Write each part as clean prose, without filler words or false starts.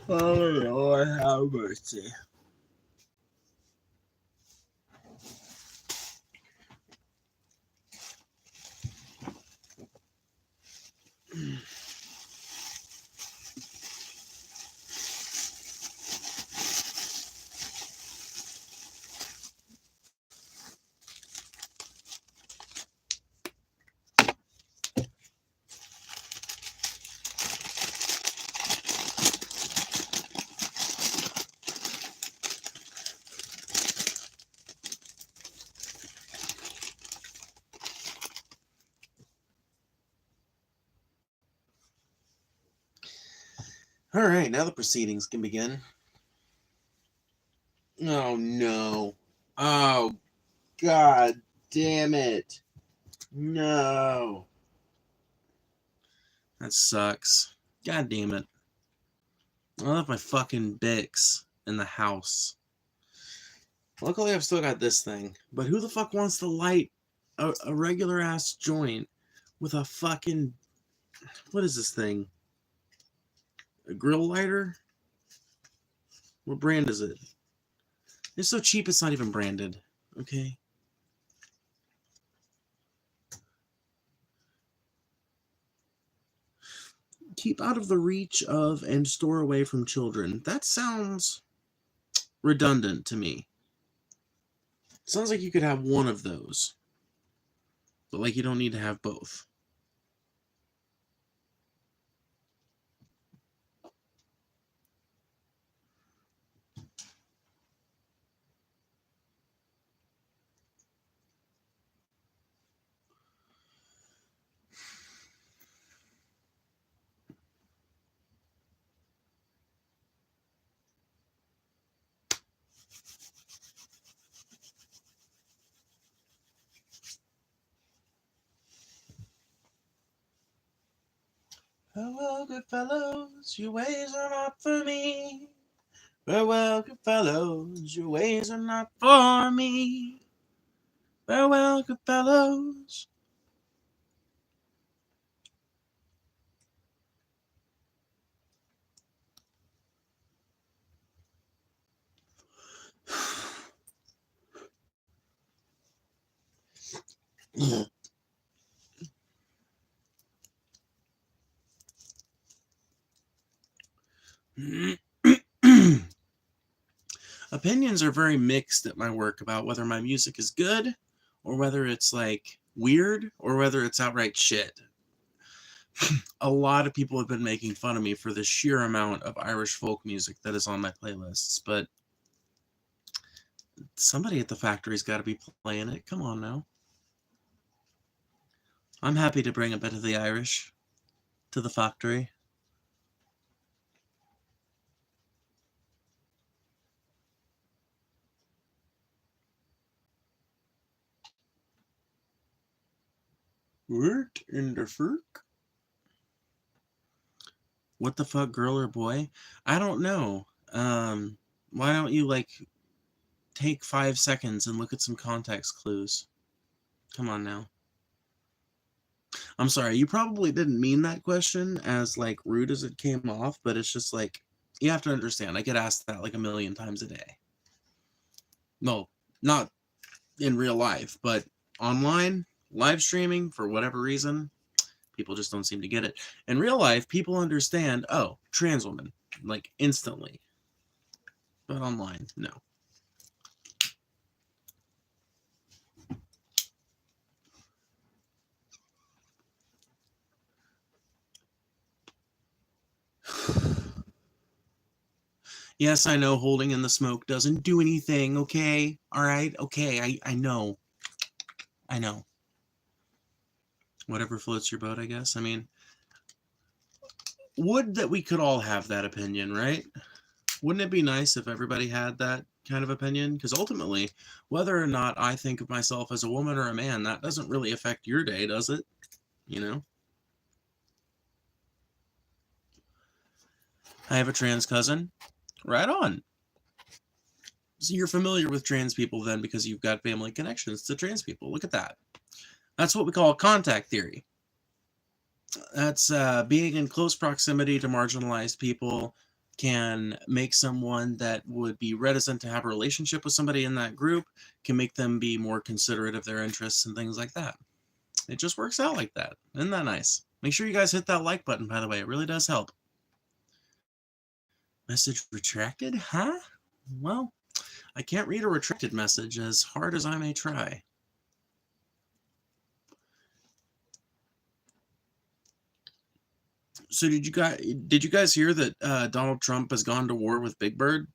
Oh, Lord, have mercy. All right, now the proceedings can begin. Oh, no. Oh, God damn it. No. That sucks. God damn it. I left my fucking Bix in the house. Luckily, I've still got this thing. But who the fuck wants to light a regular-ass joint with a fucking... What is this thing? A grill lighter? What brand is it? It's so cheap it's not even branded. Okay. Keep out of the reach of and store away from children. That sounds redundant to me. Sounds like you could have one of those. But like you don't need to have both. Farewell, good fellows, your ways are not for me. Farewell, good fellows, your ways are not for me. Farewell, good fellows. Opinions are very mixed at my work about whether my music is good or whether it's like weird or whether it's outright shit. A lot of people have been making fun of me for the sheer amount of Irish folk music that is on my playlists, but somebody at the factory's got to be playing it. Come on now. I'm happy to bring a bit of the Irish to the factory. Word in the furk? What the fuck, girl or boy? I don't know. Why don't you, like, take 5 seconds and look at some context clues? Come on now. I'm sorry, you probably didn't mean that question as, like, rude as it came off, but it's just, like, you have to understand, I get asked that, like, a million times a day. No, not in real life, but online, live streaming, for whatever reason, people just don't seem to get it. In real life, people understand, oh, trans woman, like, instantly. But online, no. Yes, I know holding in the smoke doesn't do anything, okay? Alright, okay, I know. I know. Whatever floats your boat, I guess. I mean, would that we could all have that opinion, right? Wouldn't it be nice if everybody had that kind of opinion? Because ultimately, whether or not I think of myself as a woman or a man, that doesn't really affect your day, does it? You know? I have a trans cousin. Right on. So you're familiar with trans people then because you've got family connections to trans people. Look at that. That's what we call contact theory. That's being in close proximity to marginalized people can make someone that would be reticent to have a relationship with somebody in that group, can make them be more considerate of their interests and things like that. It just works out like that. Isn't that nice? Make sure you guys hit that like button, by the way. It really does help. Message retracted? Huh? Well, I can't read a retracted message as hard as I may try. So did you guys hear that Donald Trump has gone to war with Big Bird?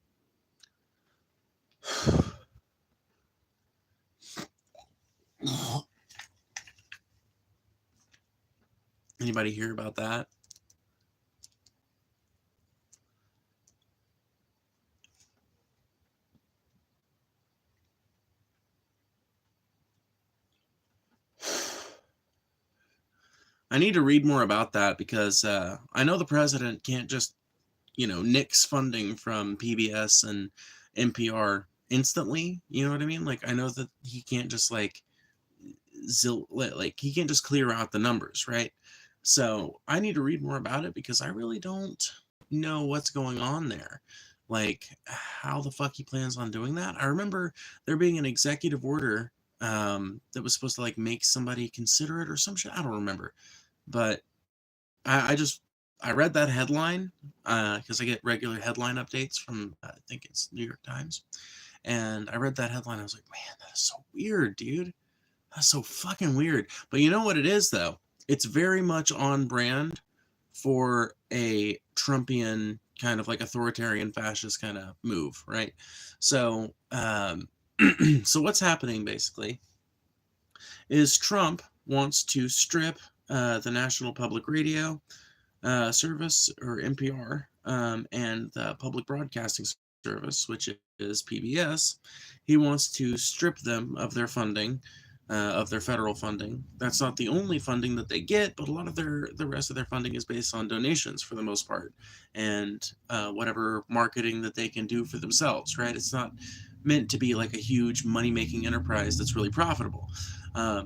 Anybody hear about that? I need to read more about that because I know the president can't just, nix funding from PBS and NPR instantly. You know what I mean? Like, I know that he can't just he can't just clear out the numbers, right? So I need to read more about it because I really don't know what's going on there. Like, how the fuck he plans on doing that. I remember there being an executive order that was supposed to make somebody consider it or some shit. I don't remember, but I read that headline because I get regular headline updates from I think it's New York Times, and I read that headline. I was like, man, that is so weird, dude. That's so fucking weird. But you know what it is, though? It's very much on brand for a Trumpian kind of authoritarian fascist kind of move, right? So, so what's happening basically is Trump wants to strip the National Public Radio Service, or NPR, and the Public Broadcasting Service, which is PBS. He wants to strip them of their funding, of their federal funding. That's not the only funding that they get, but a lot of the rest of their funding is based on donations for the most part, and whatever marketing that they can do for themselves. Right? It's not meant to be like a huge money-making enterprise that's really profitable.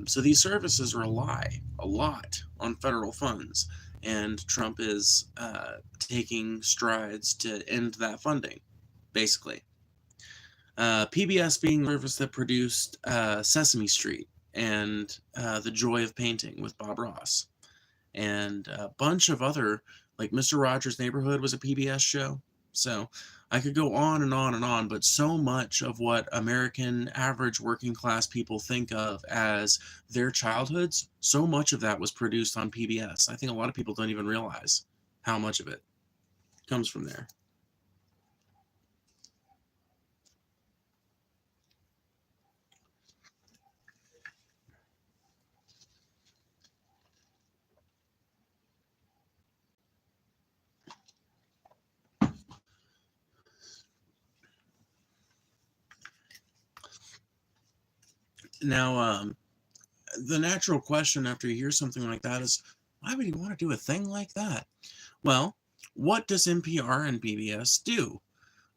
So these services rely a lot on federal funds, and Trump is taking strides to end that funding, basically. PBS being the service that produced Sesame Street and The Joy of Painting with Bob Ross, and a bunch of other, like Mr. Rogers' Neighborhood was a PBS show. So I could go on and on and on, but so much of what American average working class people think of as their childhoods, so much of that was produced on PBS. I think a lot of people don't even realize how much of it comes from there. Now, the natural question after you hear something like that is, why would you want to do a thing like that? Well, what does NPR and PBS do?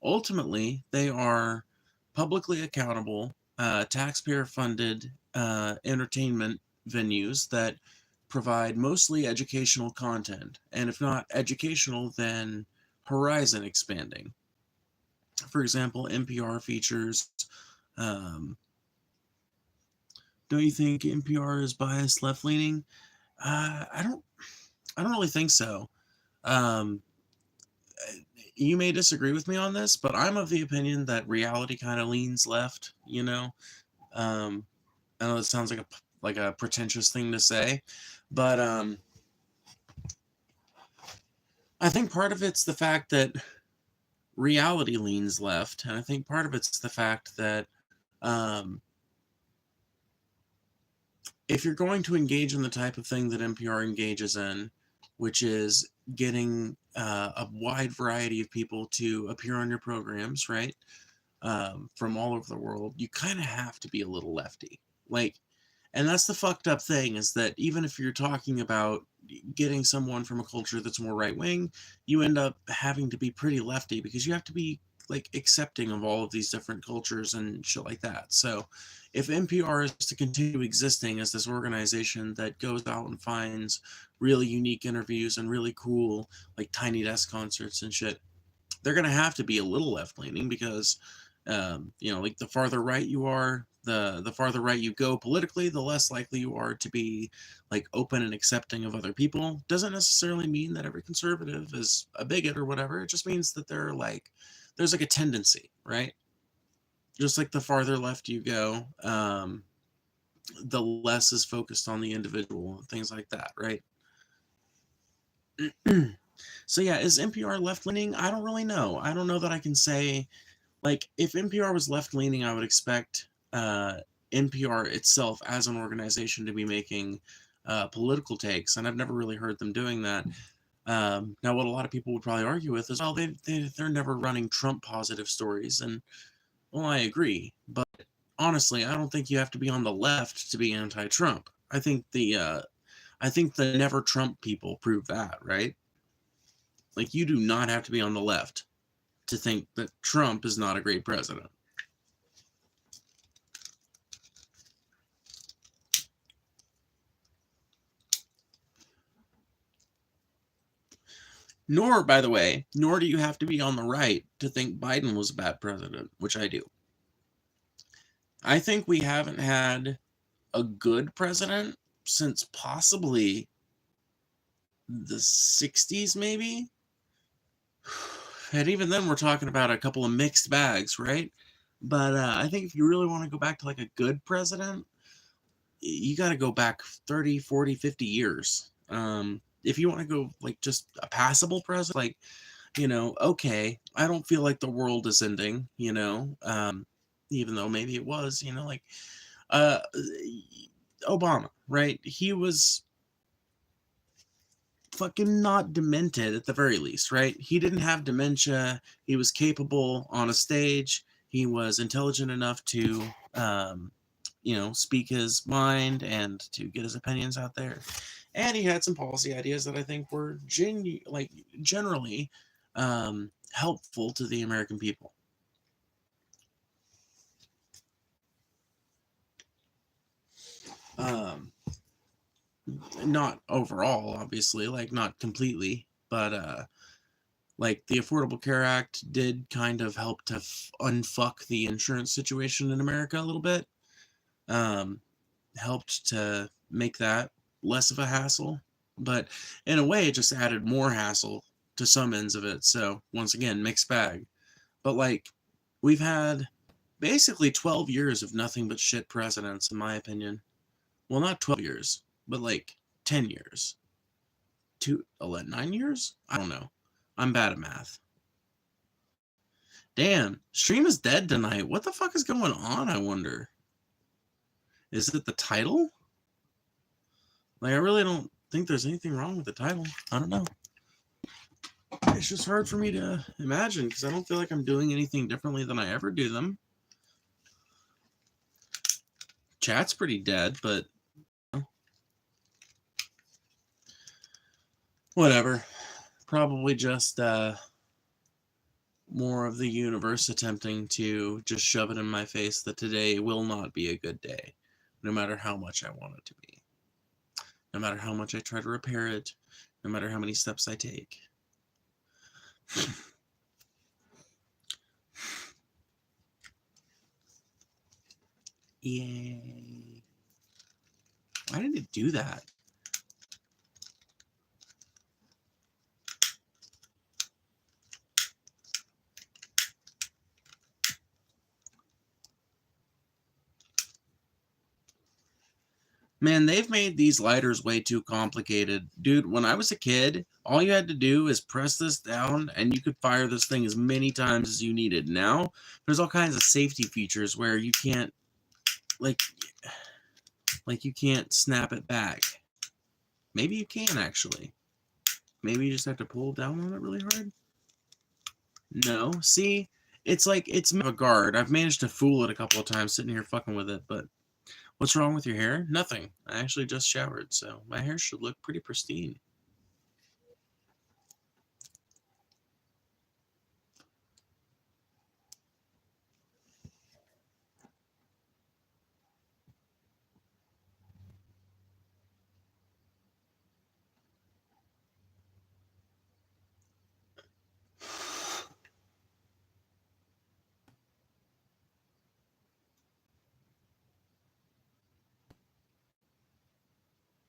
Ultimately, they are publicly accountable, taxpayer-funded entertainment venues that provide mostly educational content, and if not educational, then horizon expanding. For example, NPR features. Um, don't you think NPR is biased left-leaning? I don't. I don't really think so. Um, you may disagree with me on this, but I'm of the opinion that reality kind of leans left. I know it sounds like a pretentious thing to say, but I think part of it's the fact that reality leans left, and I think part of it's the fact that um, if you're going to engage in the type of thing that NPR engages in, which is getting a wide variety of people to appear on your programs, right? From all over the world, you kind of have to be a little lefty. And that's the fucked up thing, is that even if you're talking about getting someone from a culture that's more right wing, you end up having to be pretty lefty because you have to be accepting of all of these different cultures and shit like that. So if NPR is to continue existing as this organization that goes out and finds really unique interviews and really cool tiny desk concerts and shit, they're going to have to be a little left-leaning because, like the farther right you are, the farther right you go politically, the less likely you are to be like open and accepting of other people. Doesn't necessarily mean that every conservative is a bigot or whatever. It just means that there's like a tendency, right? Just like the farther left you go, the less is focused on the individual, things like that, right? So yeah, is NPR left-leaning? I don't really know. I don't know that I can say, like, if NPR was left-leaning, I would expect NPR itself as an organization to be making political takes, and I've never really heard them doing that. Now, what a lot of people would probably argue with is, well, they're never running Trump-positive stories, and, well, I agree, but honestly, I don't think you have to be on the left to be anti-Trump. I think the Never Trump people prove that, right? Like, you do not have to be on the left to think that Trump is not a great president. Nor, by the way, nor do you have to be on the right to think Biden was a bad president, which I do. I think we haven't had a good president since possibly the 60s, maybe? And even then, we're talking about a couple of mixed bags, right? But I think if you really want to go back to like a good president, you got to go back 30, 40, 50 years. If you want to go like just a passable president, like, okay, I don't feel like the world is ending, even though maybe it was, like Obama, right? He was fucking not demented at the very least, right? He didn't have dementia. He was capable on a stage. He was intelligent enough to, speak his mind and to get his opinions out there. And he had some policy ideas that I think were generally helpful to the American people. Not overall, obviously, like not completely, but like the Affordable Care Act did kind of help to unfuck the insurance situation in America a little bit. Helped to make that less of a hassle, but in a way it just added more hassle to some ends of it. So once again, mixed bag. But like, we've had basically 12 years of nothing but shit presidents, in my opinion. Well, not 12 years, but like 10 years. 9 years? I don't know. I'm bad at math. Damn, stream is dead tonight. What the fuck is going on, I wonder? Is it the title? Like, I really don't think there's anything wrong with the title. I don't know. It's just hard for me to imagine because I don't feel like I'm doing anything differently than I ever do them. Chat's pretty dead, but whatever. Probably just more of the universe attempting to just shove it in my face that today will not be a good day, no matter how much I want it to be. No matter how much I try to repair it, no matter how many steps I take. Yay. Why did it do that? Man, they've made these lighters way too complicated. Dude, when I was a kid, all you had to do is press this down and you could fire this thing as many times as you needed. Now, there's all kinds of safety features where you can't, like you can't snap it back. Maybe you can, actually. Maybe you just have to pull down on it really hard? No. See? It's like, it's a guard. I've managed to fool it a couple of times sitting here fucking with it, but what's wrong with your hair? Nothing. I actually just showered, so my hair should look pretty pristine.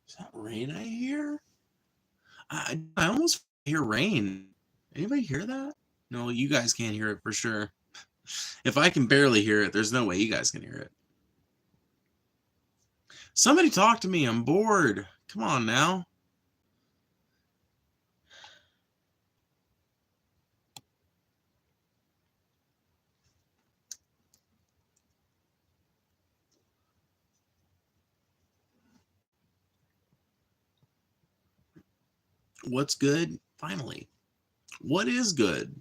Is that rain I hear? I almost hear rain. Anybody hear that? No, you guys can't hear it for sure. If I can barely hear it, there's no way you guys can hear it. Somebody talk to me. I'm bored. Come on now. What's good? Finally. What is good?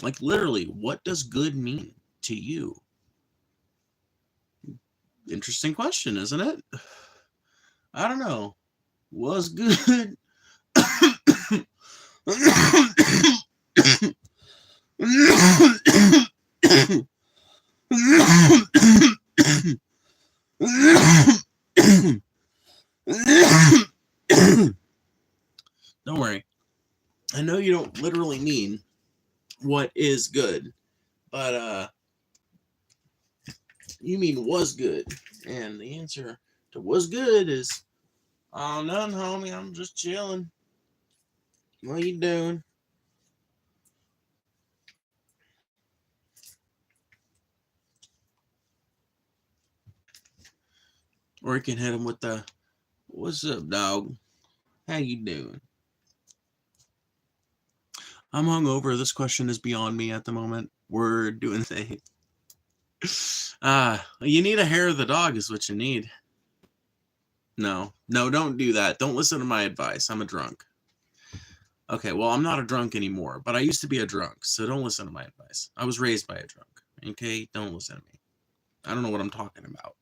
Like, literally, what does good mean to you? Interesting question, isn't it? I don't know. Was good? Don't worry. I know you don't literally mean what is good, but you mean was good. And the answer to was good is, oh, nothing, homie. I'm just chilling. What you doing? Or you can hit him with the, what's up, dog? How you doing? I'm hungover. This question is beyond me at the moment. We're doing things. You need a hair of the dog is what you need. No, don't do that. Don't listen to my advice. I'm a drunk. Okay, well, I'm not a drunk anymore, but I used to be a drunk, so don't listen to my advice. I was raised by a drunk. Okay, don't listen to me. I don't know what I'm talking about.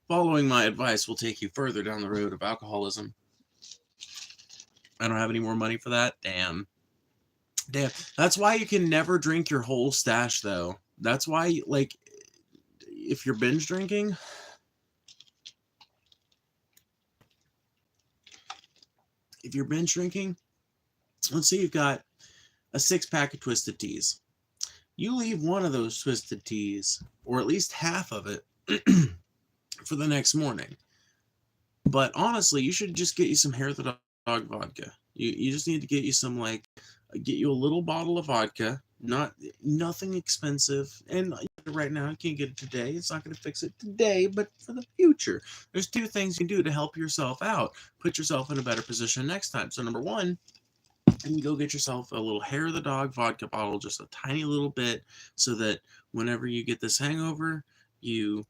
Following my advice will take you further down the road of alcoholism. I don't have any more money for that. Damn. That's why you can never drink your whole stash, though. That's why, like, if you're binge drinking, let's say you've got a 6-pack of Twisted Teas. You leave one of those Twisted Teas, or at least half of it, for the next morning. But honestly, you should just get you some Hair of the Dog vodka. You just need to get you some, like, get you a little bottle of vodka, nothing expensive, and right now you can't get it today. It's not going to fix it today, but for the future, there's 2 things you can do to help yourself out, put yourself in a better position next time. So number 1, you can go get yourself a little Hair of the Dog vodka bottle, just a tiny little bit, so that whenever you get this hangover, you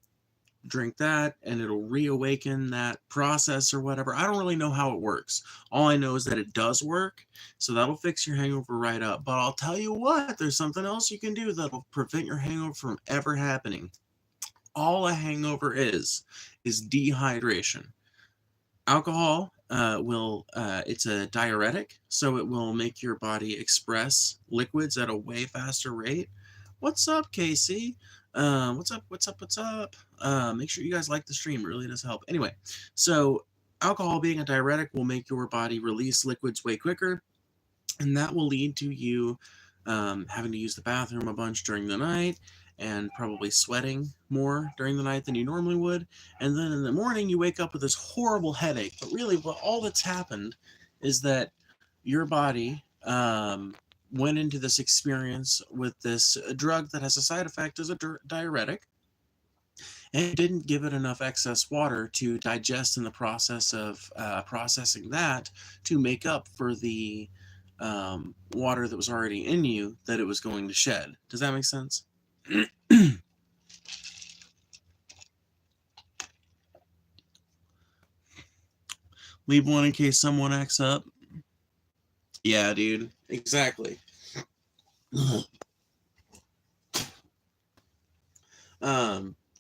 drink that and it'll reawaken that process or whatever. I don't really know how it works. All I know is that it does work, so that'll fix your hangover right up. But I'll tell you what, there's something else you can do that'll prevent your hangover from ever happening. All a hangover is dehydration. Alcohol it's a diuretic, so it will make your body express liquids at a way faster rate. What's up, Casey? What's up? Make sure you guys like the stream. It really does help. Anyway, so alcohol being a diuretic will make your body release liquids way quicker, and that will lead to you having to use the bathroom a bunch during the night and probably sweating more during the night than you normally would. And then in the morning, you wake up with this horrible headache. But really, all that's happened is that your body went into this experience with this drug that has a side effect as a diuretic, and didn't give it enough excess water to digest in the process of processing that to make up for the water that was already in you that it was going to shed. Does that make sense? Leave one in case someone acts up. Yeah, dude. Exactly.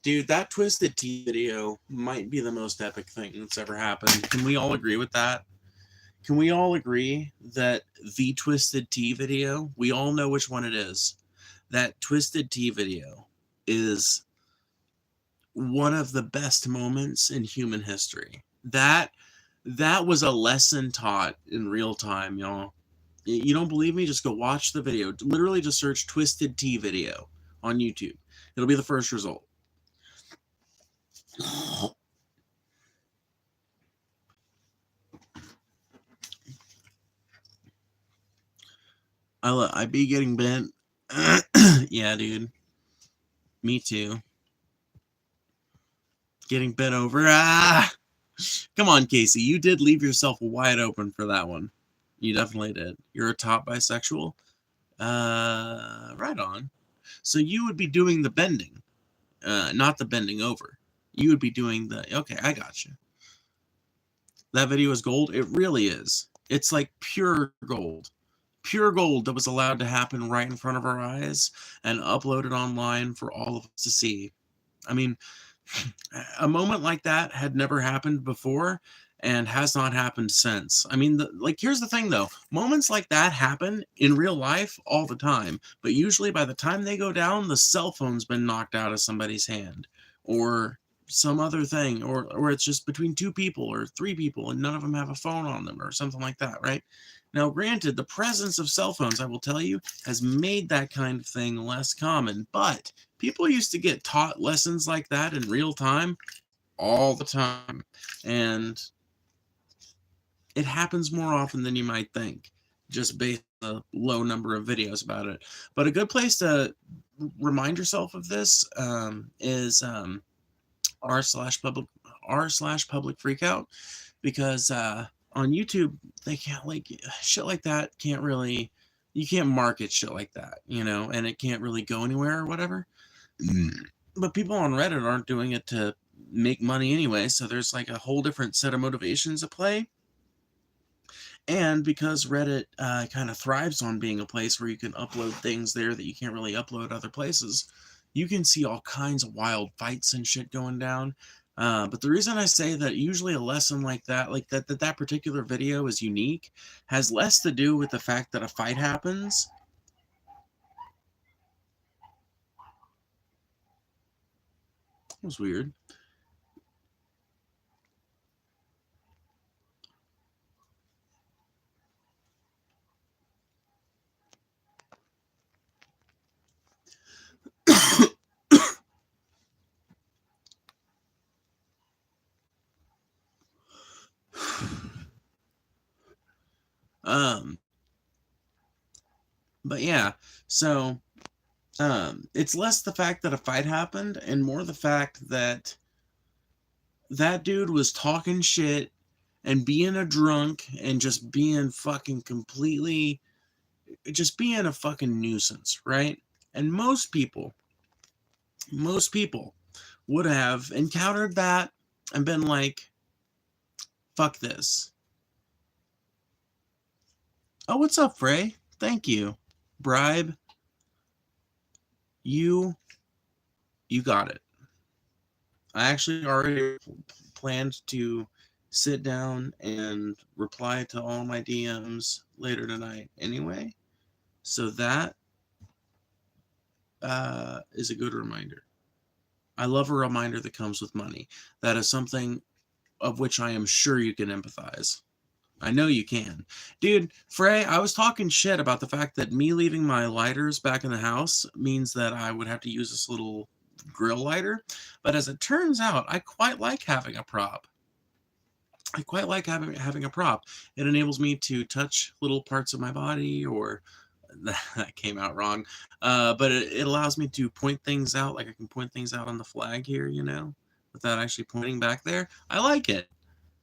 Dude, that Twisted Tea video might be the most epic thing that's ever happened. Can we all agree with that? Can we all agree that the Twisted Tea video, we all know which one it is. That Twisted Tea video is one of the best moments in human history. That was a lesson taught in real time, y'all. You don't believe me? Just go watch the video. Literally just search Twisted Tea video on YouTube. It'll be the first result. I be getting bent. Yeah, dude. Me too. Getting bent over. Ah! Come on, Casey. You did leave yourself wide open for that one. You definitely did. You're a top bisexual. Right on. So you would be doing the bending, not the bending over. You would be doing the. Okay, I got you. That video is gold. It really is. It's like pure gold. Pure gold that was allowed to happen right in front of our eyes and uploaded online for all of us to see. I mean, a moment like that had never happened before and has not happened since. I mean, here's the thing though, moments like that happen in real life all the time, but usually by the time they go down, the cell phone's been knocked out of somebody's hand or some other thing, or it's just between two people or three people and none of them have a phone on them or something like that, right? Now, granted, the presence of cell phones, I will tell you, has made that kind of thing less common, but people used to get taught lessons like that in real time all the time. And it happens more often than you might think, just based on the low number of videos about it. But a good place to remind yourself of this is r/public freakout, because on YouTube they can't, like, shit like that can't really, you can't market shit like that, and it can't really go anywhere or whatever. But people on Reddit aren't doing it to make money anyway, so there's like a whole different set of motivations at play. And because Reddit kind of thrives on being a place where you can upload things there that you can't really upload other places, you can see all kinds of wild fights and shit going down. But the reason I say that usually a lesson like that, that particular video is unique, has less to do with the fact that a fight happens. That was weird. But yeah, so it's less the fact that a fight happened and more the fact that that dude was talking shit and being a drunk and just being fucking completely, just being a fucking nuisance, right? And most people would have encountered that and been like, fuck this. Oh, what's up, Frey? Thank you. Bribe. You got it. I actually already planned to sit down and reply to all my DMs later tonight anyway. So that is a good reminder. I love a reminder that comes with money. That is something of which I am sure you can empathize. I know you can. Dude, Frey, I was talking shit about the fact that me leaving my lighters back in the house means that I would have to use this little grill lighter. But as it turns out, I quite like having a prop. I quite like having a prop. It enables me to touch little parts of my body, or that came out wrong. But it allows me to point things out, like I can point things out on the flag here, without actually pointing back there. I like it.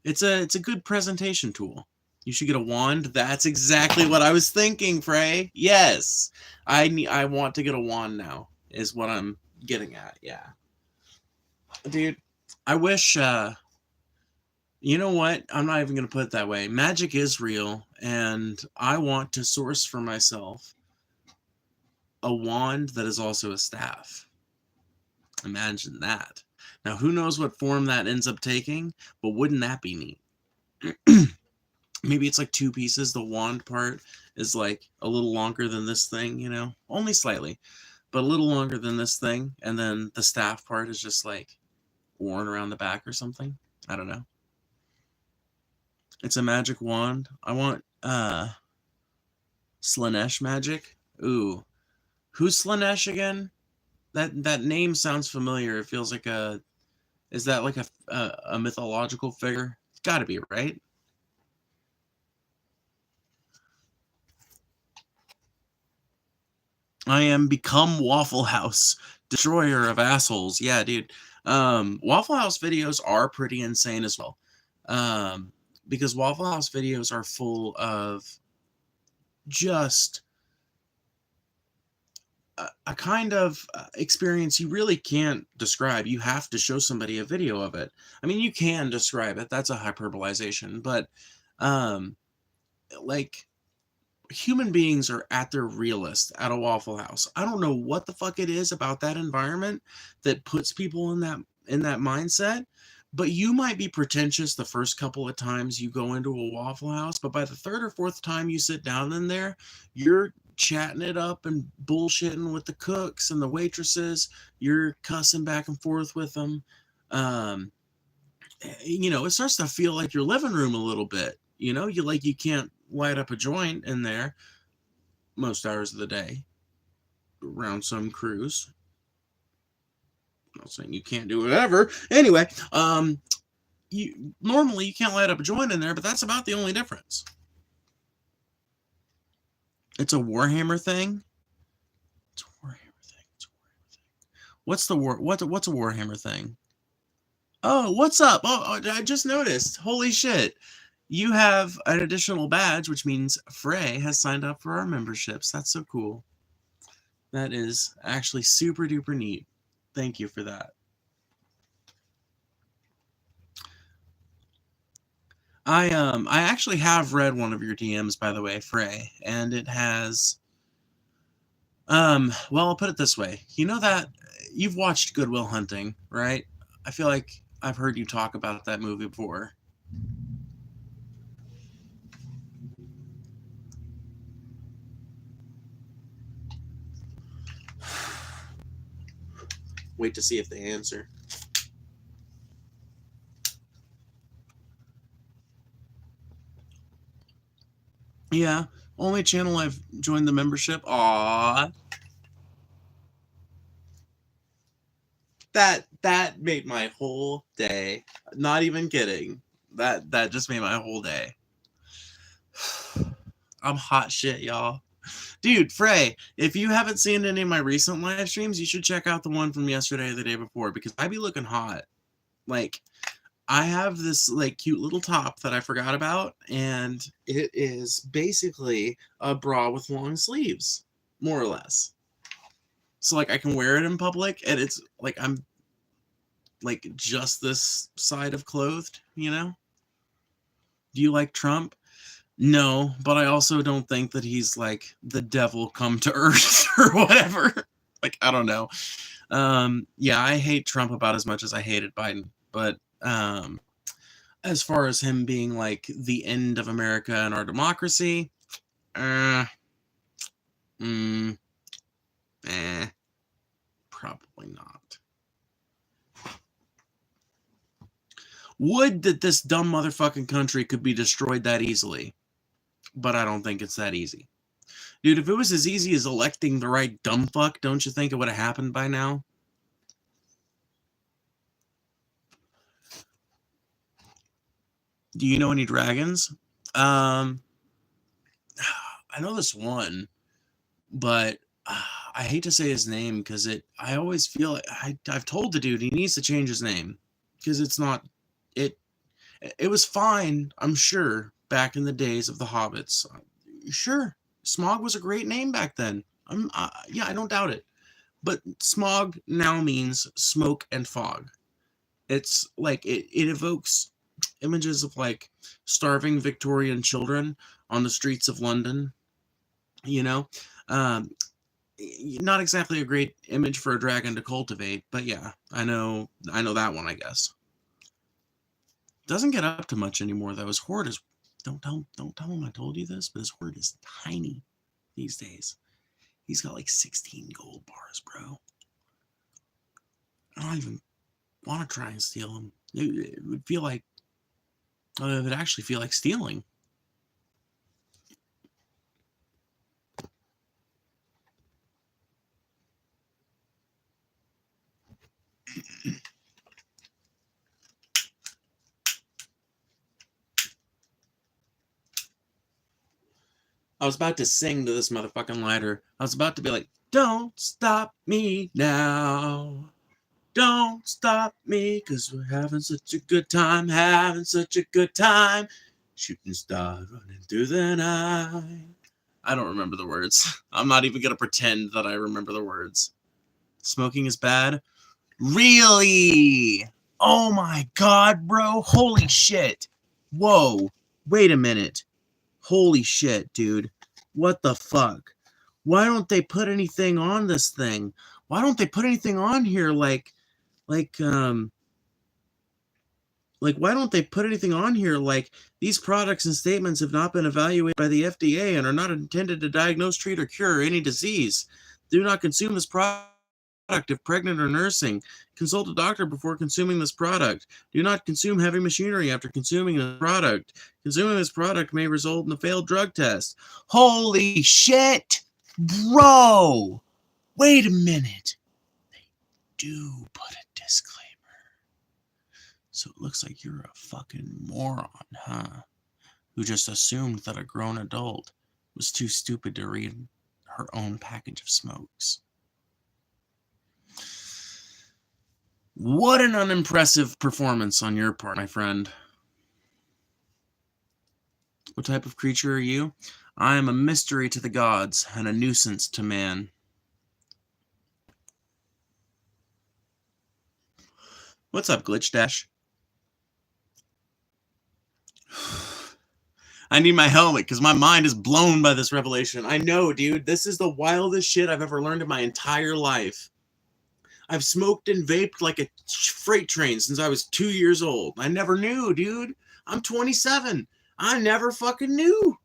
It's a good presentation tool. You should get a wand. That's exactly what I was thinking, Frey. Yes. I want to get a wand now, is what I'm getting at. Yeah. Dude, I wish you know what? I'm not even going to put it that way. Magic is real, and I want to source for myself a wand that is also a staff. Imagine that. Now, who knows what form that ends up taking, but wouldn't that be neat? Maybe it's like two pieces. The wand part is like a little longer than this thing, only slightly, but a little longer than this thing. And then the staff part is just like worn around the back or something. I don't know. It's a magic wand. I want Slanesh magic. Ooh. Who's Slanesh again? That name sounds familiar. It feels like Is that like a mythological figure? It's got to be, right? I am become Waffle House, destroyer of assholes. Yeah, dude. Waffle House videos are pretty insane as well. Um, because Waffle House videos are full of just a kind of experience you really can't describe. You have to show somebody a video of it. I mean, you can describe it. That's a hyperbolization, but um, like human beings are at their realest at a Waffle House. I don't know what the fuck it is about that environment that puts people in that mindset, but you might be pretentious the first couple of times you go into a Waffle House, but by the third or fourth time you sit down in there, you're chatting it up and bullshitting with the cooks and the waitresses. You're cussing back and forth with them. Um, it starts to feel like your living room a little bit. You can't light up a joint in there most hours of the day around some cruise. I'm not saying you can't do whatever. Anyway, normally you can't light up a joint in there, but that's about the only difference. It's a Warhammer thing. It's a Warhammer thing. It's a Warhammer thing. What's a Warhammer thing? Oh, what's up? Oh, I just noticed. Holy shit. You have an additional badge, which means Frey has signed up for our memberships. That's so cool. That is actually super duper neat. Thank you for that. I actually have read one of your DMs, by the way, Frey, and it has well, I'll put it this way. You know that you've watched Good Will Hunting, right? I feel like I've heard you talk about that movie before. Wait to see if they answer. Yeah, only channel I've joined the membership. Aww. That made my whole day. Not even kidding. That just made my whole day. I'm hot shit, y'all. Dude, Frey, if you haven't seen any of my recent live streams, you should check out the one from yesterday or the day before, because I be looking hot. Like, I have this like cute little top that I forgot about, and it is basically a bra with long sleeves, more or less. So like I can wear it in public, and it's like I'm like just this side of clothed, Do you like Trump? No, but I also don't think that he's like the devil come to earth or whatever. Like, I don't know. Yeah, I hate Trump about as much as I hated Biden, but as far as him being like the end of America and our democracy, uh, mm, probably not. Would that this dumb motherfucking country could be destroyed that easily, but I don't think it's that easy. Dude, if it was as easy as electing the right dumb fuck, don't you think it would have happened by now? Do you know any dragons? I know this one, but I hate to say his name because I always feel like I've told the dude he needs to change his name because it's not it. It was fine, I'm sure, back in the days of the hobbits. Sure, Smog was a great name back then. Yeah, I don't doubt it. But smog now means smoke and fog. It's like it evokes images of like starving Victorian children on the streets of London. You know, um, not exactly a great image for a dragon to cultivate, but yeah, I know that one. I guess doesn't get up to much anymore though. His horde is don't tell him I told you this, but his horde is tiny these days. He's got like 16 gold bars, bro. I don't even want to try and steal him. It would feel like it would actually feel like stealing. I was about to sing to this motherfucking lighter. I was about to be like, don't stop me now. Don't stop me, 'cause we're having such a good time, having such a good time. Shooting stars running through the night. I don't remember the words. I'm not even going to pretend that I remember the words. Smoking is bad? Really? Oh my god, bro. Holy shit. Whoa. Wait a minute. Holy shit, dude. What the fuck? Why don't they put anything on this thing? Why don't they put anything on here like why don't they put anything on here like these products and statements have not been evaluated by the FDA and are not intended to diagnose, treat, or cure any disease. Do not consume this product if pregnant or nursing. Consult a doctor before consuming this product. Do not consume heavy machinery after consuming the product. Consuming this product may result in a failed drug test. Holy shit, bro! Wait a minute. They do put a disclaimer. So it looks like you're a fucking moron, huh? Who just assumed that a grown adult was too stupid to read her own package of smokes. What an unimpressive performance on your part, my friend. What type of creature are you? I am a mystery to the gods and a nuisance to man. What's up, Glitch Dash? I need my helmet because my mind is blown by this revelation. I know, dude. This is the wildest shit I've ever learned in my entire life. I've smoked and vaped like a freight train since I was 2 years old. I never knew, dude. I'm 27. I never fucking knew.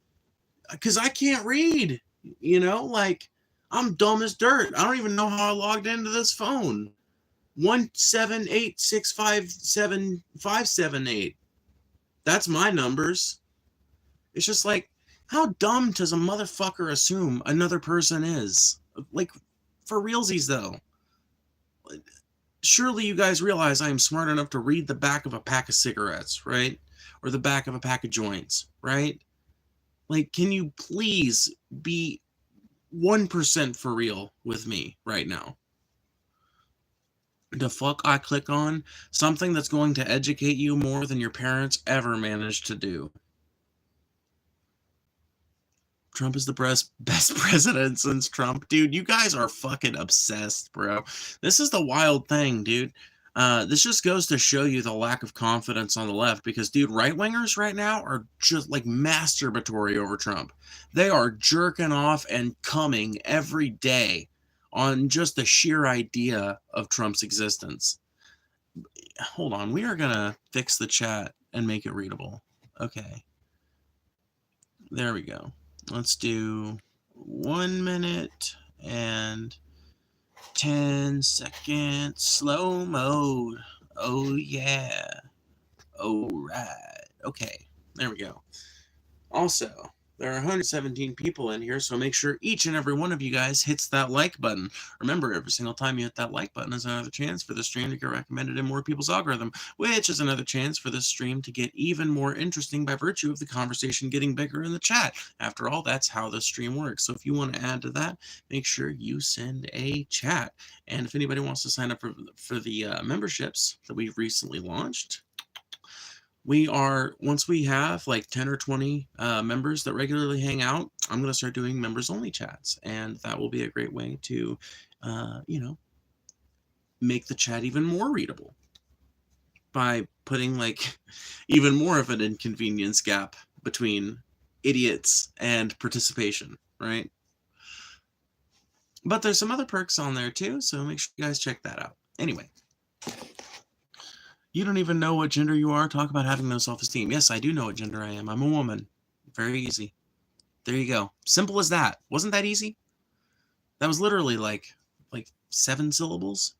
Because I can't read. You know, like, I'm dumb as dirt. I don't even know how I logged into this phone. 178657578. That's my numbers. It's just like, how dumb does a motherfucker assume another person is? Like, for realsies, though. Surely you guys realize I am smart enough to read the back of a pack of cigarettes, right? Or the back of a pack of joints, right? Like, can you please be 1% for real with me right now? The fuck I click on something that's going to educate you more than your parents ever managed to do. Trump is the best president since Trump. Dude, you guys are fucking obsessed, bro. This is the wild thing, dude. This just goes to show you the lack of confidence on the left because, dude, right-wingers right now are just like masturbatory over Trump. They are jerking off and coming every day on just the sheer idea of Trump's existence. Hold on. We are going to fix the chat and make it readable. Okay. There we go. Let's do 1 minute and 10 seconds slow mode. Oh yeah. All right. Okay. There we go. Also, there are 117 people in here, so make sure each and every one of you guys hits that like button. Remember, every single time you hit that like button is another chance for the stream to get recommended in more people's algorithm, which is another chance for this stream to get even more interesting by virtue of the conversation getting bigger in the chat. After all, that's how the stream works. So if you want to add to that, make sure you send a chat. And if anybody wants to sign up for the memberships that we've recently launched, once we have like 10 or 20 members that regularly hang out, I'm going to start doing members only chats. And that will be a great way to, make the chat even more readable by putting like even more of an inconvenience gap between idiots and participation, right? But there's some other perks on there too, so make sure you guys check that out. Anyway. You don't even know what gender you are? Talk about having no self-esteem. Yes, I do know what gender I am. I'm a woman. Very easy. There you go. Simple as that. Wasn't that easy? That was literally like 7 syllables.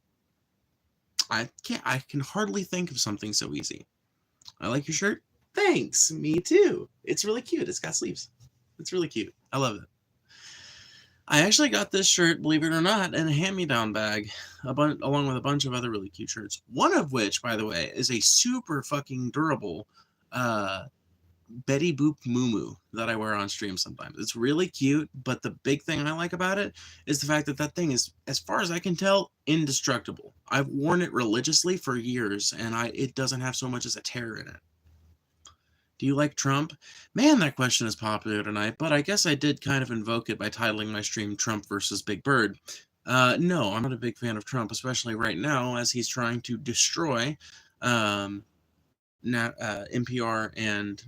I can hardly think of something so easy. I like your shirt. Thanks. Me too. It's really cute. It's got sleeves. It's really cute. I love it. I actually got this shirt, believe it or not, in a hand-me-down bag, along with a bunch of other really cute shirts. One of which, by the way, is a super fucking durable Betty Boop Moo that I wear on stream sometimes. It's really cute, but the big thing I like about it is the fact that that thing is, as far as I can tell, indestructible. I've worn it religiously for years, and it doesn't have so much as a tear in it. Do you like Trump? Man, that question is popular tonight, but I guess I did kind of invoke it by titling my stream Trump versus Big Bird. No, I'm not a big fan of Trump, especially right now as he's trying to destroy NPR and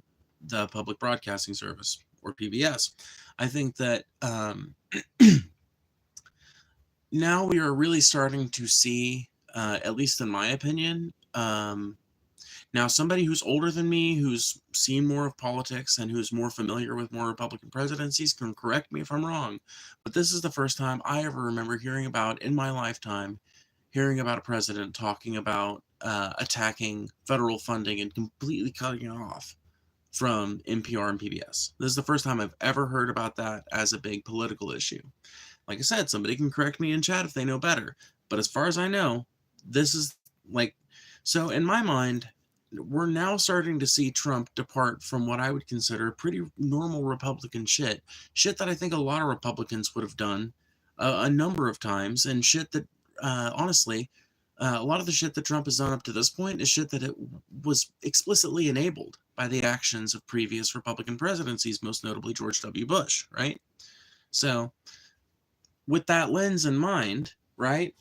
the Public Broadcasting Service, or PBS. I think that now we are really starting to see, at least in my opinion, now somebody who's older than me, who's seen more of politics and who's more familiar with more Republican presidencies can correct me if I'm wrong, but this is the first time I ever remember hearing about, in my lifetime, hearing about a president talking about attacking federal funding and completely cutting it off from NPR and PBS. This is the first time I've ever heard about that as a big political issue. Like I said, somebody can correct me in chat if they know better, but as far as I know, this is so in my mind, we're now starting to see Trump depart from what I would consider pretty normal Republican shit that I think a lot of Republicans would have done a number of times, and shit that honestly, a lot of the shit that Trump has done up to this point is shit that it was explicitly enabled by the actions of previous Republican presidencies, most notably George W. Bush, right? So, with that lens in mind, right,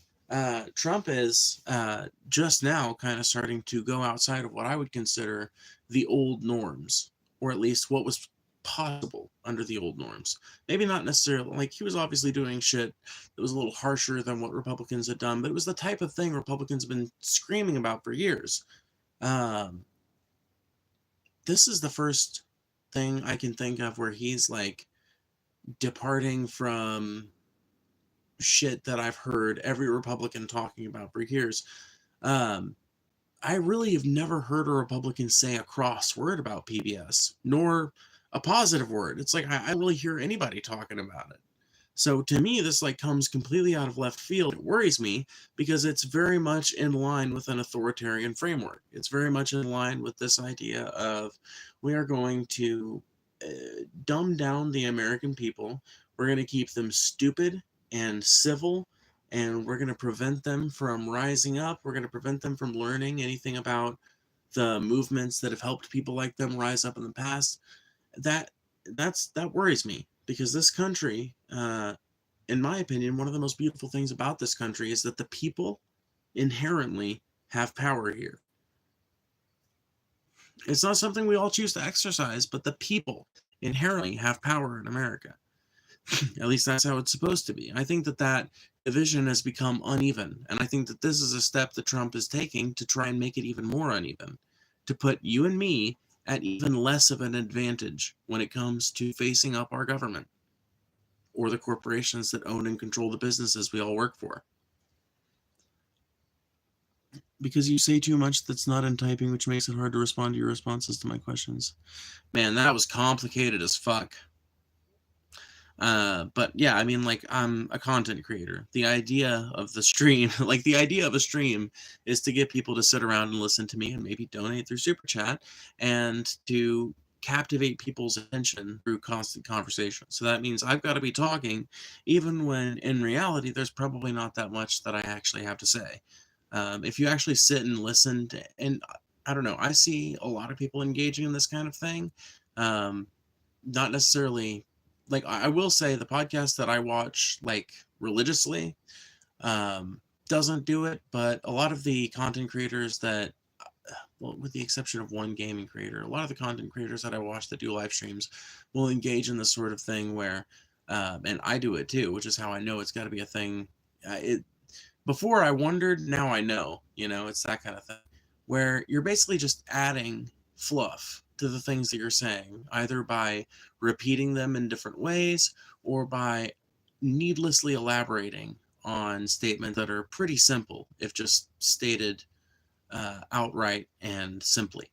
Trump is just now kind of starting to go outside of what I would consider the old norms, or at least what was possible under the old norms. Maybe not necessarily, like, he was obviously doing shit that was a little harsher than what Republicans had done, but it was the type of thing Republicans have been screaming about for years. This is the first thing I can think of where he's like departing from shit that I've heard every Republican talking about for years. I really have never heard a Republican say a cross word about PBS, nor a positive word. It's like I really hear anybody talking about it. So to me, this like comes completely out of left field. It worries me because it's very much in line with an authoritarian framework. It's very much in line with this idea of we are going to dumb down the American people. We're going to keep them stupid and civil, and we're going to prevent them from rising up. We're going to prevent them from learning anything about the movements that have helped people like them rise up in the past. That worries me, because this country, in my opinion, one of the most beautiful things about this country is that the people inherently have power here. It's not something we all choose to exercise, but the people inherently have power in America. At least that's how it's supposed to be. I think that division has become uneven, and I think that this is a step that Trump is taking to try and make it even more uneven, to put you and me at even less of an advantage when it comes to facing up our government or the corporations that own and control the businesses we all work for. Because you say too much that's not in typing, which makes it hard to respond to your responses to my questions. Man, that was complicated as fuck. But yeah, I mean, like, I'm a content creator. The idea of the stream, like the idea of a stream is to get people to sit around and listen to me and maybe donate through Super Chat and to captivate people's attention through constant conversation. So that means I've got to be talking even when in reality there's probably not that much that I actually have to say. If you actually sit and listen to, and I don't know, I see a lot of people engaging in this kind of thing. Not necessarily, like, I will say the podcast that I watch like religiously doesn't do it, but a lot of the content creators that, well, with the exception of one gaming creator, a lot of the content creators that I watch that do live streams will engage in this sort of thing where, and I do it too, which is how I know it's got to be a thing. Before I wondered, now I know, it's that kind of thing where you're basically just adding fluff to the things that you're saying, either by repeating them in different ways or by needlessly elaborating on statements that are pretty simple if just stated outright and simply,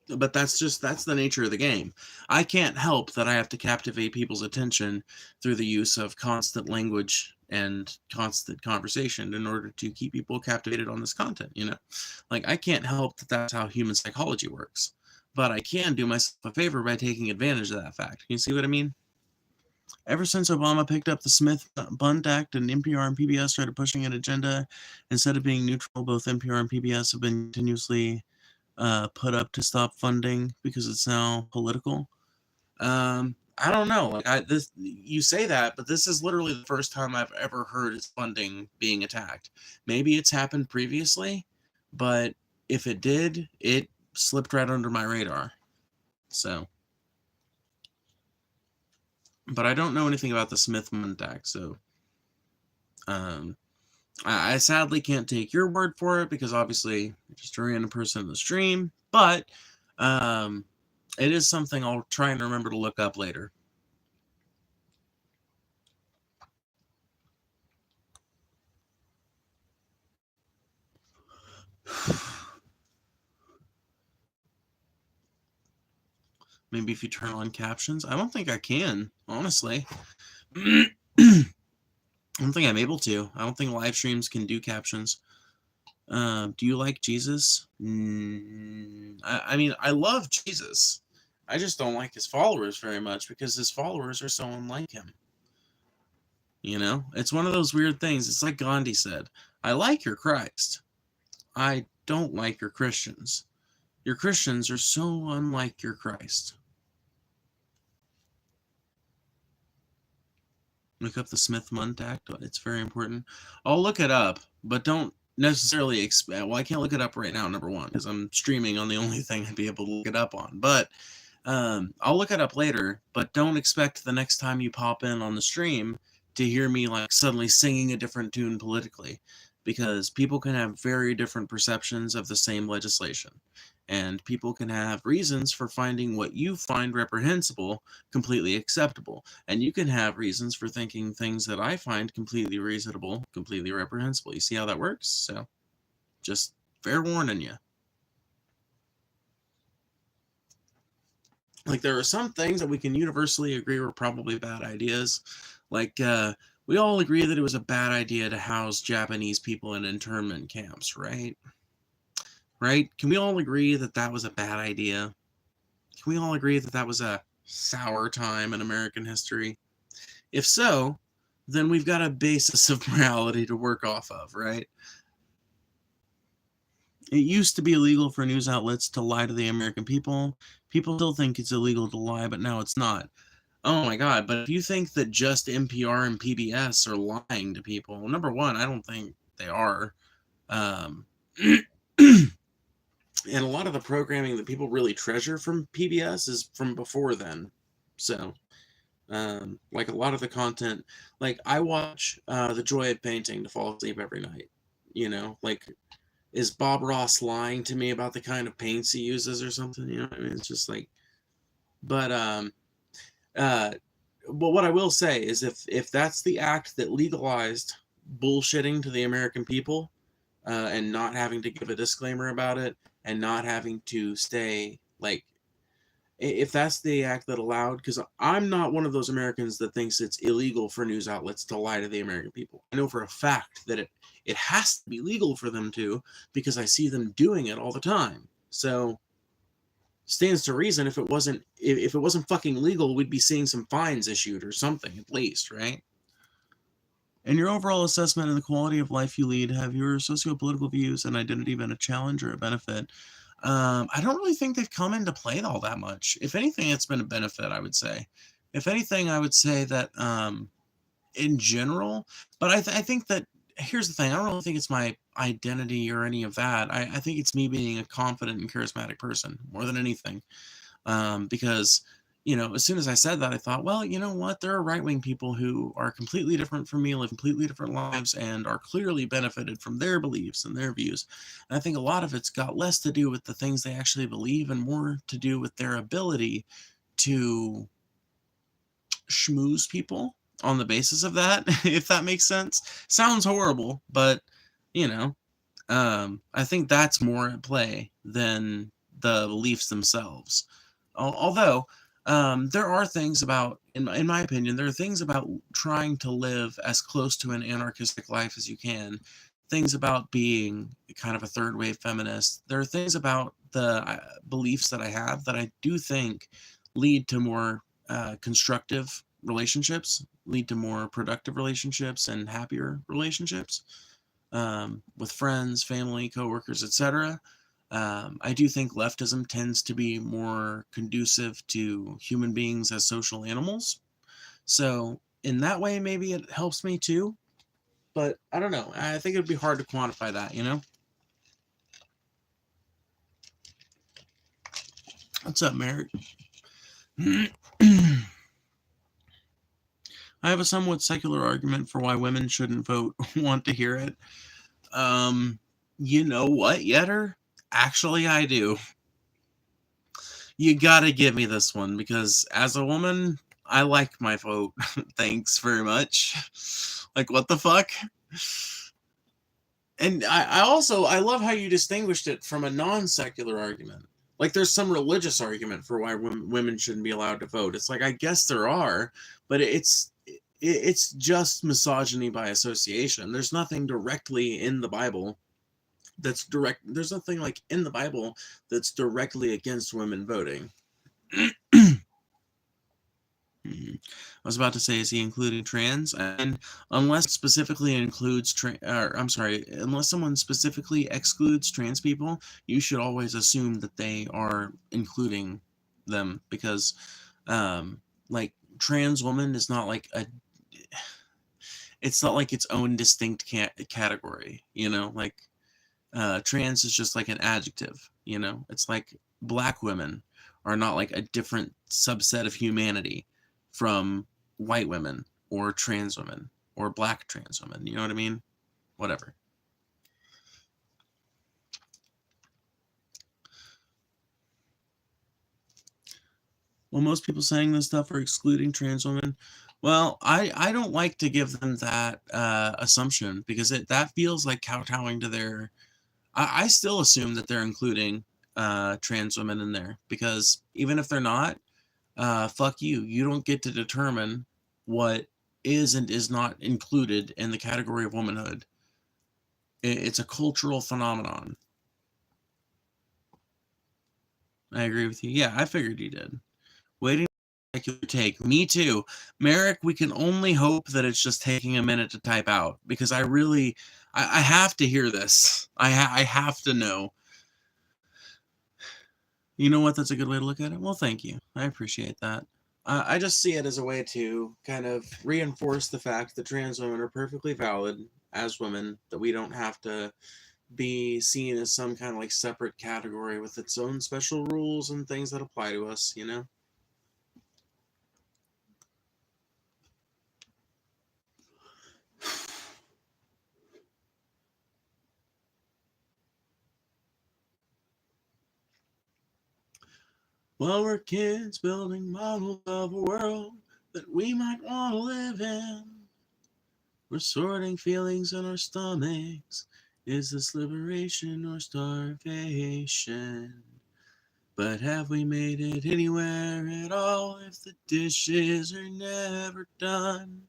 But that's the nature of the game. I can't help that I have to captivate people's attention through the use of constant language and constant conversation in order to keep people captivated on this content, Like, I can't help that that's how human psychology works. but I can do myself a favor by taking advantage of that fact. Can you see what I mean? Ever since Obama picked up the Smith-Bunt Act and NPR and PBS started pushing an agenda, instead of being neutral, both NPR and PBS have been continuously put up to stop funding because it's now political. I don't know. You say that, but this is literally the first time I've ever heard its funding being attacked. Maybe it's happened previously, but if it did, it slipped right under my radar. So, but I don't know anything about the Smith-Bunt Act, so I sadly can't take your word for it because obviously you're just a random person in the stream, but it is something I'll try and remember to look up later. Maybe if you turn on captions. I don't think I can, honestly. I don't think I'm able to. I don't think live streams can do captions. Do you like Jesus? I mean, I love Jesus. I just don't like his followers very much because his followers are so unlike him. You know, it's one of those weird things. It's like Gandhi said, I like your Christ. I don't like your Christians. Your Christians are so unlike your Christ. Look up the Smith-Bunt Act. It's very important. I'll look it up, but don't necessarily expect. Well, I can't look it up right now, number one, because I'm streaming on the only thing I'd be able to look it up on. But I'll look it up later, but don't expect the next time you pop in on the stream to hear me like suddenly singing a different tune politically, because people can have very different perceptions of the same legislation. And people can have reasons for finding what you find reprehensible completely acceptable. And you can have reasons for thinking things that I find completely reasonable, completely reprehensible. You see how that works? So, just fair warning you. Like, there are some things that we can universally agree were probably bad ideas. Like, we all agree that it was a bad idea to house Japanese people in internment camps, right? Right? Can we all agree that that was a bad idea? Can we all agree that that was a sour time in American history? If so, then we've got a basis of morality to work off of, right? It used to be illegal for news outlets to lie to the American people. People still think it's illegal to lie, but now it's not. Oh my God, but if you think that just NPR and PBS are lying to people, number one, I don't think they are. And a lot of the programming that people really treasure from PBS is from before then. So, like a lot of the content, like I watch The Joy of Painting to fall asleep every night. You know, like, is Bob Ross lying to me about the kind of paints he uses or something? You know, I mean, it's just like, but what I will say is if that's the act that legalized bullshitting to the American people, and not having to give a disclaimer about it, and not having to stay, like, if that's the act that allowed, because I'm not one of those Americans that thinks it's illegal for news outlets to lie to the American people. I know for a fact that it has to be legal for them to, because I see them doing it all the time. So, stands to reason if it wasn't fucking legal, we'd be seeing some fines issued or something at least, right? In your overall assessment of the quality of life you lead, have your socio-political views and identity been a challenge or a benefit? I don't really think they've come into play all that much. If anything, it's been a benefit, I would say. If anything, I would say that in general, but I think that, here's the thing, I don't really think it's my identity or any of that. I think it's me being a confident and charismatic person more than anything. Because, you know, as soon as I said that, I thought, well, you know what? There are right-wing people who are completely different from me, live completely different lives, and are clearly benefited from their beliefs and their views. And I think a lot of it's got less to do with the things they actually believe and more to do with their ability to schmooze people on the basis of that, if that makes sense. Sounds horrible, but, you know, I think that's more at play than the beliefs themselves. Although, there are things about, in my opinion, there are things about trying to live as close to an anarchistic life as you can. Things about being kind of a third wave feminist. There are things about the beliefs that I have that I do think lead to more constructive relationships, lead to more productive relationships and happier relationships with friends, family, coworkers, etc. I do think leftism tends to be more conducive to human beings as social animals. So in that way, maybe it helps me too. But I don't know. I think it'd be hard to quantify that, you know? What's up, Merrick? I have a somewhat secular argument for why women shouldn't vote. Want to hear it? You know what, Yetter? Actually, I do. You gotta give me this one, because as a woman, I like my vote. Thanks very much. Like, what the fuck? And I love how you distinguished it from a non-secular argument. Like, there's some religious argument for why women shouldn't be allowed to vote. It's like, I guess there are, but it's just misogyny by association. There's nothing directly in the Bible that's direct. There's nothing like in the Bible that's directly against women voting. I was about to say, is he including trans? And unless specifically includes unless someone specifically excludes trans people, you should always assume that they are including them, because like, trans woman is not like it's not like its own distinct category, you know? Like, trans is just like an adjective, you know? It's like black women are not like a different subset of humanity from white women or trans women or black trans women. You know what I mean? Whatever. Well, most people saying this stuff are excluding trans women. Well, I don't like to give them that assumption, because that feels like kowtowing to their... I still assume that they're including trans women in there, because even if they're not, fuck you. You don't get to determine what is and is not included in the category of womanhood. It's a cultural phenomenon. I agree with you. Yeah, I figured you did. Waiting for your take. Me too. Merrick, we can only hope that it's just taking a minute to type out, because I have to hear this. I have to know. You know what? That's a good way to look at it. Well, thank you. I appreciate that. I just see it as a way to kind of reinforce the fact that trans women are perfectly valid as women, that we don't have to be seen as some kind of like separate category with its own special rules and things that apply to us, you know? Well, we're kids building models of a world that we might want to live in. We're sorting feelings in our stomachs. Is this liberation or starvation? But have we made it anywhere at all if the dishes are never done?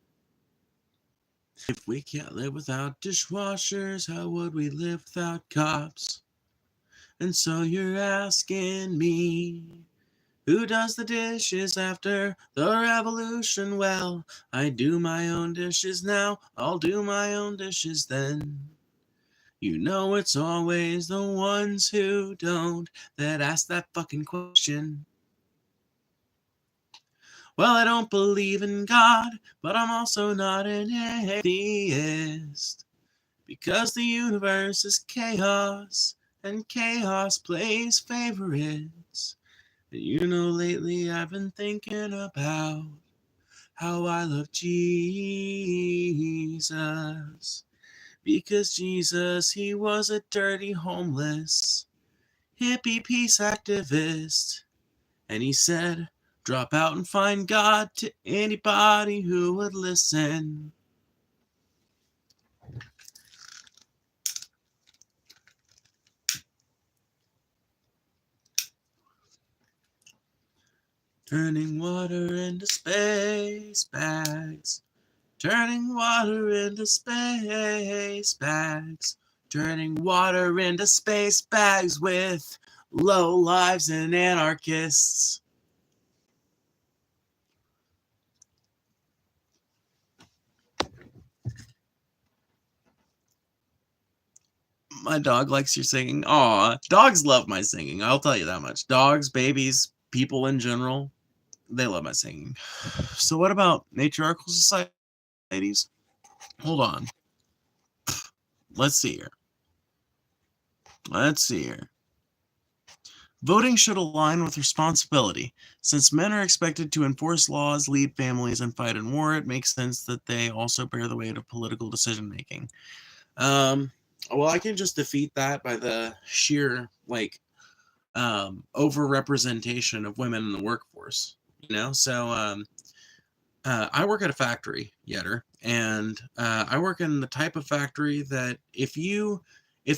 If we can't live without dishwashers, how would we live without cops? And so you're asking me, who does the dishes after the revolution? Well, I do my own dishes now, I'll do my own dishes then. You know it's always the ones who don't that ask that fucking question. Well, I don't believe in God, but I'm also not an atheist, because the universe is chaos, and chaos plays favorites. And you know, lately I've been thinking about how I love Jesus, because Jesus, he was a dirty homeless hippie peace activist, and he said, drop out and find God to anybody who would listen. Turning water into space bags. Turning water into space bags. Turning water into space bags with Low lives and anarchists. My dog likes your singing. Aw, dogs love my singing. I'll tell you that much. Dogs, babies, people in general, they love my singing. So what about matriarchal societies? Hold on. Let's see here. Voting should align with responsibility. Since men are expected to enforce laws, lead families, and fight in war, it makes sense that they also bear the weight of political decision making. Well, I can just defeat that by the sheer overrepresentation of women in the workforce. So I work at a factory, Yetter, and I work in the type of factory that if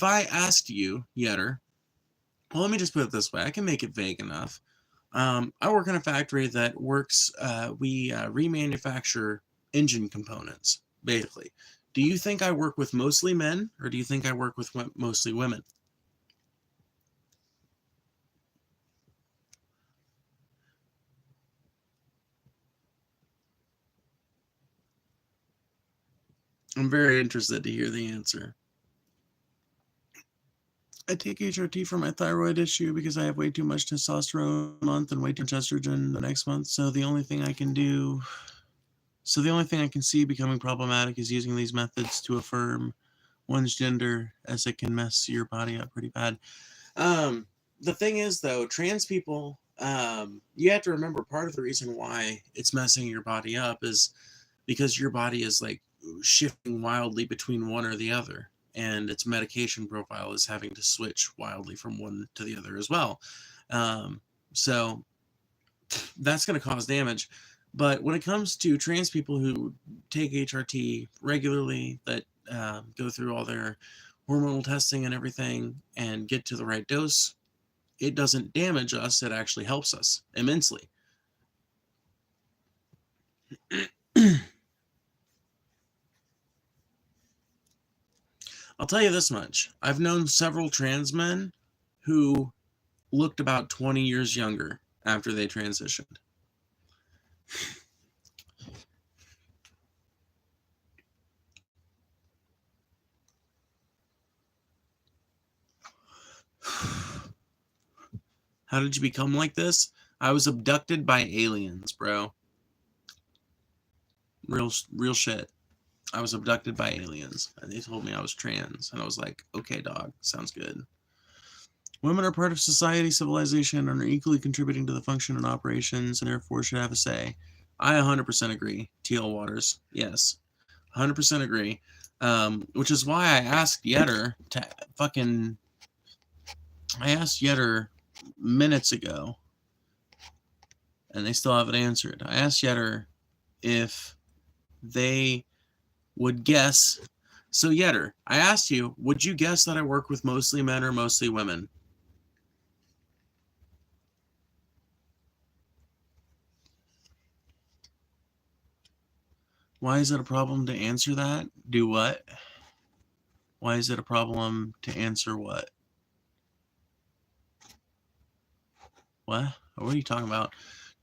I asked you, Yetter, well, let me just put it this way. I can make it vague enough. I work in a factory that works, we remanufacture engine components, basically. Do you think I work with mostly men, or do you think I work with mostly women? I'm very interested to hear the answer. I take HRT for my thyroid issue because I have way too much testosterone a month and way too much estrogen the next month. So the only thing I can see becoming problematic is using these methods to affirm one's gender, as it can mess your body up pretty bad. The thing is, though, trans people, you have to remember part of the reason why it's messing your body up is because your body is like shifting wildly between one or the other, and its medication profile is having to switch wildly from one to the other as well. So that's going to cause damage. But when it comes to trans people who take HRT regularly, that go through all their hormonal testing and everything and get to the right dose, it doesn't damage us. It actually helps us immensely. I'll tell you this much. I've known several trans men who looked about 20 years younger after they transitioned. How did you become like this? I was abducted by aliens, bro. Real shit. I was abducted by aliens, and they told me I was trans, and I was like, okay, dog, sounds good. Women are part of society, civilization, and are equally contributing to the function and operations, and therefore should have a say. I 100% agree. Teal Waters, yes. 100% agree. Which is why I asked Yetter I asked Yetter minutes ago, and they still haven't answered. I asked Yetter if they would guess. So Yetter, I asked you, would you guess that I work with mostly men or mostly women? Why is it a problem to answer that? Do what? Why is it a problem to answer what? What? What are you talking about?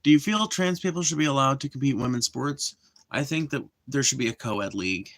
Do you feel trans people should be allowed to compete in women's sports? I think that there should be a co-ed league.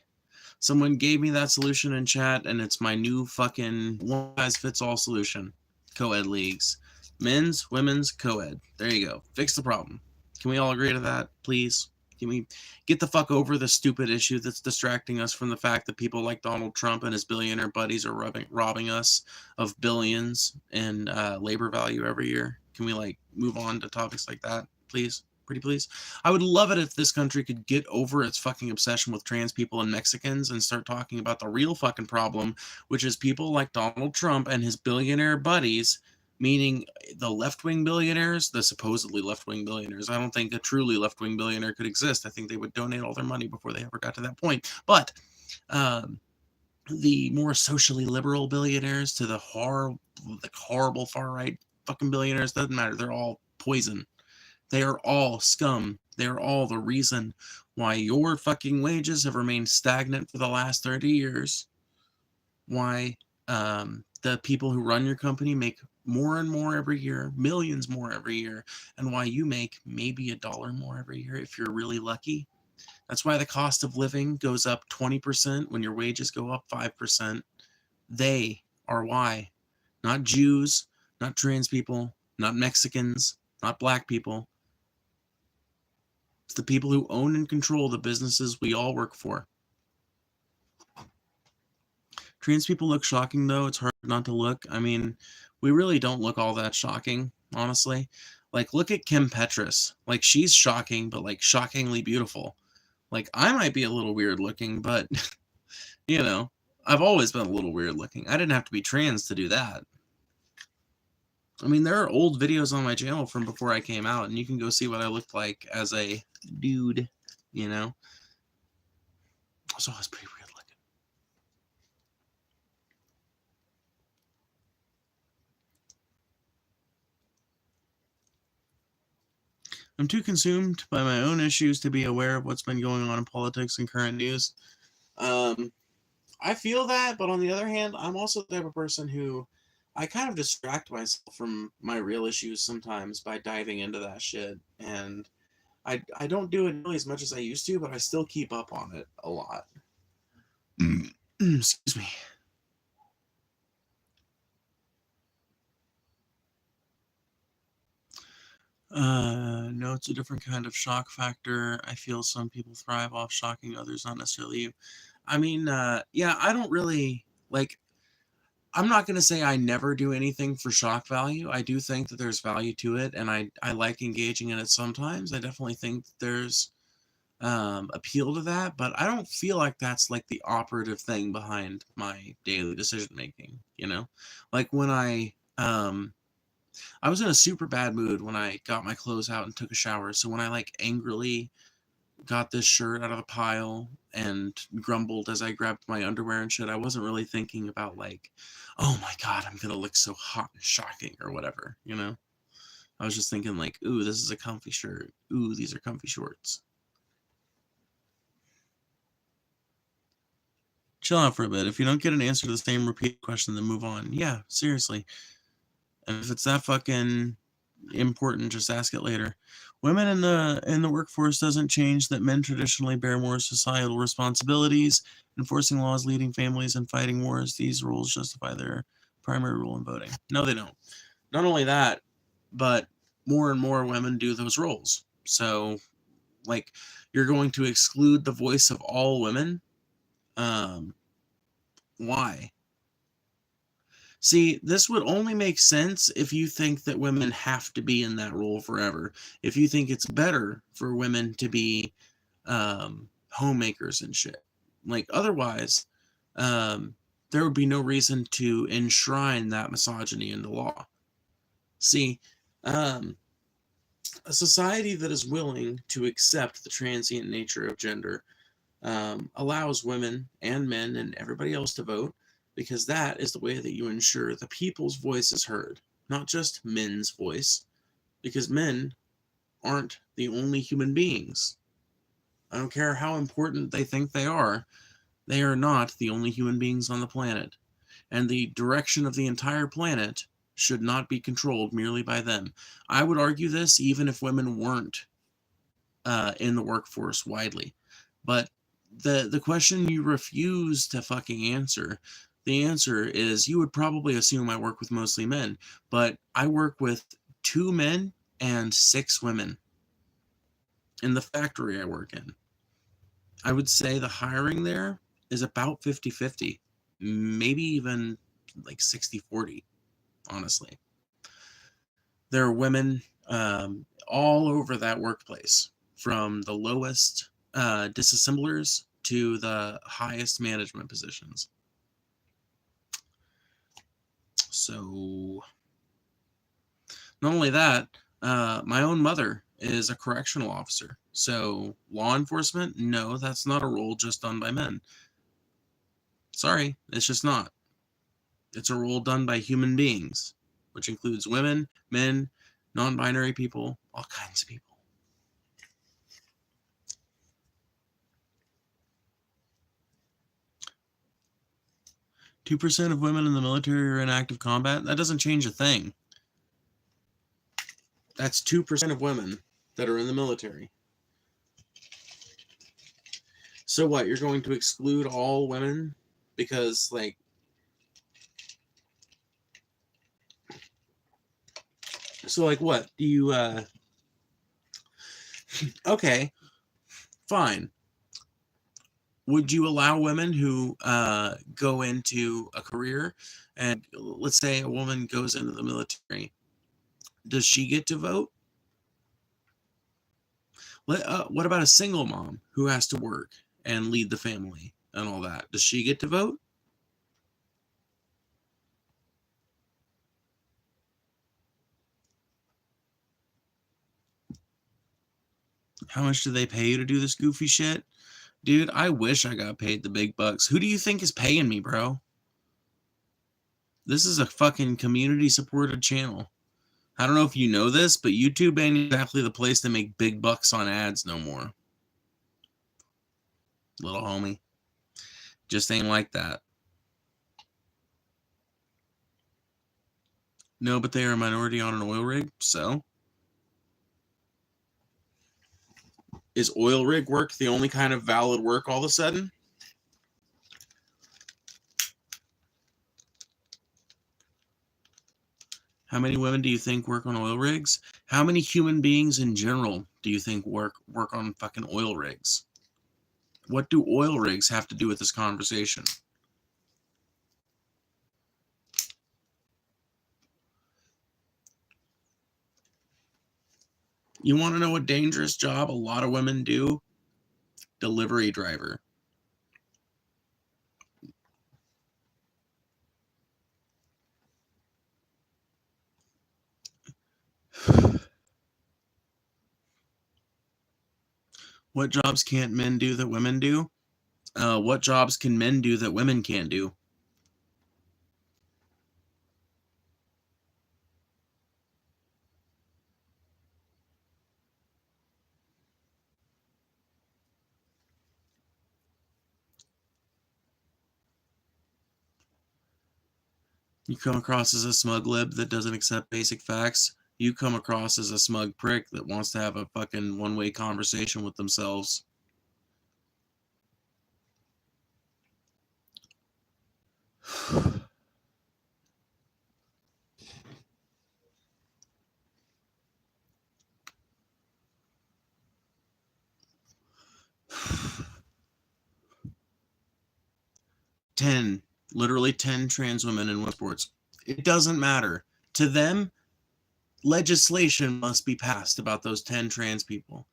Someone gave me that solution in chat, and it's my new fucking one-size-fits-all solution. Co-ed leagues. Men's, women's, co-ed. There you go. Fix the problem. Can we all agree to that, please? Can we get the fuck over the stupid issue that's distracting us from the fact that people like Donald Trump and his billionaire buddies are robbing us of billions in labor value every year? Can we move on to topics like that, please? Pretty please. I would love it if this country could get over its fucking obsession with trans people and Mexicans and start talking about the real fucking problem, which is people like Donald Trump and his billionaire buddies, meaning the left-wing billionaires, the supposedly left-wing billionaires. I don't think a truly left-wing billionaire could exist. I think they would donate all their money before they ever got to that point. But the more socially liberal billionaires to the horrible far-right fucking billionaires, doesn't matter. They're all poison. They are all scum. They are all the reason why your fucking wages have remained stagnant for the last 30 years. Why the people who run your company make more and more every year, millions more every year, and why you make maybe $1 more every year if you're really lucky. That's why the cost of living goes up 20% when your wages go up 5%. They are why. Not Jews, not trans people, not Mexicans, not black people. It's the people who own and control the businesses we all work for. Trans people look shocking, though. It's hard not to look. I mean, we really don't look all that shocking, honestly. Like, look at Kim Petras. Like, she's shocking, but, like, shockingly beautiful. Like, I might be a little weird looking, but, you know, I've always been a little weird looking. I didn't have to be trans to do that. I mean, there are old videos on my channel from before I came out, and you can go see what I looked like as a dude, you know? So I was pretty weird looking. I'm too consumed by my own issues to be aware of what's been going on in politics and current news. I feel that, but on the other hand, I'm also the type of person who I kind of distract myself from my real issues sometimes by diving into that shit. And I don't do it nearly as much as I used to, but I still keep up on it a lot. Excuse me. No, it's a different kind of shock factor. I feel some people thrive off shocking others, not necessarily you. I mean, yeah, I don't really, like, I'm not going to say I never do anything for shock value. I do think that there's value to it, and I like engaging in it sometimes. I definitely think that there's appeal to that, but I don't feel like that's like the operative thing behind my daily decision making, you know? Like when I was in a super bad mood when I got my clothes out and took a shower. So when I like angrily got this shirt out of the pile and grumbled as I grabbed my underwear and shit, I wasn't really thinking about like, oh my god, I'm gonna look so hot and shocking or whatever, you know? I was just thinking like, ooh, this is a comfy shirt. Ooh, these are comfy shorts. Chill out for a bit. If you don't get an answer to the same repeated question, then move on. Yeah, seriously. And if it's that fucking important, just ask it later. Women in the workforce doesn't change that men traditionally bear more societal responsibilities, enforcing laws, leading families, and fighting wars. These roles justify their primary role in voting. No, they don't. Not only that, but more and more women do those roles. So, like, you're going to exclude the voice of all women? Why? See, this would only make sense if you think that women have to be in that role forever. If you think it's better for women to be homemakers and shit. Like, otherwise, there would be no reason to enshrine that misogyny into law. See, a society that is willing to accept the transient nature of gender allows women and men and everybody else to vote, because that is the way that you ensure the people's voice is heard, not just men's voice, because men aren't the only human beings. I don't care how important they think they are not the only human beings on the planet. And the direction of the entire planet should not be controlled merely by them. I would argue this even if women weren't in the workforce widely. But the question you refuse to fucking answer, the answer is you would probably assume I work with mostly men, but I work with 2 men and 6 women in the factory I work in. I would say the hiring there is about 50-50, maybe even like 60-40, honestly. There are women all over that workplace, from the lowest disassemblers to the highest management positions. So, not only that, my own mother is a correctional officer. So, law enforcement, no, that's not a role just done by men. Sorry, it's just not. It's a role done by human beings, which includes women, men, non-binary people, all kinds of people. 2% of women in the military are in active combat. That doesn't change a thing. That's 2% of women that are in the military. So what? You're going to exclude all women? Because, like... So, like, what? Do you, Okay, fine. Would you allow women who go into a career, and let's say a woman goes into the military, does she get to vote? What about a single mom who has to work and lead the family and all that? Does she get to vote? How much do they pay you to do this goofy shit? Dude, I wish I got paid the big bucks. Who do you think is paying me, bro? This is a fucking community-supported channel. I don't know if you know this, but YouTube ain't exactly the place to make big bucks on ads no more. Little homie. Just ain't like that. No, but they are a minority on an oil rig, so? Is oil rig work the only kind of valid work all of a sudden? How many women do you think work on oil rigs? How many human beings in general do you think work on fucking oil rigs? What do oil rigs have to do with this conversation? You want to know what dangerous job a lot of women do? Delivery driver. What jobs can't men do that women do? What jobs can men do that women can't do? You come across as a smug lib that doesn't accept basic facts. You come across as a smug prick that wants to have a fucking one-way conversation with themselves. Literally 10 trans women in sports. It doesn't matter. To them, legislation must be passed about those 10 trans people.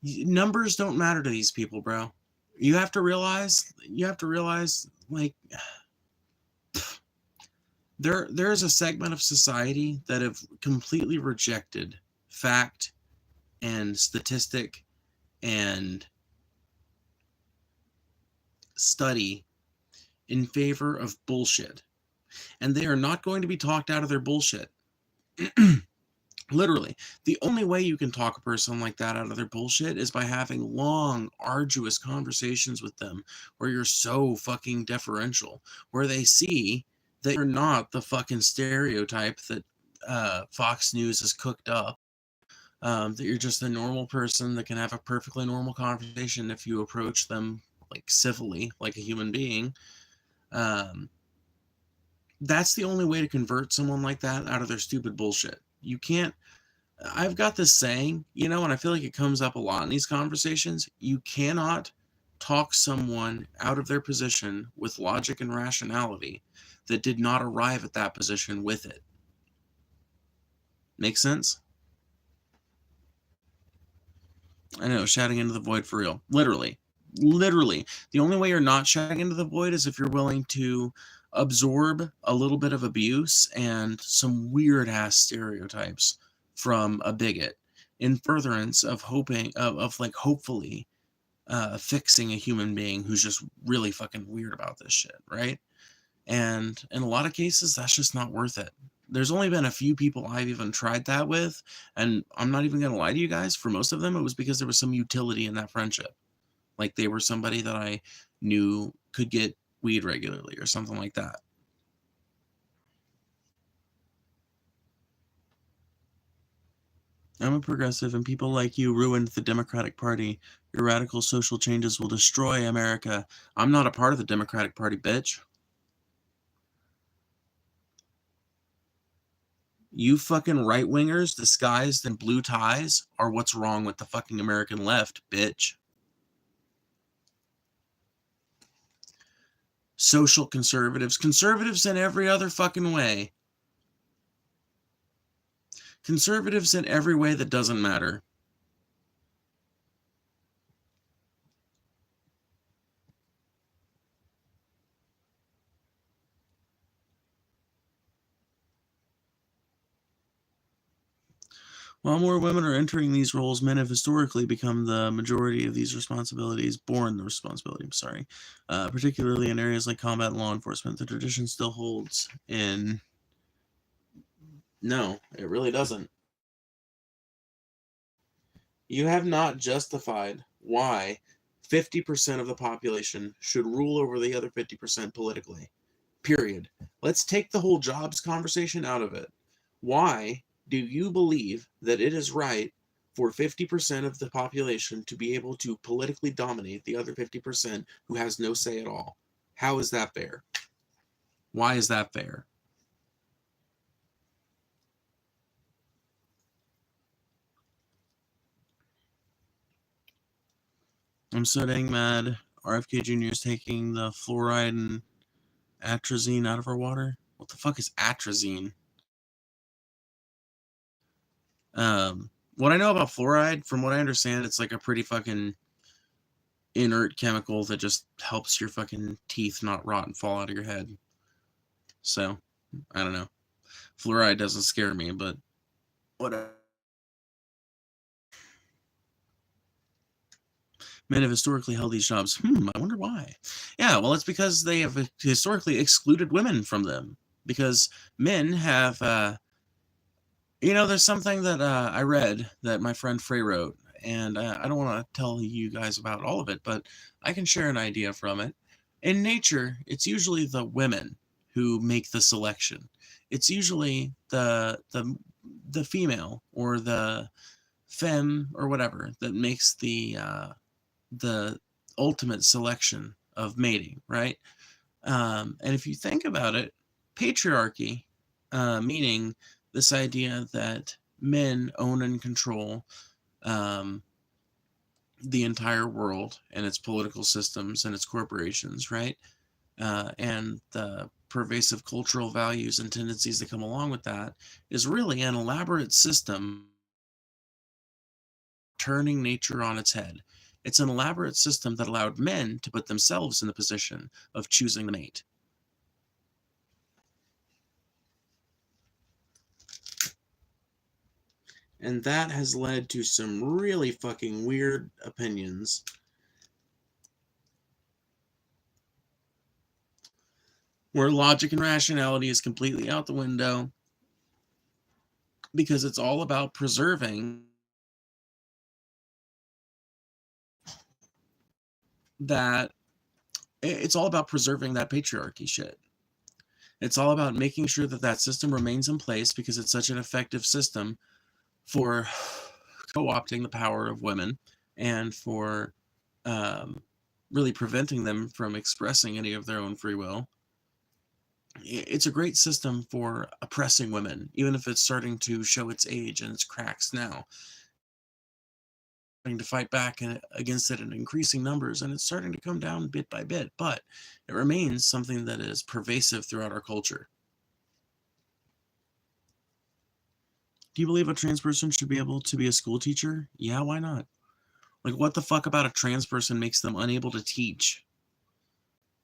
Numbers don't matter to these people, bro. You have to realize, like, there's a segment of society that have completely rejected fact and statistic and study in favor of bullshit. And they are not going to be talked out of their bullshit. Literally, the only way you can talk a person like that out of their bullshit is by having long, arduous conversations with them where you're so fucking deferential, where they see that you're not the fucking stereotype that Fox News has cooked up, that you're just a normal person that can have a perfectly normal conversation if you approach them like civilly, like a human being. That's the only way to convert someone like that out of their stupid bullshit. You can't. I've got this saying, and I feel like it comes up a lot in these conversations. You cannot talk someone out of their position with logic and rationality that did not arrive at that position with it. Make sense? I know, shouting into the void for real. Literally. The only way you're not shouting into the void is if you're willing to absorb a little bit of abuse and some weird ass stereotypes from a bigot in furtherance of hopefully fixing a human being who's just really fucking weird about this shit, right? And in a lot of cases, that's just not worth it. There's only been a few people I've even tried that with, and I'm not even going to lie to you guys, for most of them, it was because there was some utility in that friendship. Like, they were somebody that I knew could get weed regularly or something like that. I'm a progressive, and people like you ruined the Democratic Party. Your radical social changes will destroy America. I'm not a part of the Democratic Party, bitch. You fucking right-wingers disguised in blue ties are what's wrong with the fucking American left, bitch. Social conservatives. Conservatives in every other fucking way. Conservatives in every way that doesn't matter. While more women are entering these roles, men have historically become the majority of these responsibilities, particularly in areas like combat and law enforcement. The tradition still holds in... No, it really doesn't. You have not justified why 50% of the population should rule over the other 50% politically. Period. Let's take the whole jobs conversation out of it. Why do you believe that it is right for 50% of the population to be able to politically dominate the other 50% who has no say at all? How is that fair? Why is that fair? I'm so dang mad. RFK Jr. is taking the fluoride and atrazine out of our water. What the fuck is atrazine? What I know about fluoride, from what I understand, it's like a pretty fucking inert chemical that just helps your fucking teeth not rot and fall out of your head. So, I don't know. Fluoride doesn't scare me, but whatever. Men have historically held these jobs. I wonder why. Yeah, well, it's because they have historically excluded women from them. Because men have, there's something that I read that my friend Frey wrote, and I don't want to tell you guys about all of it, but I can share an idea from it. In nature, it's usually the women who make the selection. It's usually the female or the femme or whatever that makes the ultimate selection of mating, right? And if you think about it, patriarchy, meaning this idea that men own and control the entire world and its political systems and its corporations, right? And the pervasive cultural values and tendencies that come along with that is really an elaborate system turning nature on its head. It's an elaborate system that allowed men to put themselves in the position of choosing the mate. And that has led to some really fucking weird opinions. Where logic and rationality is completely out the window. Because it's all about preserving that. It's all about preserving that patriarchy shit. It's all about making sure that that system remains in place because it's such an effective system for co-opting the power of women and for really preventing them from expressing any of their own free will. It's a great system for oppressing women, even if it's starting to show its age and its cracks now. Starting to fight back against it in increasing numbers, and it's starting to come down bit by bit, but it remains something that is pervasive throughout our culture. Do you believe a trans person should be able to be a school teacher? Yeah, why not? Like, what the fuck about a trans person makes them unable to teach?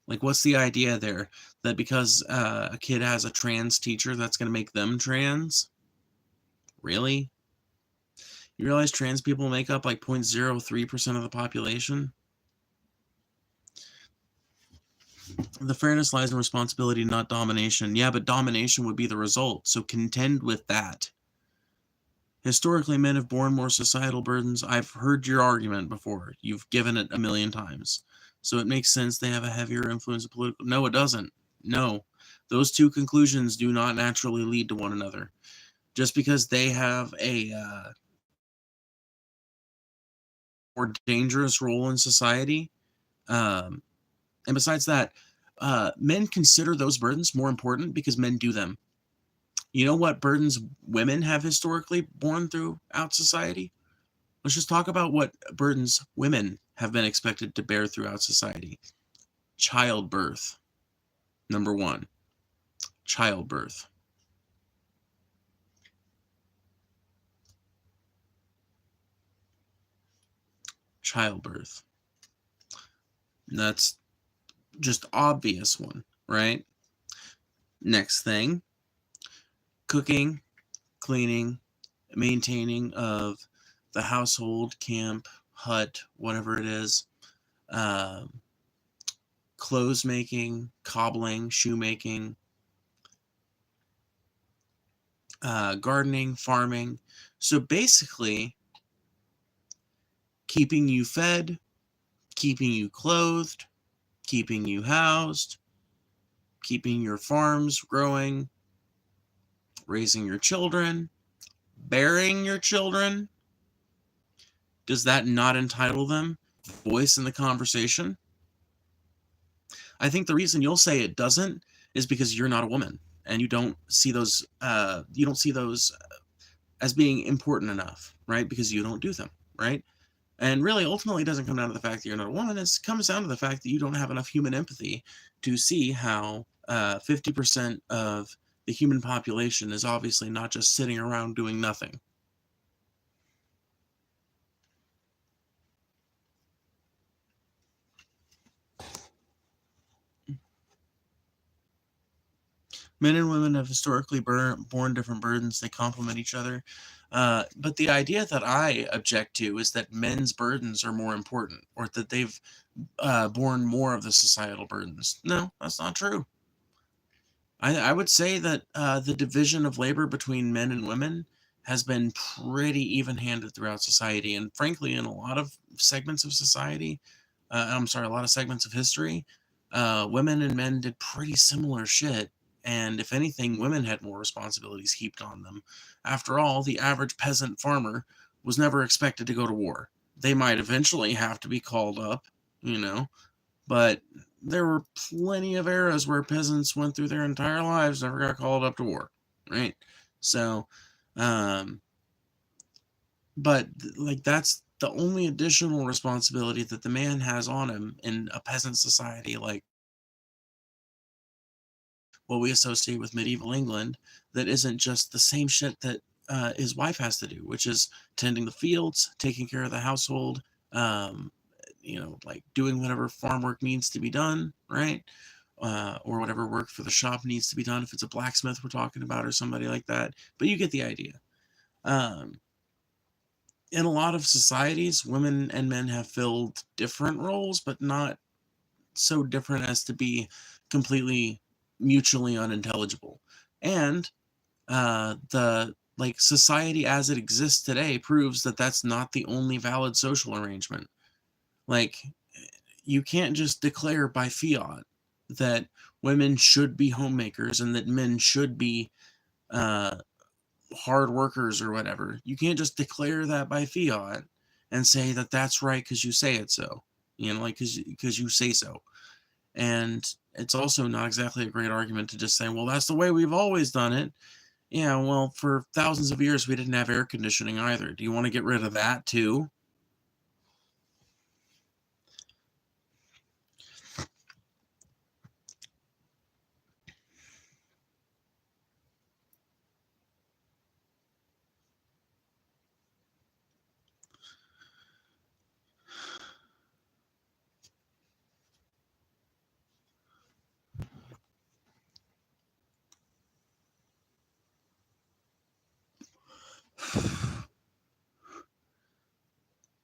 Like, what's the idea there? That because a kid has a trans teacher, that's going to make them trans? Really? You realize trans people make up like 0.03% of the population? The fairness lies in responsibility, not domination. Yeah, but domination would be the result, so contend with that. Historically, men have borne more societal burdens. I've heard your argument before. You've given it a million times. so it makes sense they have a heavier influence of political. No, it doesn't. No, those two conclusions do not naturally lead to one another. Just because they have a more dangerous role in society, and besides that, men consider those burdens more important because men do them. You know what burdens women have historically borne throughout society? Let's just talk about what burdens women have been expected to bear throughout society. Childbirth. Number one, childbirth. Childbirth. That's just obvious one, right? Next thing, cooking, cleaning, maintaining of the household, camp, hut, whatever it is, clothes making, cobbling, shoemaking, gardening, farming. So basically, keeping you fed, keeping you clothed, keeping you housed, keeping your farms growing, raising your children, bearing your children. Does that not entitle them voice in the conversation? I think the reason you'll say it doesn't is because you're not a woman and you don't see those as being important enough, right? Because you don't do them, right? And really, ultimately, it doesn't come down to the fact that you're not a woman. It comes down to the fact that you don't have enough human empathy to see how 50% of the human population is obviously not just sitting around doing nothing. Men and women have historically borne different burdens. They complement each other. But the idea that I object to is that men's burdens are more important, or that they've borne more of the societal burdens. No, that's not true. I would say that the division of labor between men and women has been pretty even-handed throughout society, and frankly, in a lot of segments of society, a lot of segments of history, women and men did pretty similar shit. And if anything, women had more responsibilities heaped on them. After all, the average peasant farmer was never expected to go to war. They might eventually have to be called up, but there were plenty of eras where peasants went through their entire lives, never got called up to war, right? So, but like that's the only additional responsibility that the man has on him in a peasant society like what we associate with medieval England, that isn't just the same shit that his wife has to do, which is tending the fields, taking care of the household, like doing whatever farm work needs to be done, right? Or whatever work for the shop needs to be done, if it's a blacksmith we're talking about or somebody like that. But you get the idea. In a lot of societies, women and men have filled different roles, but not so different as to be completely mutually unintelligible. And the society as it exists today proves that that's not the only valid social arrangement. Like, you can't just declare by fiat that women should be homemakers and that men should be hard workers or whatever. You can't just declare that by fiat and say that that's right because you say it so. Because you say so. And it's also not exactly a great argument to just say, well, that's the way we've always done it. Yeah, well, for thousands of years, we didn't have air conditioning either. Do you want to get rid of that too?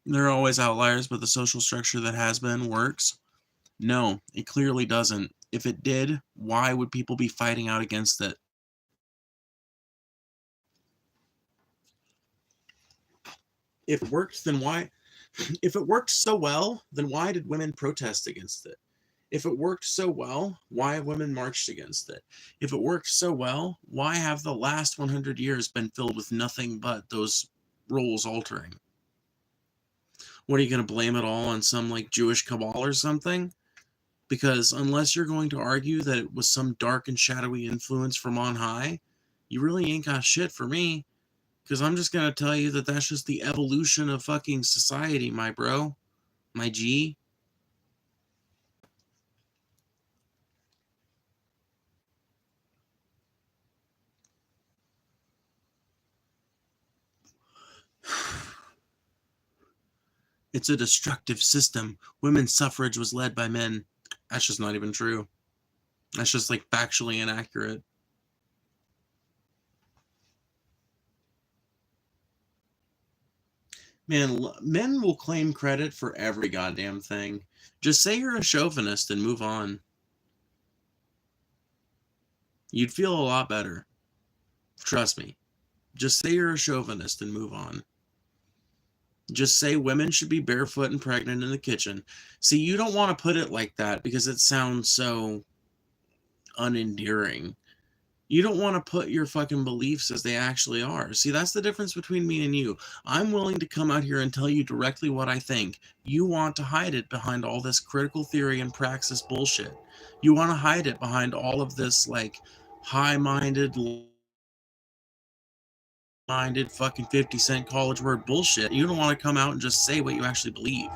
There are always outliers, but the social structure that has been works. No, it clearly doesn't. If it did, why would people be fighting out against it? If it worked, then why? If it worked so well, then why did women protest against it? If it worked so well, why have women marched against it? If it worked so well, why have the last 100 years been filled with nothing but those roles altering? What are you going to blame it all on some like Jewish cabal or something? Because unless you're going to argue that it was some dark and shadowy influence from on high, you really ain't got shit for me. Because I'm just going to tell you that that's just the evolution of fucking society, my bro. My G. It's a destructive system. Women's suffrage was led by men. That's just not even true. That's just like factually inaccurate. Man, men will claim credit for every goddamn thing. Just say you're a chauvinist and move on. You'd feel a lot better. Trust me. Just say you're a chauvinist and move on. Just say women should be barefoot and pregnant in the kitchen. See, you don't want to put it like that because it sounds so unendearing. You don't want to put your fucking beliefs as they actually are. See, that's the difference between me and you. I'm willing to come out here and tell you directly what I think. You want to hide it behind all this critical theory and praxis bullshit. You want to hide it behind all of this, like, high-minded fucking 50-cent college word bullshit. You don't want to come out and just say what you actually believe.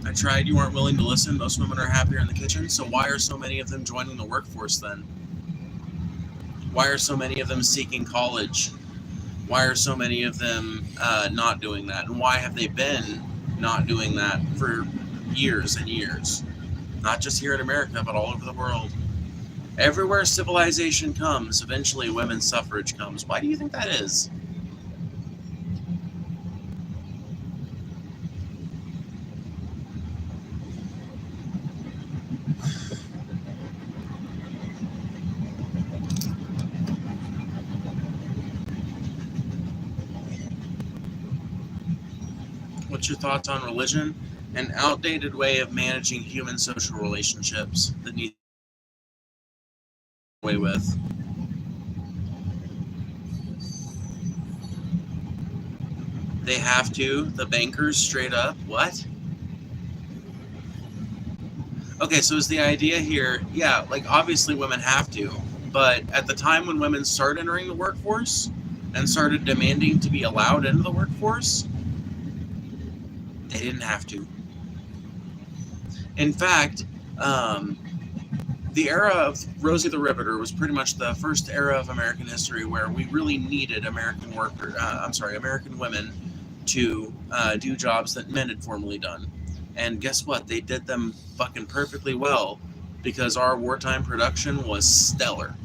I tried, you weren't willing to listen. Most women are happier in the kitchen, so why are so many of them joining the workforce then? Why are so many of them seeking college? Why are so many of them not doing that? And why have they been not doing that for years and years? Not just here in America, but all over the world. Everywhere civilization comes, eventually women's suffrage comes. Why do you think that is? What's your thoughts on religion? An outdated way of managing human social relationships that needs to away with. They have to. The bankers straight up. What? Okay, so is the idea here, yeah, like obviously women have to, but at the time when women started entering the workforce and started demanding to be allowed into the workforce, they didn't have to. In fact, the era of Rosie the Riveter was pretty much the first era of American history where we really needed American women to do jobs that men had formerly done. And guess what? They did them fucking perfectly well because our wartime production was stellar.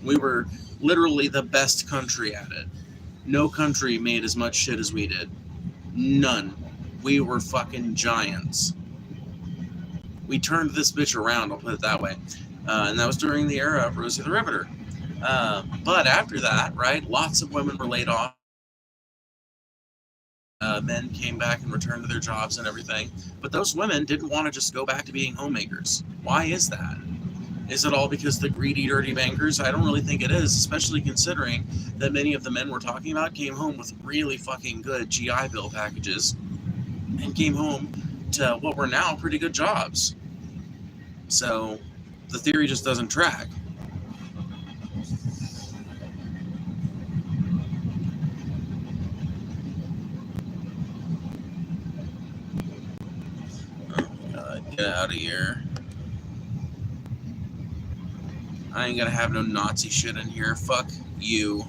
We were literally the best country at it. No country made as much shit as we did. None. We were fucking giants. We turned this bitch around, I'll put it that way. And that was during the era of Rosie the Riveter. But after that, right, lots of women were laid off. Men came back and returned to their jobs and everything. But those women didn't want to just go back to being homemakers. Why is that? Is it all because the greedy, dirty bankers? I don't really think it is, especially considering that many of the men we're talking about came home with really fucking good GI Bill packages and came home to what were now pretty good jobs. So the theory just doesn't track. Oh my god, get out of here. I ain't gonna have no Nazi shit in here. Fuck you.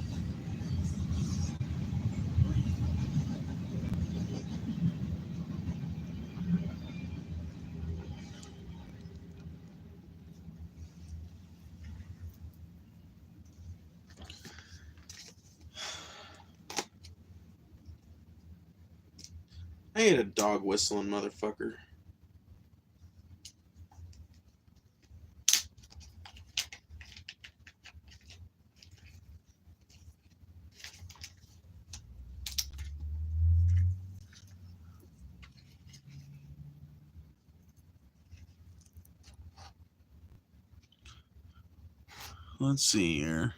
I hate a dog whistling motherfucker. Let's see here.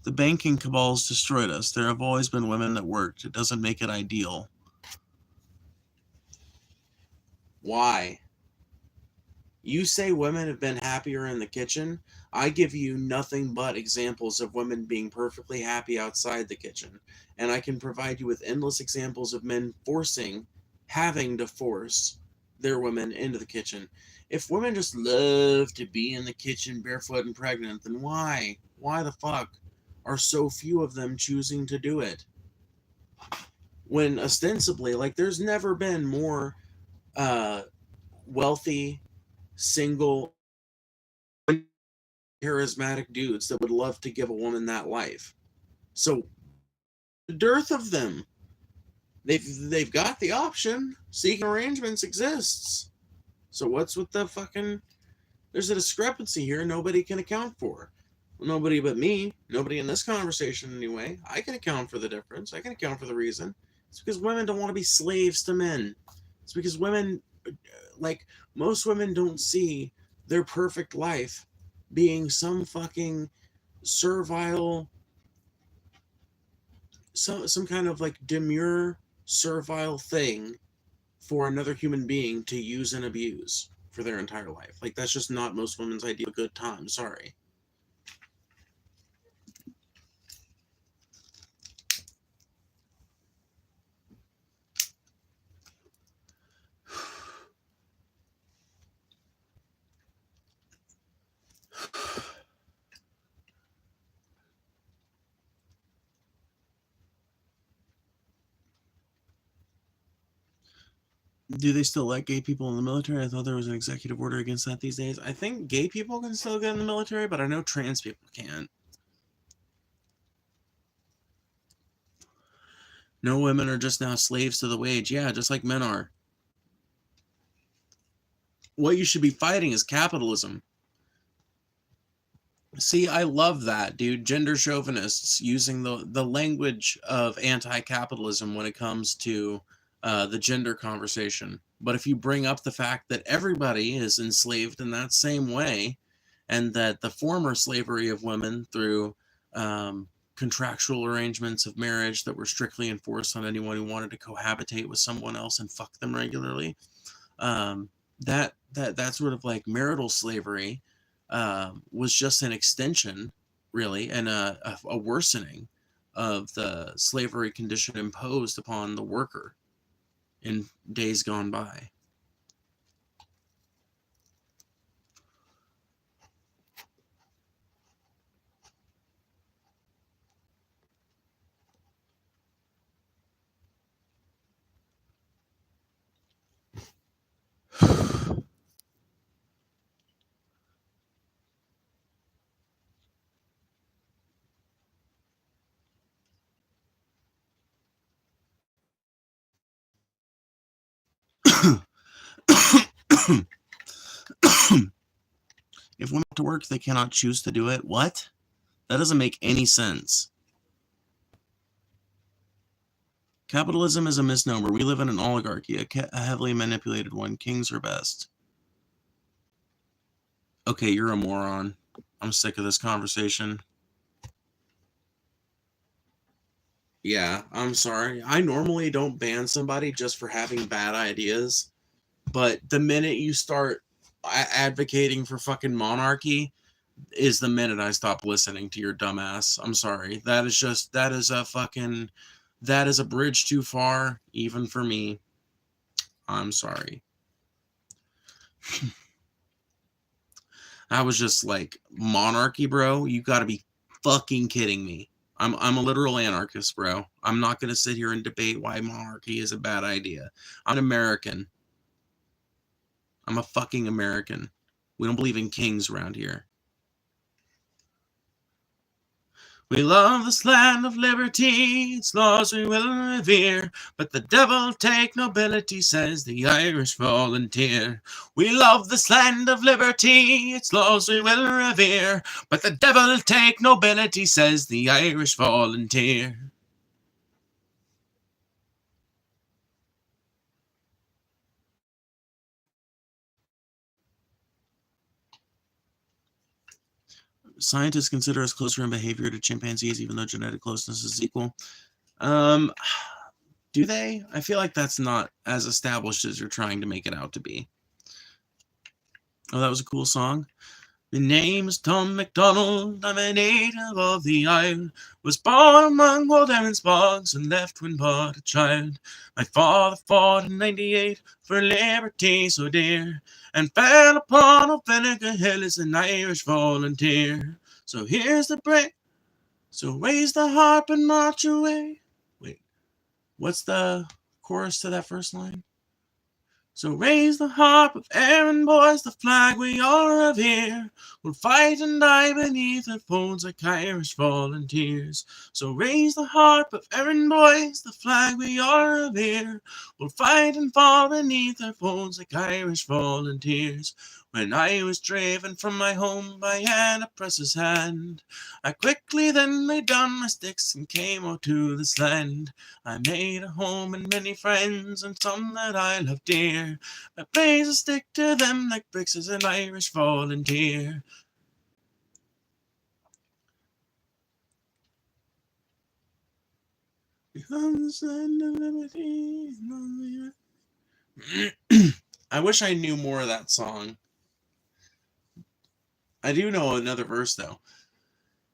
The banking cabal's destroyed us. There have always been women that worked. It doesn't make it ideal. Why? You say women have been happier in the kitchen. I give you nothing but examples of women being perfectly happy outside the kitchen. And I can provide you with endless examples of men having to force their women into the kitchen. If women just love to be in the kitchen barefoot and pregnant, then why? Why the fuck are so few of them choosing to do it? When ostensibly, like, there's never been more wealthy, single, charismatic dudes that would love to give a woman that life. So the dearth of them. They've got the option. Seeking arrangements exists. So what's with the fucking... There's a discrepancy here nobody can account for. Well, nobody but me. Nobody in this conversation anyway. I can account for the difference. I can account for the reason. It's because women don't want to be slaves to men. It's because women, like, most women don't see their perfect life being some fucking servile, some kind of like demure servile thing for another human being to use and abuse for their entire life. Like, that's just not most women's idea of a good time. Sorry. Do they still let gay people in the military? I thought there was an executive order against that these days. I think gay people can still get in the military, but I know trans people can't. No, women are just now slaves to the wage. Yeah, just like men are. What you should be fighting is capitalism. See, I love that, dude. Gender chauvinists using the language of anti-capitalism when it comes to the gender conversation. But if you bring up the fact that everybody is enslaved in that same way, and that the former slavery of women through contractual arrangements of marriage that were strictly enforced on anyone who wanted to cohabitate with someone else and fuck them regularly, that sort of like marital slavery was just an extension, really, and a worsening of the slavery condition imposed upon the worker in days gone by. If women have to work, they cannot choose to do it. What? That doesn't make any sense. Capitalism is a misnomer. We live in an oligarchy, a heavily manipulated one. Kings are best. Okay, you're a moron. I'm sick of this conversation. Yeah, I'm sorry. I normally don't ban somebody just for having bad ideas, but the minute you start advocating for fucking monarchy is the minute I stop listening to your dumbass. I'm sorry. That is a bridge too far, even for me. I'm sorry. I was just like, monarchy, bro? You gotta be fucking kidding me. I'm a literal anarchist, bro. I'm not gonna sit here and debate why monarchy is a bad idea. I'm an American. I'm a fucking American. We don't believe in kings around here. We love this land of liberty, its laws we will revere, but the devil take nobility, says the Irish volunteer. We love this land of liberty, its laws we will revere, but the devil take nobility, says the Irish volunteer. Scientists consider us closer in behavior to chimpanzees, even though genetic closeness is equal. Do they? I feel like that's not as established as you're trying to make it out to be. Oh, that was a cool song. My name is Tom MacDonald, I'm a native of the isle. Was born among old Erin's bogs and left when but a child. My father fought in '98 for liberty so dear, and fell upon old Vinegar Hill as an Irish volunteer. So here's the break, so raise the harp and march away. Wait, what's the chorus to that first line? So raise the harp of Erin, boys, the flag we all revere. We'll fight and die beneath our folds like Irish volunteers. So raise the harp of Erin, boys, the flag we all revere. We'll fight and fall beneath our folds like Irish volunteers. When I was driven from my home by an oppressor's hand, I quickly then laid down my sticks and came out to this land. I made a home and many friends, and some that I love dear. My blazes stick to them like bricks as an Irish volunteer. Because I wish I knew more of that song. I do know another verse though.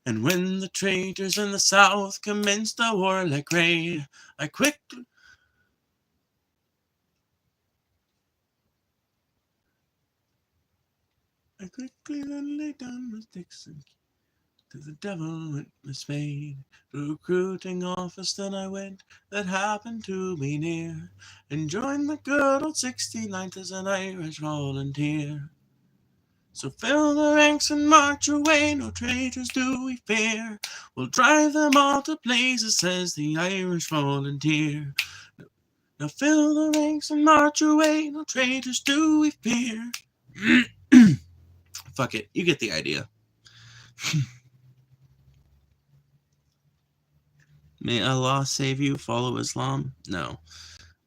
And when the traitors in the south commenced a warlike raid, I quickly then laid down my sticks and to the devil went my spade. To recruiting office then I went, that happened to be near, and joined the good old 69th as an Irish volunteer. So fill the ranks and march away, no traitors do we fear. We'll drive them all to blazes, says the Irish volunteer. Now fill the ranks and march away, no traitors do we fear. Fuck it, you get the idea. May Allah save you, follow Islam? No.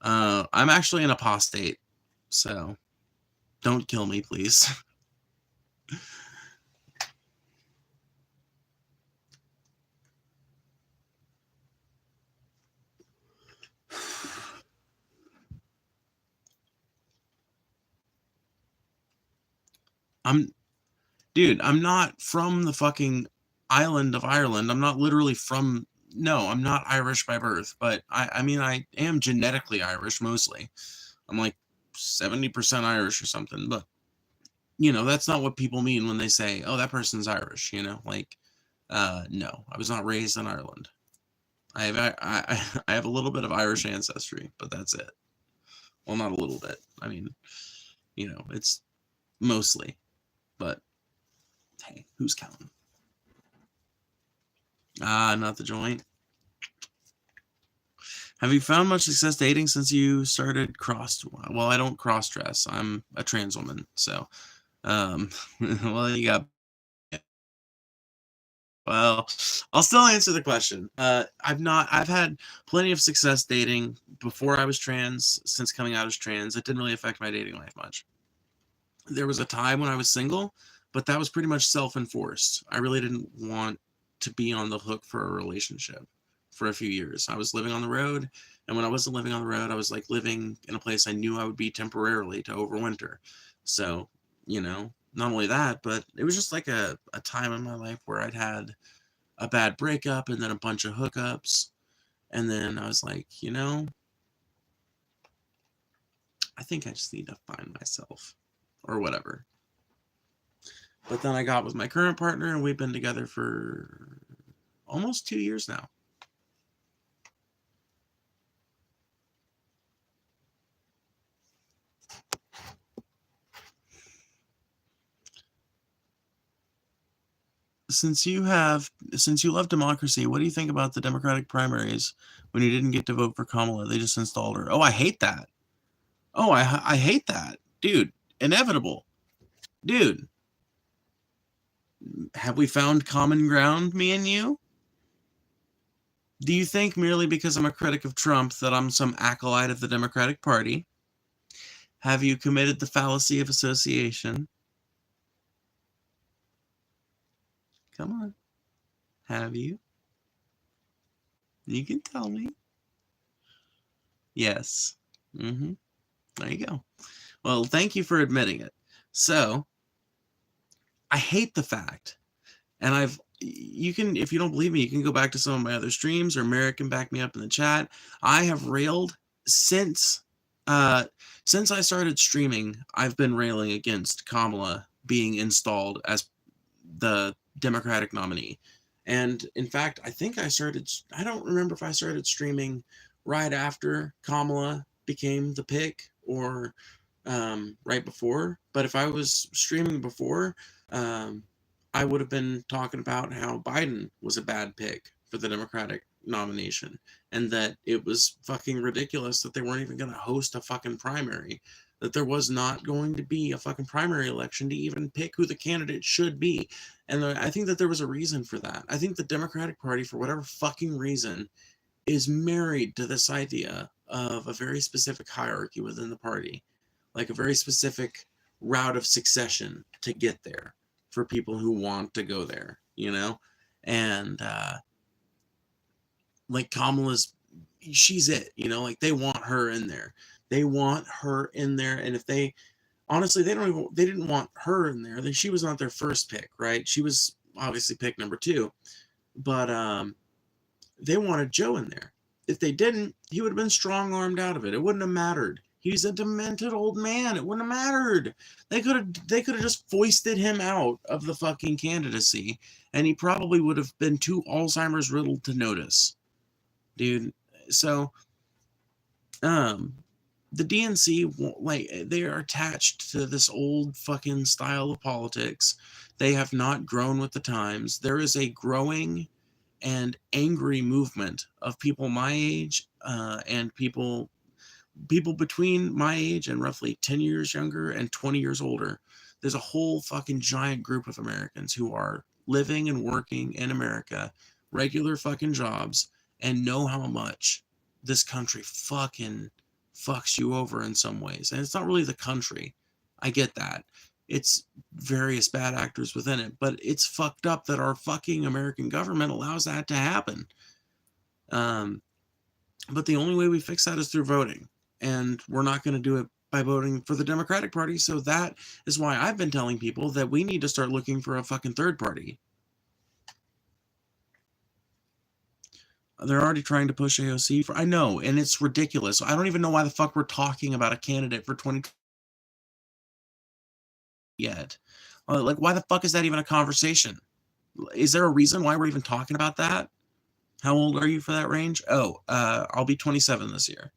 I'm actually an apostate, so don't kill me, please. I'm not from the fucking island of Ireland. I'm not literally from, no, I'm not Irish by birth, but I mean, I am genetically Irish mostly. I'm like 70% Irish or something, but you know, that's not what people mean when they say, oh, that person's Irish, you know, like, no, I was not raised in Ireland. I have a little bit of Irish ancestry, but that's it. Well, not a little bit. I mean, you know, it's mostly, but hey, who's counting? Not the joint. Have you found much success dating since you started well, I don't cross-dress. I'm a trans woman, so, well, you got, well, I'll still answer the question. I've had plenty of success dating before I was trans, since coming out as trans. It didn't really affect my dating life much. There was a time when I was single, but that was pretty much self-enforced. I really didn't want to be on the hook for a relationship for a few years. I was living on the road, and when I wasn't living on the road, I was like living in a place I knew I would be temporarily to overwinter. So, you know, not only that, but it was just like a time in my life where I'd had a bad breakup and then a bunch of hookups. And then I was like, you know, I think I just need to find myself or whatever. But then I got with my current partner, and we've been together for almost 2 years now. Since you love democracy, what do you think about the Democratic primaries when you didn't get to vote for Kamala? They just installed her. Oh, I hate that. Oh, I hate that. Dude, inevitable. Dude, have we found common ground, me and you? Do you think merely because I'm a critic of Trump that I'm some acolyte of the Democratic Party? Have you committed the fallacy of association? Come on. Have you? You can tell me. Yes. Mm-hmm. There you go. Well, thank you for admitting it. So, I hate the fact, and you can, if you don't believe me, you can go back to some of my other streams, or Merrick can back me up in the chat. I have railed since, uh, since I started streaming, I've been railing against Kamala being installed as the Democratic nominee. And in fact, I don't remember if I started streaming right after Kamala became the pick or right before. But if I was streaming before, um, I would have been talking about how Biden was a bad pick for the Democratic nomination and that it was fucking ridiculous that they weren't even going to host a fucking primary, that there was not going to be a fucking primary election to even pick who the candidate should be. And I think that there was a reason for that. I think the Democratic Party, for whatever fucking reason, is married to this idea of a very specific hierarchy within the party, like a very specific route of succession to get there for people who want to go there, you know? And like Kamala's, she's it, you know? Like they want her in there. They want her in there. And if they, honestly, they didn't want her in there. She was not their first pick, right? She was obviously pick number 2. But they wanted Joe in there. If they didn't, he would have been strong-armed out of it. It wouldn't have mattered. He's a demented old man. It wouldn't have mattered. They could have just foisted him out of the fucking candidacy, and he probably would have been too Alzheimer's riddled to notice, dude. So, the DNC, like, they are attached to this old fucking style of politics. They have not grown with the times. There is a growing and angry movement of people my age and people between my age and roughly 10 years younger and 20 years older. There's a whole fucking giant group of Americans who are living and working in America, regular fucking jobs, and know how much this country fucking fucks you over in some ways. And it's not really the country. I get that. It's various bad actors within it, but it's fucked up that our fucking American government allows that to happen. But the only way we fix that is through voting, and we're not going to do it by voting for the Democratic Party. So that is why I've been telling people that we need to start looking for a fucking third party. They're already trying to push AOC for, I know, and it's ridiculous. I don't even know why the fuck we're talking about a candidate for 20 yet. Like, why the fuck is that even a conversation? Is there a reason why we're even talking about that? How old are you for that range? Oh, I'll be 27 this year.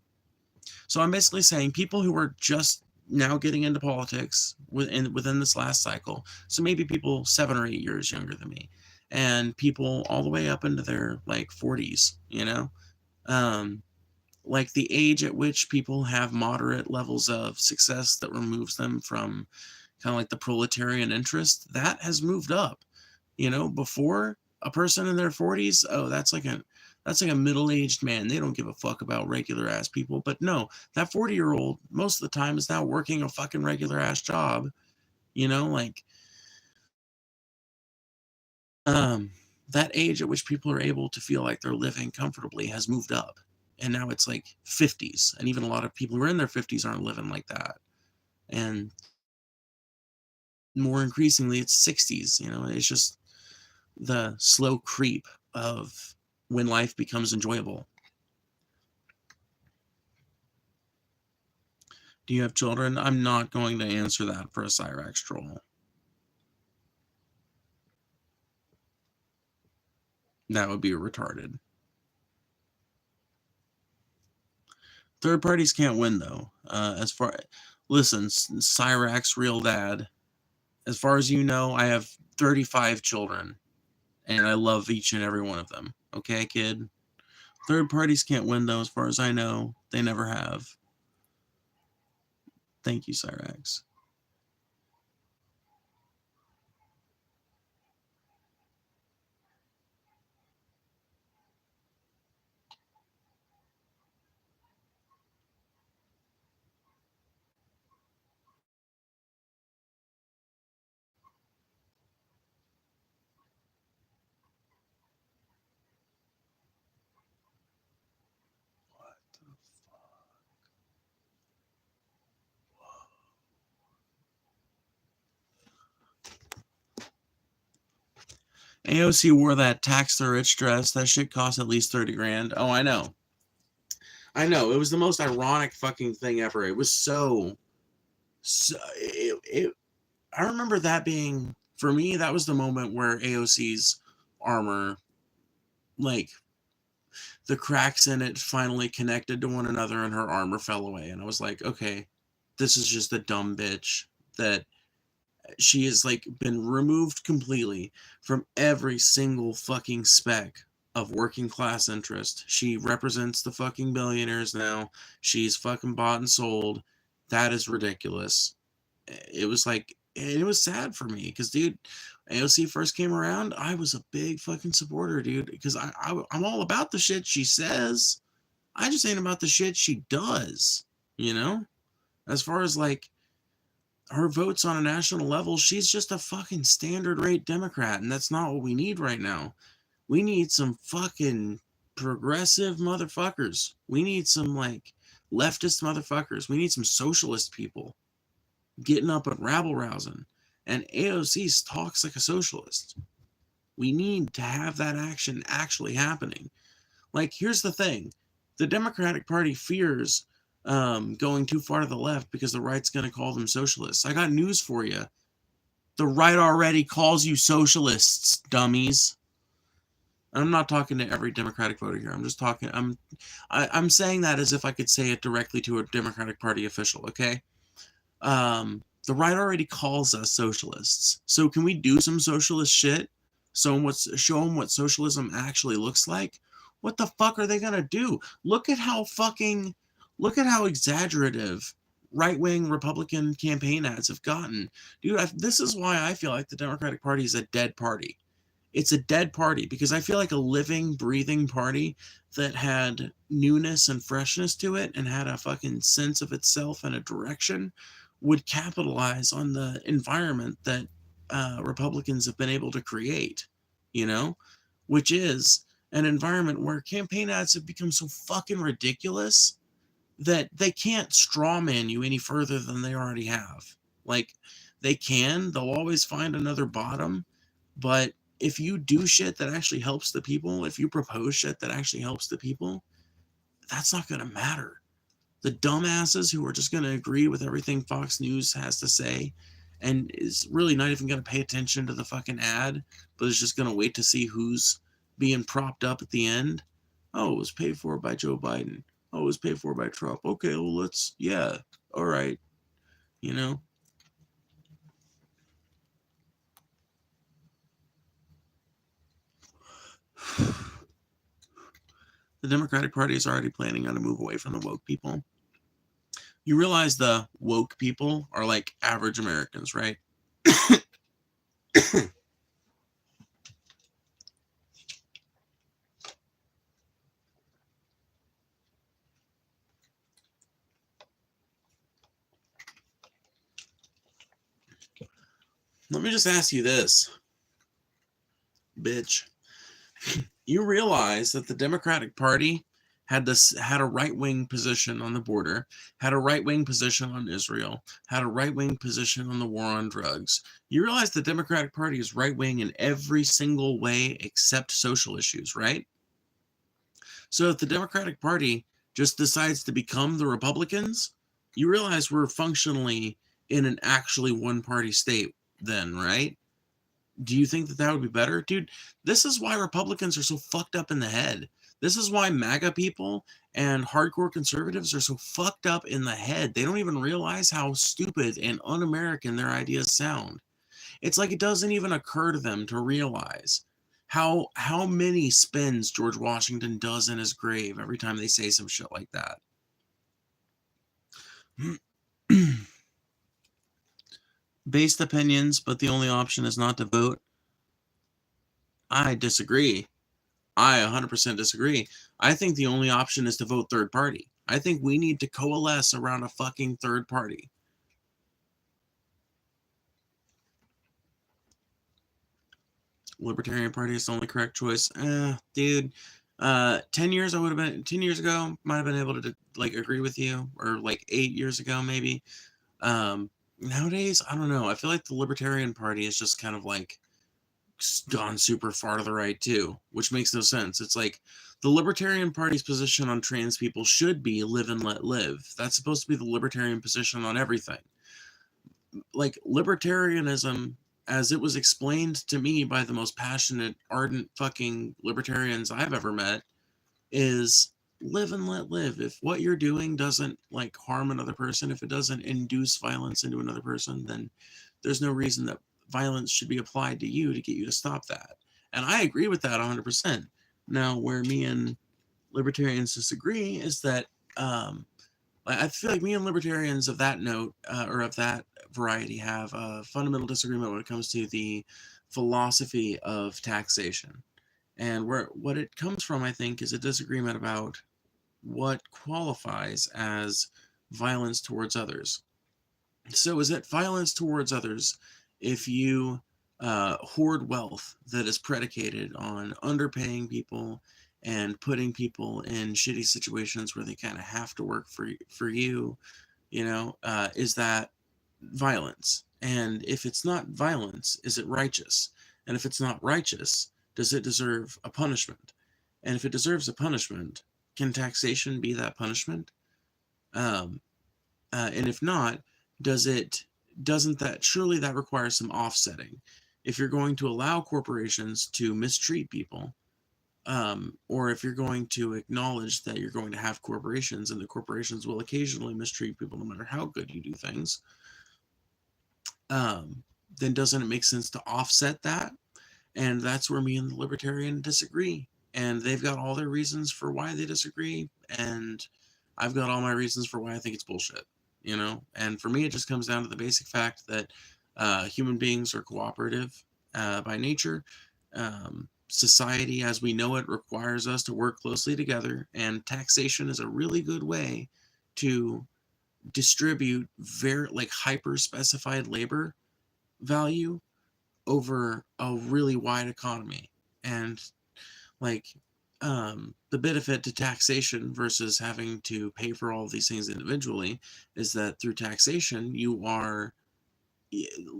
So I'm basically saying people who are just now getting into politics within this last cycle, so maybe people 7 or 8 years younger than me, and people all the way up into their like 40s, you know, like the age at which people have moderate levels of success that removes them from kind of like the proletarian interest, that has moved up. You know, before, a person in their 40s, oh, that's like a middle-aged man. They don't give a fuck about regular ass people. But no, that 40-year-old most of the time is now working a fucking regular ass job. You know, like that age at which people are able to feel like they're living comfortably has moved up. And now it's like 50s. And even a lot of people who are in their 50s aren't living like that. And more increasingly, it's 60s. You know, it's just the slow creep of when life becomes enjoyable. Do you have children? I'm not going to answer that for a Cyrax troll. That would be retarded. Third parties can't win, though. Listen, Cyrax, real dad, as far as you know, I have 35 children, and I love each and every one of them. Okay, kid? Third parties can't win, though, as far as I know. They never have. Thank you, Cyrax. AOC wore that tax the rich dress. That shit cost at least 30 grand. Oh, I know. It was the most ironic fucking thing ever. It was I remember that being, for me, that was the moment where AOC's armor, like, the cracks in it finally connected to one another and her armor fell away. And I was like, okay, this is just a dumb bitch that she has, like, been removed completely from every single fucking speck of working class interest. She represents the fucking billionaires now. She's fucking bought and sold. That is ridiculous. It was like, and it was sad for me because, dude, AOC first came around, I was a big fucking supporter, dude, because I'm all about the shit she says. I just ain't about the shit she does, you know? As far as, like, her votes on a national level, she's just a fucking standard rate Democrat, and that's not what we need right now. We need some fucking progressive motherfuckers. We need some, like, leftist motherfuckers. We need some socialist people getting up and rabble rousing. And AOC talks like a socialist. We need to have that action actually happening. Like, here's the thing. The Democratic Party fears going too far to the left because the right's going to call them socialists. I got news for you. The right already calls you socialists, dummies. I'm not talking to every Democratic voter here. I'm just talking. I'm saying that as if I could say it directly to a Democratic Party official. Okay. The right already calls us socialists. So can we do some socialist shit? Show them what socialism actually looks like? What the fuck are they gonna do? Look at how exaggerative right-wing Republican campaign ads have gotten. Dude, this is why I feel like the Democratic Party is a dead party. It's a dead party because I feel like a living, breathing party that had newness and freshness to it and had a fucking sense of itself and a direction would capitalize on the environment that Republicans have been able to create, which is an environment where campaign ads have become so fucking ridiculous that they can't strawman you any further than they already have. Like, they'll always find another bottom, but if you do shit that actually helps the people, if you propose shit that actually helps the people, that's not going to matter. The dumbasses who are just going to agree with everything Fox News has to say and is really not even going to pay attention to the fucking ad, but is just going to wait to see who's being propped up at the end. Oh, it was paid for by Joe Biden. Oh, it was paid for by Trump. Okay, well, all right, The Democratic Party is already planning on a move away from the woke people. You realize the woke people are like average Americans, right? Let me just ask you this, bitch. You realize that the Democratic Party had a right-wing position on the border, had a right-wing position on Israel, had a right-wing position on the war on drugs. You realize the Democratic Party is right-wing in every single way except social issues, right? So if the Democratic Party just decides to become the Republicans, you realize we're functionally in an actually one-party state then, right? Do you think that would be better? Dude, this is why Republicans are so fucked up in the head. This is why MAGA people and hardcore conservatives are so fucked up in the head. They don't even realize how stupid and un-American their ideas sound. It's like it doesn't even occur to them to realize how many spins George Washington does in his grave every time they say some shit like that. Based opinions, but the only option is not to vote. I disagree. I 100% disagree. I think the only option is to vote third party. I think we need to coalesce around a fucking third party. Libertarian Party is the only correct choice. Dude. 10 years ago, might have been able to agree with you, or 8 years ago, maybe. Nowadays, I don't know. I feel like the Libertarian Party is just kind of gone super far to the right too, which makes no sense. It's like the Libertarian Party's position on trans people should be live and let live. That's supposed to be the Libertarian position on everything. Like, libertarianism, as it was explained to me by the most passionate, ardent fucking libertarians I've ever met, is live and let live. If what you're doing doesn't like harm another person, if it doesn't induce violence into another person, then there's no reason that violence should be applied to you to get you to stop that. And I agree with that 100%. Now, where me and libertarians disagree is that I feel like me and libertarians of that note, or of that variety, have a fundamental disagreement when it comes to the philosophy of taxation. And what it comes from, I think, is a disagreement about what qualifies as violence towards others. So is it violence towards others if you hoard wealth that is predicated on underpaying people and putting people in shitty situations where they kind of have to work for you, is that violence? And if it's not violence, is it righteous? And if it's not righteous, does it deserve a punishment? And if it deserves a punishment, can taxation be that punishment? And if not, surely that requires some offsetting? If you're going to allow corporations to mistreat people, or if you're going to acknowledge that you're going to have corporations and the corporations will occasionally mistreat people no matter how good you do things, then doesn't it make sense to offset that? And that's where me and the libertarian disagree. And they've got all their reasons for why they disagree, and I've got all my reasons for why I think it's bullshit. And for me, it just comes down to the basic fact that human beings are cooperative by nature. Society as we know it requires us to work closely together, and taxation is a really good way to distribute very hyper specified labor value over a really wide economy. And the benefit to taxation versus having to pay for all of these things individually is that through taxation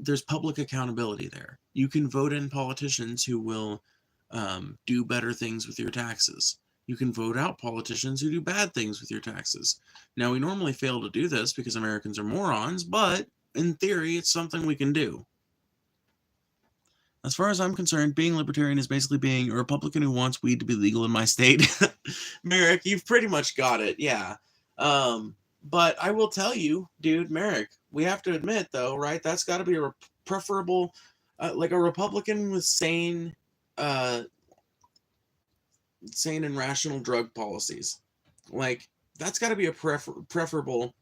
there's public accountability there. You can vote in politicians who will do better things with your taxes. You can vote out politicians who do bad things with your taxes. Now, we normally fail to do this because Americans are morons, but in theory, it's something we can do. As far as I'm concerned, being libertarian is basically being a Republican who wants weed to be legal in my state. Merrick, you've pretty much got it, yeah. But I will tell you, dude, Merrick, we have to admit, though, right, that's got to be a preferable, like a Republican with sane and rational drug policies. That's got to be a preferable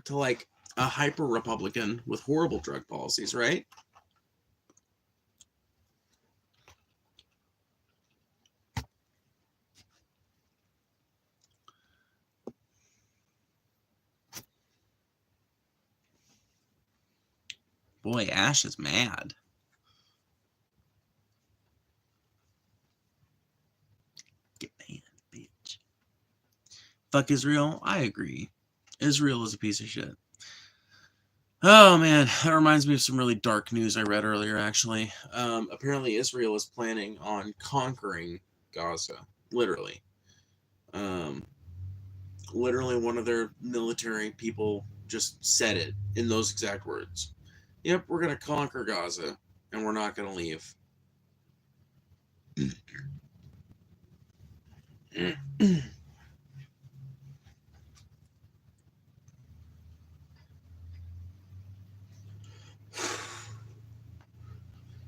to, a hyper-Republican with horrible drug policies, right? Boy, Ash is mad. Get mad, bitch. Fuck Israel? I agree. Israel is a piece of shit. Oh, man. That reminds me of some really dark news I read earlier, actually. Apparently, Israel is planning on conquering Gaza. Literally. Literally, one of their military people just said it in those exact words. Yep, we're going to conquer Gaza, and we're not going to leave.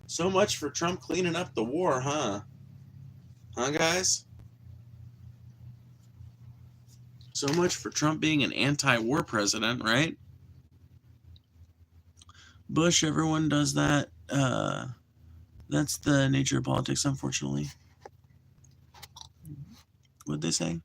So much for Trump cleaning up the war, huh? Huh, guys? So much for Trump being an anti-war president, right? Bush, everyone does that. That's the nature of politics, unfortunately. What'd they say?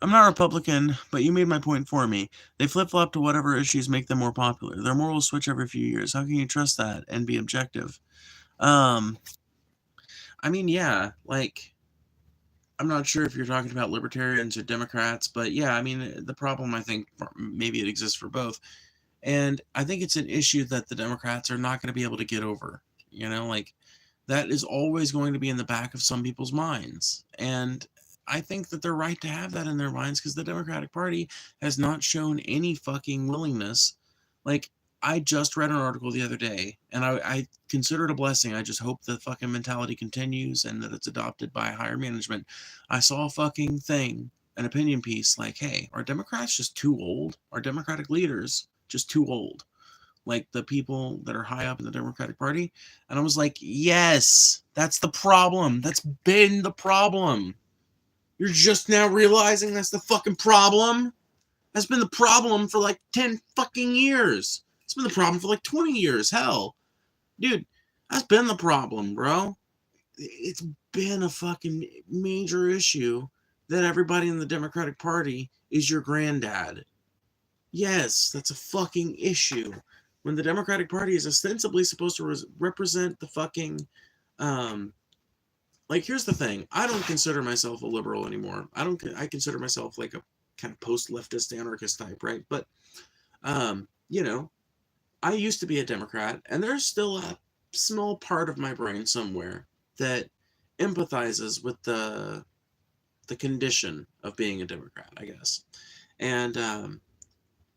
I'm not Republican, but you made my point for me. They flip-flop to whatever issues make them more popular. Their morals switch every few years. How can you trust that and be objective? I mean, yeah, I'm not sure if you're talking about libertarians or Democrats, but yeah, I mean, the problem, I think, maybe it exists for both, And I think it's an issue that the Democrats are not going to be able to get over. Like, that is always going to be in the back of some people's minds. And I think that they're right to have that in their minds, because the Democratic Party has not shown any fucking willingness. Like, I just read an article the other day, and I consider it a blessing. I just hope the fucking mentality continues and that it's adopted by higher management. I saw a fucking thing, an opinion piece, like, hey, are Democrats just too old? Are Democratic leaders just too old? Like the people that are high up in the Democratic Party? And I was like, yes, that's the problem. That's been the problem. You're just now realizing that's the fucking problem? That's been the problem for like 10 fucking years. It's been the problem for like 20 years. Hell, dude, that's been the problem, bro. It's been a fucking major issue that everybody in the Democratic Party is your granddad. Yes, that's a fucking issue. When the Democratic Party is ostensibly supposed to represent the fucking, like, here's the thing. I don't consider myself a liberal anymore. I consider myself like a kind of post-leftist anarchist type, right? But, I used to be a Democrat, and there's still a small part of my brain somewhere that empathizes with the condition of being a Democrat, I guess. And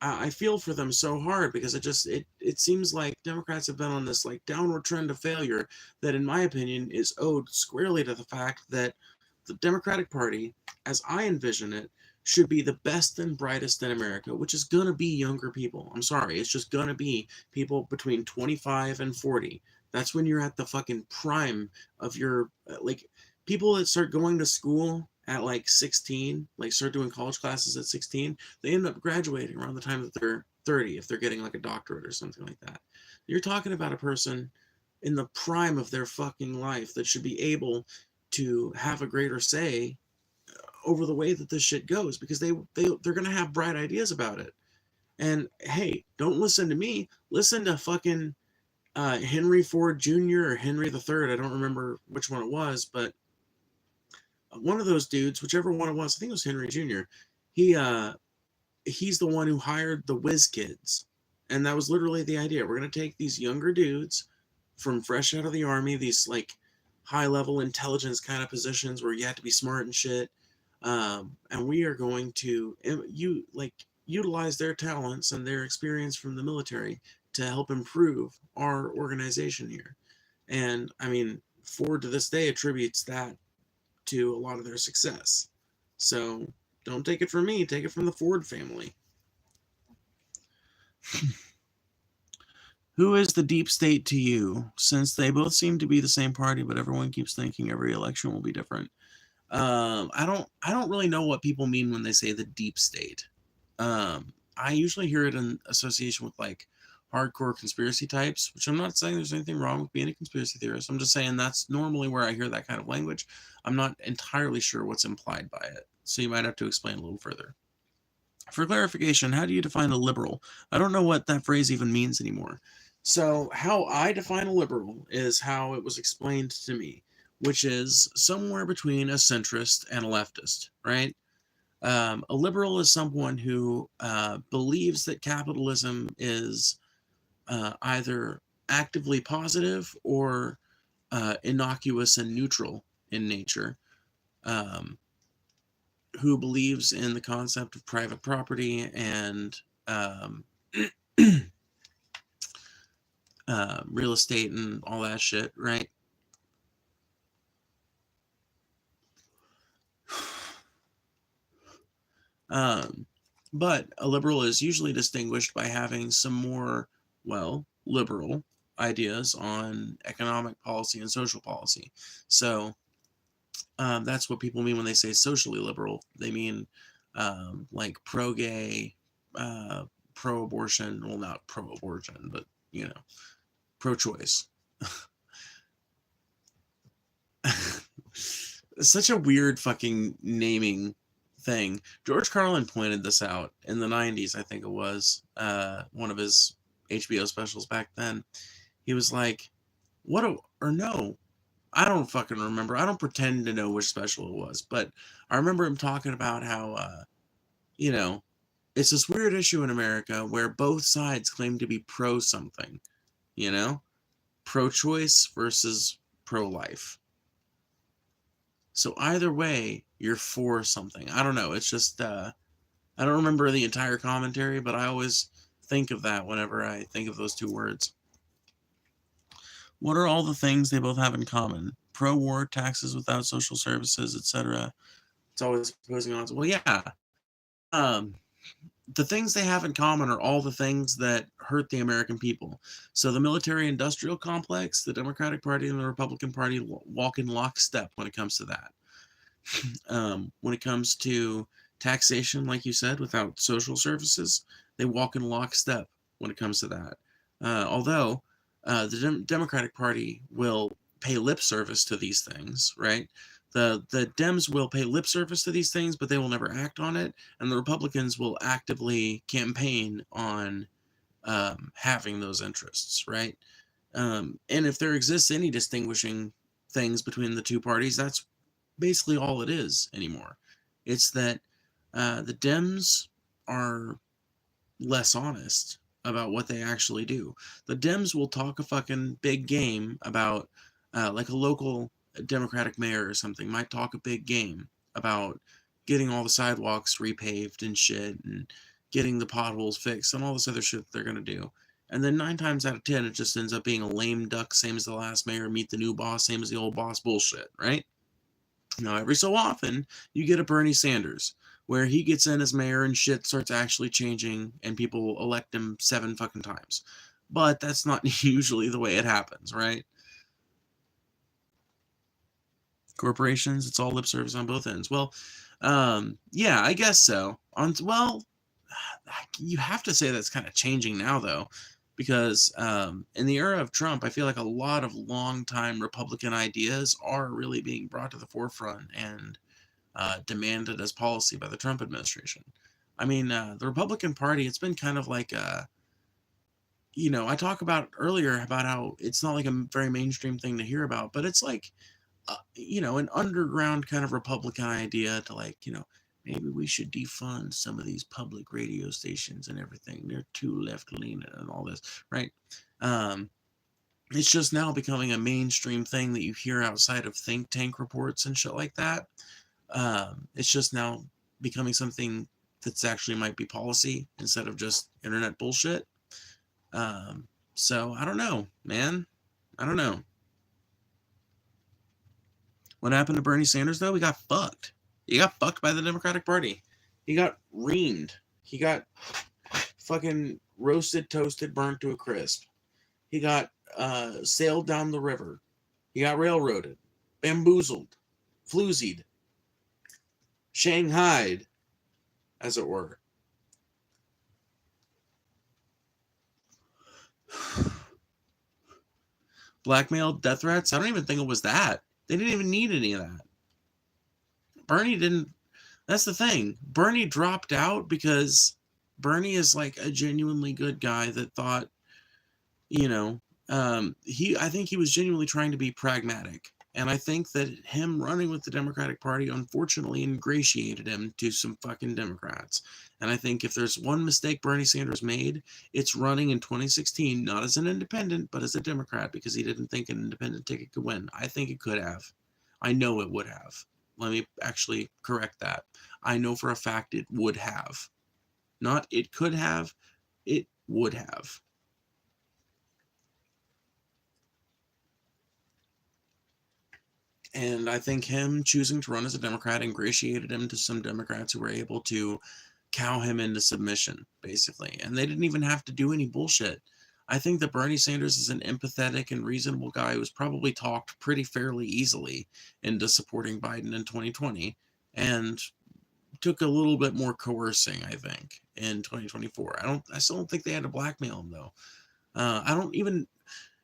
I feel for them so hard, because it seems like Democrats have been on this like downward trend of failure that, in my opinion, is owed squarely to the fact that the Democratic Party, as I envision it, should be the best and brightest in America, which is going to be younger people. I'm sorry. It's just going to be people between 25 and 40. That's when you're at the fucking prime of your, like, people that start going to school at like 16, like start doing college classes at 16, they end up graduating around the time that they're 30, if they're getting like a doctorate or something like that. You're talking about a person in the prime of their fucking life that should be able to have a greater say over the way that this shit goes, because they're gonna have bright ideas about it. And hey, don't listen to me. Listen to fucking Henry Ford Jr. or Henry III. I don't remember which one it was, but one of those dudes, whichever one it was, I think it was Henry Jr. He's the one who hired the whiz kids, and that was literally the idea. We're gonna take these younger dudes from fresh out of the army, these like high level intelligence kind of positions where you have to be smart and shit. And we are going to utilize their talents and their experience from the military to help improve our organization here. And I mean, Ford to this day attributes that to a lot of their success. So don't take it from me, take it from the Ford family. Who is the deep state to you? Since they both seem to be the same party, but everyone keeps thinking every election will be different. I don't really know what people mean when they say the deep state. I usually hear it in association with like hardcore conspiracy types, which I'm not saying there's anything wrong with being a conspiracy theorist. I'm just saying that's normally where I hear that kind of language. I'm not entirely sure what's implied by it, so you might have to explain a little further. For clarification, how do you define a liberal? I don't know what that phrase even means anymore. So how I define a liberal is how it was explained to me, which is somewhere between a centrist and a leftist, right? A liberal is someone who believes that capitalism is either actively positive or innocuous and neutral in nature, who believes in the concept of private property and real estate and all that shit, right? But a liberal is usually distinguished by having some more, well, liberal ideas on economic policy and social policy. So that's what people mean when they say socially liberal. They mean like pro-gay, pro-abortion. Well, not pro-abortion, but, pro-choice. Such a weird fucking naming thing. George Carlin pointed this out in the 90s, I think it was, one of his HBO specials back then. He was like, no, I don't fucking remember. I don't pretend to know which special it was, but I remember him talking about how, it's this weird issue in America where both sides claim to be pro something, you know? Pro-choice versus pro-life. So either way, you're for something. I don't know. It's just, I don't remember the entire commentary, but I always think of that whenever I think of those two words. What are all the things they both have in common? Pro-war, taxes without social services, etc. It's always opposing odds. Well, yeah. Um, the things they have in common are all the things that hurt the American people. So the military-industrial complex, the Democratic Party and the Republican Party walk in lockstep when it comes to that. When it comes to taxation, like you said, without social services, they walk in lockstep when it comes to that. Although the Democratic Party will pay lip service to these things, right? The Dems will pay lip service to these things, but they will never act on it, and the Republicans will actively campaign on having those interests, right? And if there exists any distinguishing things between the two parties, that's basically all it is anymore. It's that the Dems are less honest about what they actually do. The Dems will talk a fucking big game about, like a local Democratic mayor or something might talk a big game about getting all the sidewalks repaved and shit and getting the potholes fixed and all this other shit that they're going to do. And then 9 times out of 10, it just ends up being a lame duck, same as the last mayor, meet the new boss, same as the old boss bullshit, right? Now, every so often, you get a Bernie Sanders, where he gets in as mayor and shit starts actually changing and people elect him 7 fucking times. But that's not usually the way it happens, right? Corporations, it's all lip service on both ends. Well, yeah, I guess so. Well, you have to say that's kind of changing now, though, because in the era of Trump, I feel like a lot of longtime Republican ideas are really being brought to the forefront and demanded as policy by the Trump administration. I mean, the Republican Party, it's been kind of like, I talked about earlier about how it's not like a very mainstream thing to hear about, but it's like, an underground kind of Republican idea to like, maybe we should defund some of these public radio stations and everything. They're too left-leaning and all this, right? It's just now becoming a mainstream thing that you hear outside of think tank reports and shit like that. It's just now becoming something that's actually might be policy instead of just internet bullshit. So I don't know, man. I don't know. What happened to Bernie Sanders, though? He got fucked. He got fucked by the Democratic Party. He got reamed. He got fucking roasted, toasted, burnt to a crisp. He got sailed down the river. He got railroaded, bamboozled, floozied, shanghaied, as it were. Blackmail, death threats? I don't even think it was that. They didn't even need any of that. Bernie didn't. That's the thing. Bernie dropped out because Bernie is like a genuinely good guy that thought, I think he was genuinely trying to be pragmatic. And I think that him running with the Democratic Party unfortunately ingratiated him to some fucking Democrats. And I think if there's one mistake Bernie Sanders made, it's running in 2016, not as an independent, but as a Democrat, because he didn't think an independent ticket could win. I think it could have. I know it would have. Let me actually correct that. I know for a fact it would have. Not it could have, it would have. And I think him choosing to run as a Democrat ingratiated him to some Democrats who were able to cow him into submission, basically. And they didn't even have to do any bullshit. I think that Bernie Sanders is an empathetic and reasonable guy who's probably talked pretty fairly easily into supporting Biden in 2020 and took a little bit more coercing, I think, in 2024. I still don't think they had to blackmail him, though. I don't even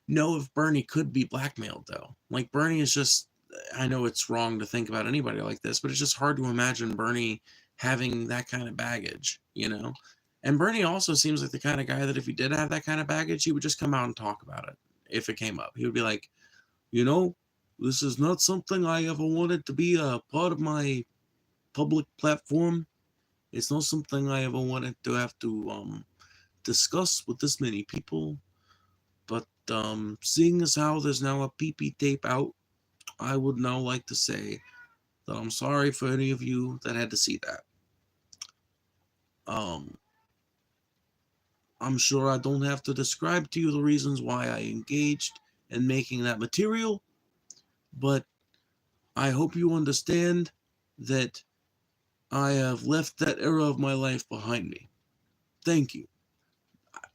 know if Bernie could be blackmailed, though. Like, Bernie is just, I know it's wrong to think about anybody like this, but it's just hard to imagine Bernie having that kind of baggage, And Bernie also seems like the kind of guy that if he did have that kind of baggage, he would just come out and talk about it if it came up. He would be like, this is not something I ever wanted to be a part of my public platform, It's not something I ever wanted to have to discuss with this many people. But seeing as how there's now a PP tape out, I would now like to say that I'm sorry for any of you that had to see that. I'm sure I don't have to describe to you the reasons why I engaged in making that material, but I hope you understand that I have left that era of my life behind me. Thank you.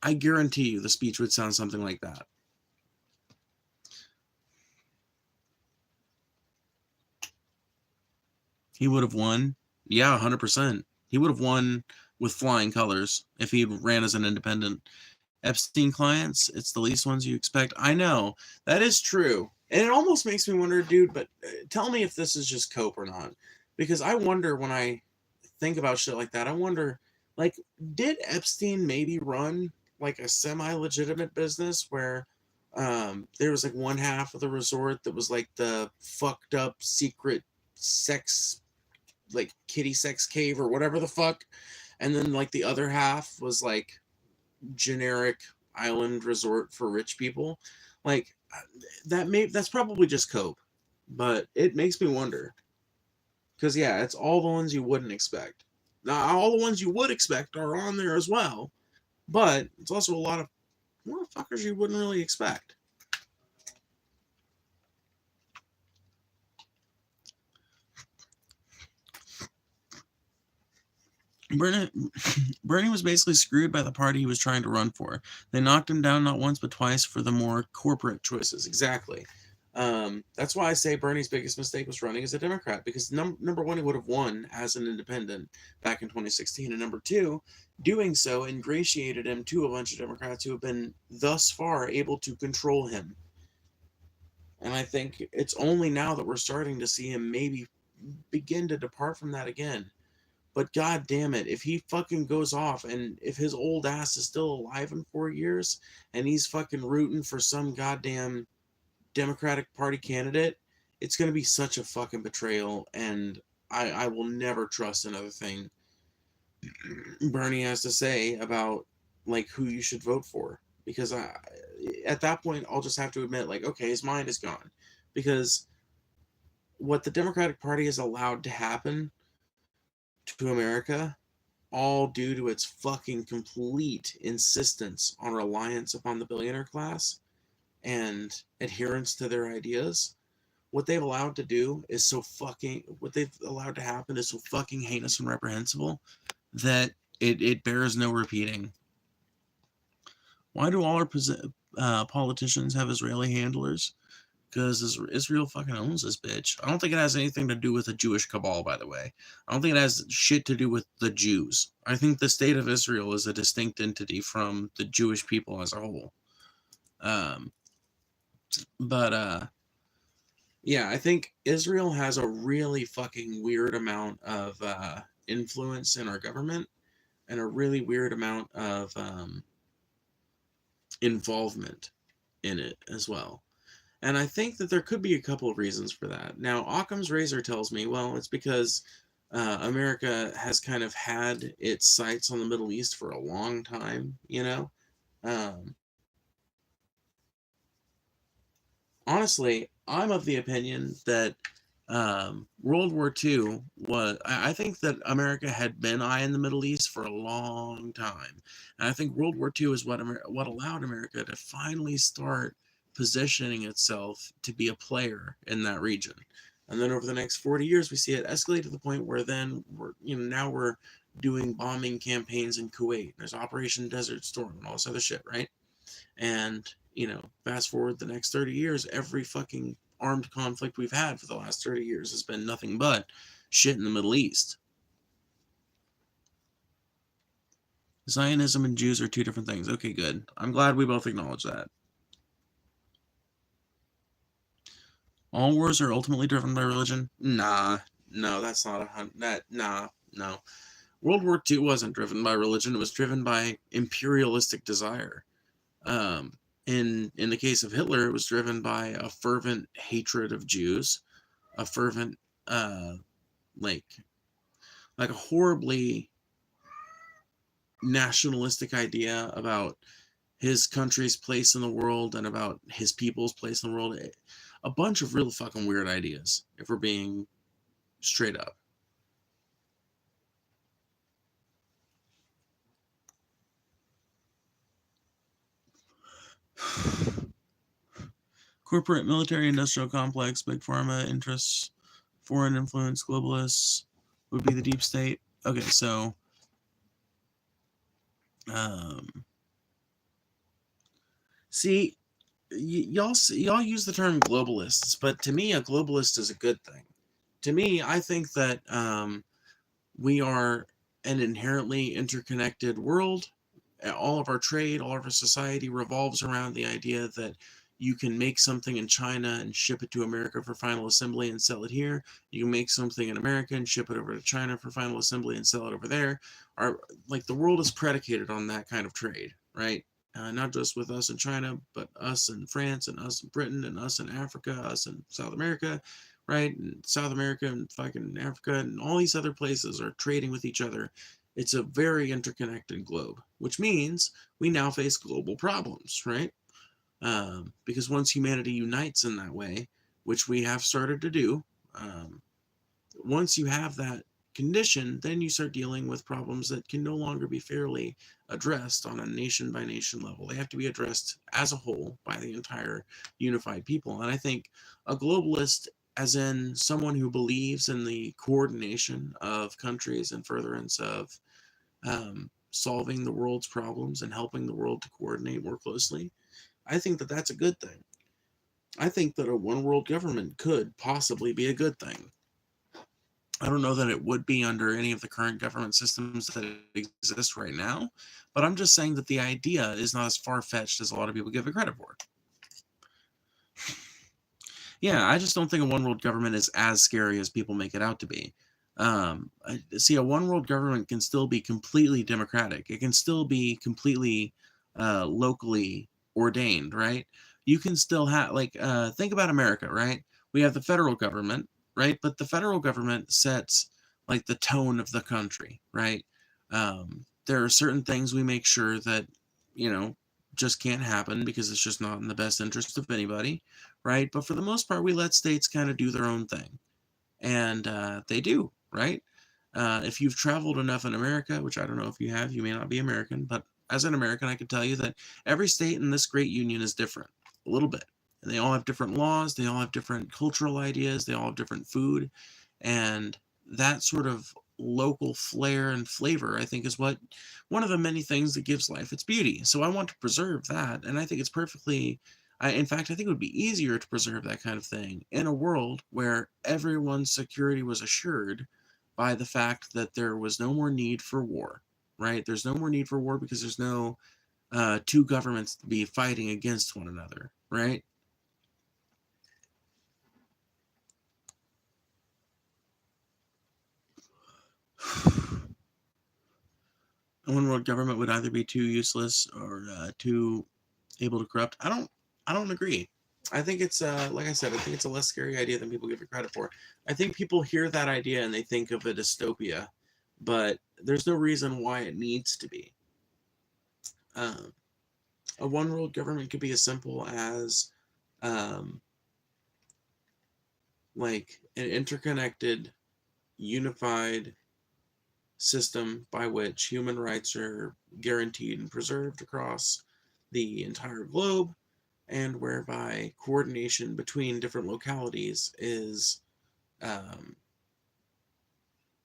I guarantee you the speech would sound something like that. He would have won. Yeah, 100%. He would have won with flying colors if he ran as an independent. Epstein clients, it's the least ones you expect. I know. That is true. And it almost makes me wonder, dude, but tell me if this is just cope or not. Because I wonder when I think about shit like that, I wonder, like, did Epstein maybe run like a semi-legitimate business where there was like one half of the resort that was like the fucked up secret sex, like kitty sex cave or whatever the fuck, and then like the other half was like generic island resort for rich people. Like that's probably just cope, but it makes me wonder because yeah, it's all the ones you wouldn't expect. Now all the ones you would expect are on there as well, but it's also a lot of motherfuckers you wouldn't really expect. Bernie was basically screwed by the party he was trying to run for. They knocked him down not once but twice for the more corporate choices. Exactly. That's why I say Bernie's biggest mistake was running as a Democrat, because number one, he would have won as an independent back in 2016, and number two, doing so ingratiated him to a bunch of Democrats who have been thus far able to control him. And I think it's only now that we're starting to see him maybe begin to depart from that again. But god damn it, if he fucking goes off and if his old ass is still alive in 4 years and he's fucking rooting for some goddamn Democratic Party candidate, it's going to be such a fucking betrayal, and I will never trust another thing Bernie has to say about like who you should vote for, because at that point I'll just have to admit like okay, his mind is gone, because what the Democratic Party has allowed to happen to America, all due to its fucking complete insistence on reliance upon the billionaire class and adherence to their ideas. What they've allowed to do is so fucking, what they've allowed to happen is so fucking heinous and reprehensible that it bears no repeating. Why do all our politicians have Israeli handlers? Because Israel fucking owns this bitch. I don't think it has anything to do with the Jewish cabal, by the way. I don't think it has shit to do with the Jews. I think the state of Israel is a distinct entity from the Jewish people as a whole. But yeah, I think Israel has a really fucking weird amount of influence in our government and a really weird amount of involvement in it as well. And I think that there could be a couple of reasons for that. Now, Occam's razor tells me, well, it's because America has kind of had its sights on the Middle East for a long time, you know? Um, Honestly, I'm of the opinion that World War II was, I think that America had been eyeing the Middle East for a long time. And I think World War II is what allowed America to finally start positioning itself to be a player in that region. And then over the next 40 years, we see it escalate to the point where then now we're doing bombing campaigns in Kuwait. There's Operation Desert Storm and all this other shit, right? And, fast forward the next 30 years, every fucking armed conflict we've had for the last 30 years has been nothing but shit in the Middle East. Zionism and Jews are two different things. Okay, good. I'm glad we both acknowledge that. All wars are ultimately driven by religion? Nah, no, that's not no. World War II wasn't driven by religion. It was driven by imperialistic desire. In the case of Hitler, it was driven by a fervent hatred of Jews, a fervent like a horribly nationalistic idea about his country's place in the world and about his people's place in the world. A bunch of real fucking weird ideas, if we're being straight up. Corporate, military, industrial complex, big pharma interests, foreign influence, globalists would be the deep state. Okay, so see, y'all use the term globalists, but to me, a globalist is a good thing. To me, I think that we are an inherently interconnected world. All of our trade, all of our society revolves around the idea that you can make something in China and ship it to America for final assembly and sell it here. You can make something in America and ship it over to China for final assembly and sell it over there. Like the world is predicated on that kind of trade, right? Not just with us in China, but us in France and us in Britain and us in Africa, us in South America, right? And South America and fucking Africa and all these other places are trading with each other. It's a very interconnected globe, which means we now face global problems, right? Because once humanity unites in that way, which we have started to do, once you have that condition, then you start dealing with problems that can no longer be fairly addressed on a nation by nation level. They have to be addressed as a whole by the entire unified people. And I think a globalist, as in someone who believes in the coordination of countries and furtherance of solving the world's problems and helping the world to coordinate more closely, I think that that's a good thing. I think that a one world government could possibly be a good thing. I don't know that it would be under any of the current government systems that exist right now, but I'm just saying that the idea is not as far-fetched as a lot of people give it credit for. Yeah, I just don't think a one world government is as scary as people make it out to be. See, a one world government can still be completely democratic. It can still be completely locally ordained, right? You can still have, like, think about America, right? We have the federal government, right? But the federal government sets, like, the tone of the country, right? There are certain things we make sure that, just can't happen because it's just not in the best interest of anybody, right? But for the most part, we let states kind of do their own thing. And they do, right? If you've traveled enough in America, which I don't know if you have, you may not be American, but as an American, I can tell you that every state in this great union is different, a little bit. And they all have different laws, they all have different cultural ideas, they all have different food. And that sort of local flair and flavor, I think, is one of the many things that gives life its beauty. So I want to preserve that. And I think it's perfectly in fact, I think it would be easier to preserve that kind of thing in a world where everyone's security was assured by the fact that there was no more need for war, right? There's no more need for war because there's no two governments to be fighting against one another, right? A one world government would either be too useless or too able to corrupt. I don't agree. I think it's like I said, I think it's a less scary idea than people give it credit for. I think people hear that idea and they think of a dystopia, but there's no reason why it needs to be. A one world government could be as simple as like an interconnected, unified system by which human rights are guaranteed and preserved across the entire globe, and whereby coordination between different localities is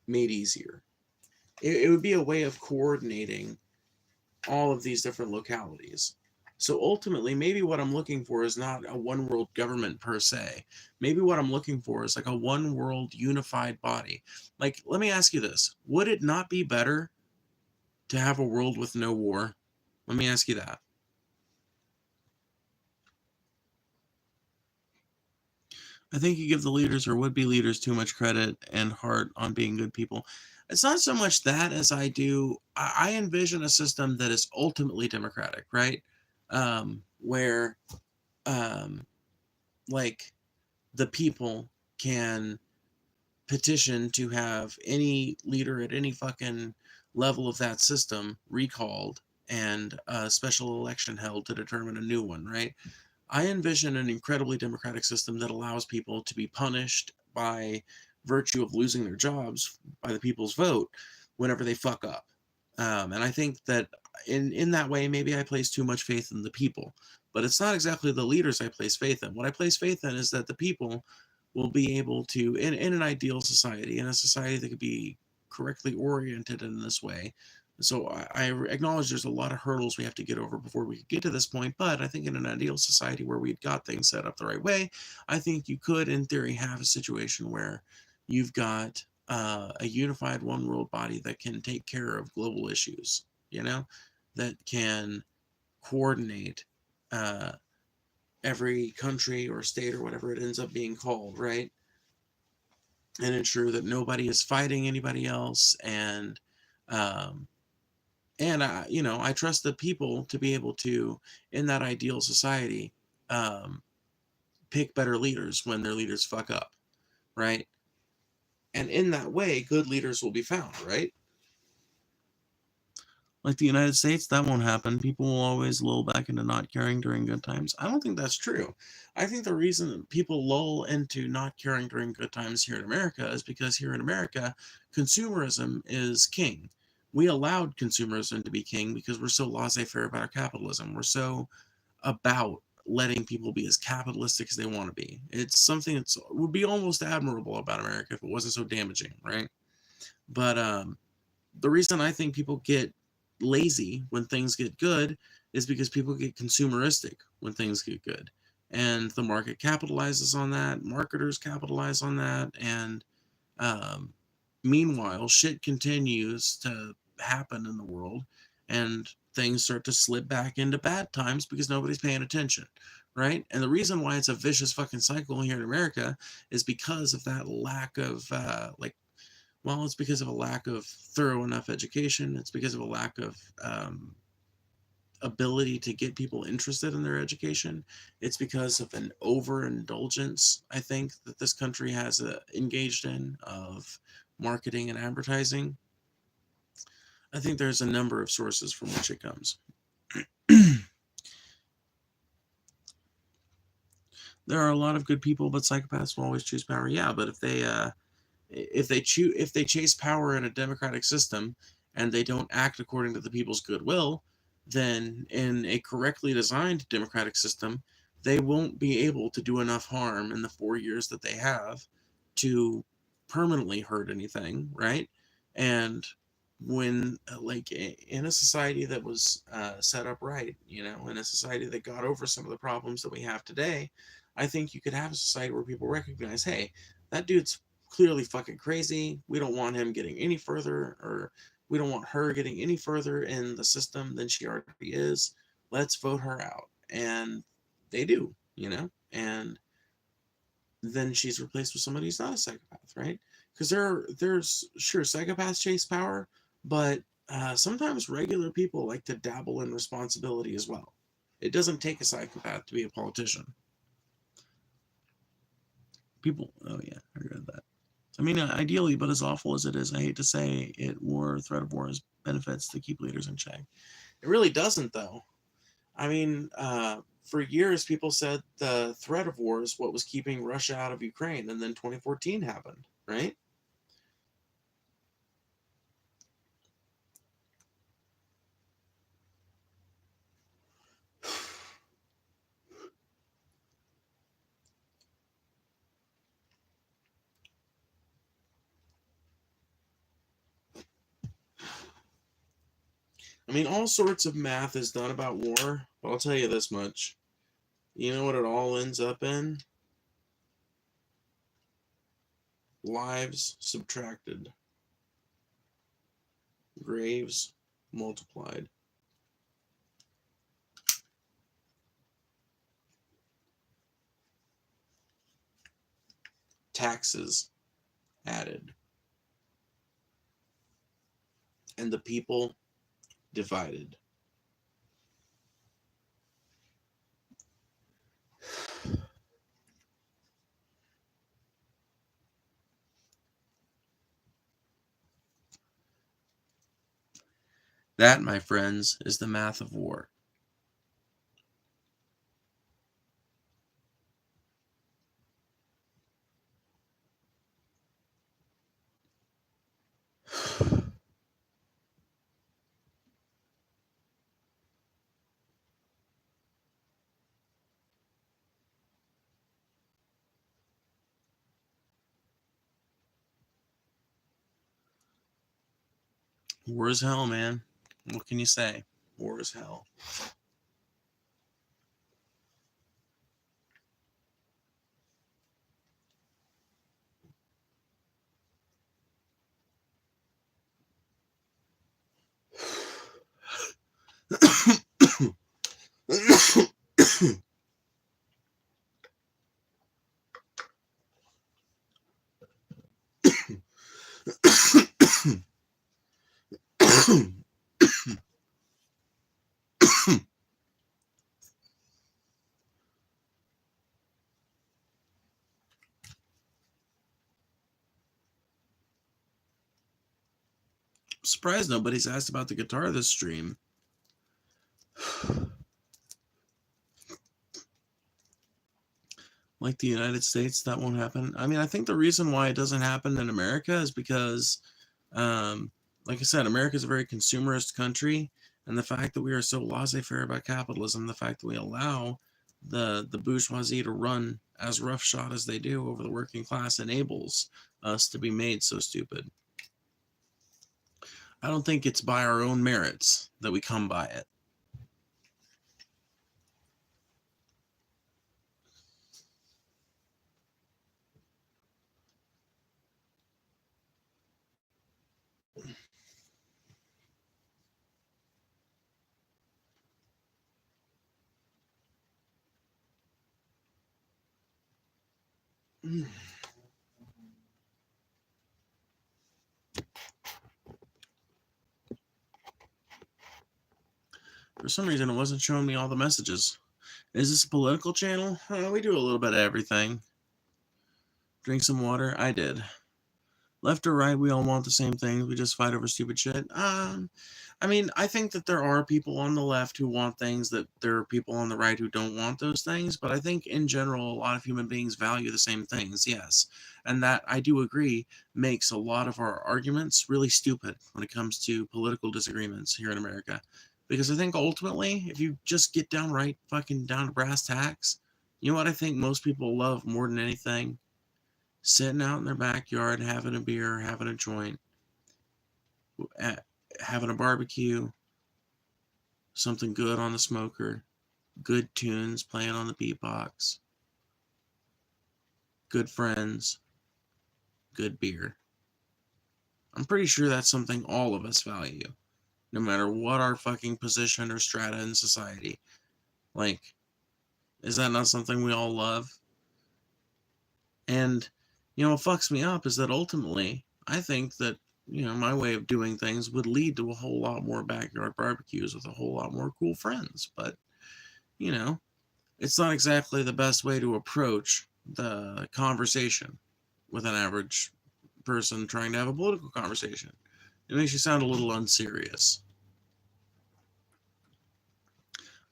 made easier. It would be a way of coordinating all of these different localities. So ultimately, maybe what I'm looking for is not a one world government per se. Maybe what I'm looking for is like a one world unified body. Like, let me ask you this. Would it not be better to have a world with no war? Let me ask you that. I think you give the leaders or would be leaders too much credit and heart on being good people. It's not so much that as I envision a system that is ultimately democratic, right? Where, um, like, the people can petition to have any leader at any fucking level of that system recalled and a special election held to determine a new one, right? I envision an incredibly democratic system that allows people to be punished by virtue of losing their jobs by the people's vote whenever they fuck up. And I think that in that way, maybe I place too much faith in the people, but it's not exactly the leaders I place faith in. What I place faith in is that the people will be able to, in an ideal society, in a society that could be correctly oriented in this way. So I acknowledge there's a lot of hurdles we have to get over before we get to this point, but I think in an ideal society where we've got things set up the right way, I think you could, in theory, have a situation where you've got a unified one world body that can take care of global issues, that can coordinate uh, every country or state or whatever it ends up being called, right? And ensure that nobody is fighting anybody else. Um, I trust the people to be able to, in that ideal society, um, pick better leaders when their leaders fuck up, right? And in that way, good leaders will be found, right? Like the United States, that won't happen. People will always lull back into not caring during good times. I don't think that's true. I think the reason people lull into not caring during good times here in America is because here in America, consumerism is king. We allowed consumerism to be king because we're so laissez-faire about our capitalism. We're so about letting people be as capitalistic as they want to be. It's something that would be almost admirable about America if it wasn't so damaging, right? But the reason I think people get lazy when things get good is because people get consumeristic when things get good. And the market capitalizes on that, marketers capitalize on that, and um, meanwhile, shit continues to happen in the world, and things start to slip back into bad times because nobody's paying attention, right? And the reason why it's a vicious fucking cycle here in America is because of that lack of it's because of a lack of thorough enough education. It's because of a lack of ability to get people interested in their education. It's because of an overindulgence, I think, that this country has engaged in of marketing and advertising. I think there's a number of sources from which it comes. There are a lot of good people, but psychopaths will always choose power. Yeah, but if they chase power in a democratic system and they don't act according to the people's goodwill, then in a correctly designed democratic system, they won't be able to do enough harm in the 4 years that they have to permanently hurt anything, right? And when, like, in a society that was set up right, in a society that got over some of the problems that we have today, I think you could have a society where people recognize, hey, that dude's clearly fucking crazy. We don't want him getting any further, or we don't want her getting any further in the system than she already is. Let's vote her out. And they do, and then she's replaced with somebody who's not a psychopath, right? Because there's sure psychopaths chase power, but sometimes regular people like to dabble in responsibility as well. It doesn't take a psychopath to be a politician. People, oh yeah, I read that. I mean, ideally, but as awful as it is, I hate to say it, threat of war has benefits to keep leaders in check. It really doesn't, though. I mean, for years, people said the threat of war is what was keeping Russia out of Ukraine, and then 2014 happened, right? I mean, all sorts of math is done about war, but I'll tell you this much. You know what it all ends up in? Lives subtracted, graves multiplied. Taxes added. And the people divided. That, my friends, is the math of war. War is hell, man. What can you say? War is hell. Surprised nobody's asked about the guitar this stream. Like the United States, that won't happen. I mean, I think the reason why it doesn't happen in America is because, like I said, America is a very consumerist country, and the fact that we are so laissez-faire about capitalism, the fact that we allow the bourgeoisie to run as roughshod as they do over the working class enables us to be made so stupid. I don't think it's by our own merits that we come by it. For some reason, it wasn't showing me all the messages. Is this a political channel? We do a little bit of everything. Drink some water? I did. Left or right, we all want the same things. We just fight over stupid shit. I mean, I think that there are people on the left who want things, that there are people on the right who don't want those things. But I think in general, a lot of human beings value the same things, yes. And that, I do agree, makes a lot of our arguments really stupid when it comes to political disagreements here in America. Because I think ultimately, if you just get downright fucking down to brass tacks, you know what I think most people love more than anything? Sitting out in their backyard, having a beer, having a joint, having a barbecue, something good on the smoker, good tunes playing on the beatbox, good friends, good beer. I'm pretty sure that's something all of us value, no matter what our fucking position or strata in society. Like, is that not something we all love? And, what fucks me up is that ultimately, I think that, my way of doing things would lead to a whole lot more backyard barbecues with a whole lot more cool friends. But, it's not exactly the best way to approach the conversation with an average person trying to have a political conversation. It makes you sound a little unserious.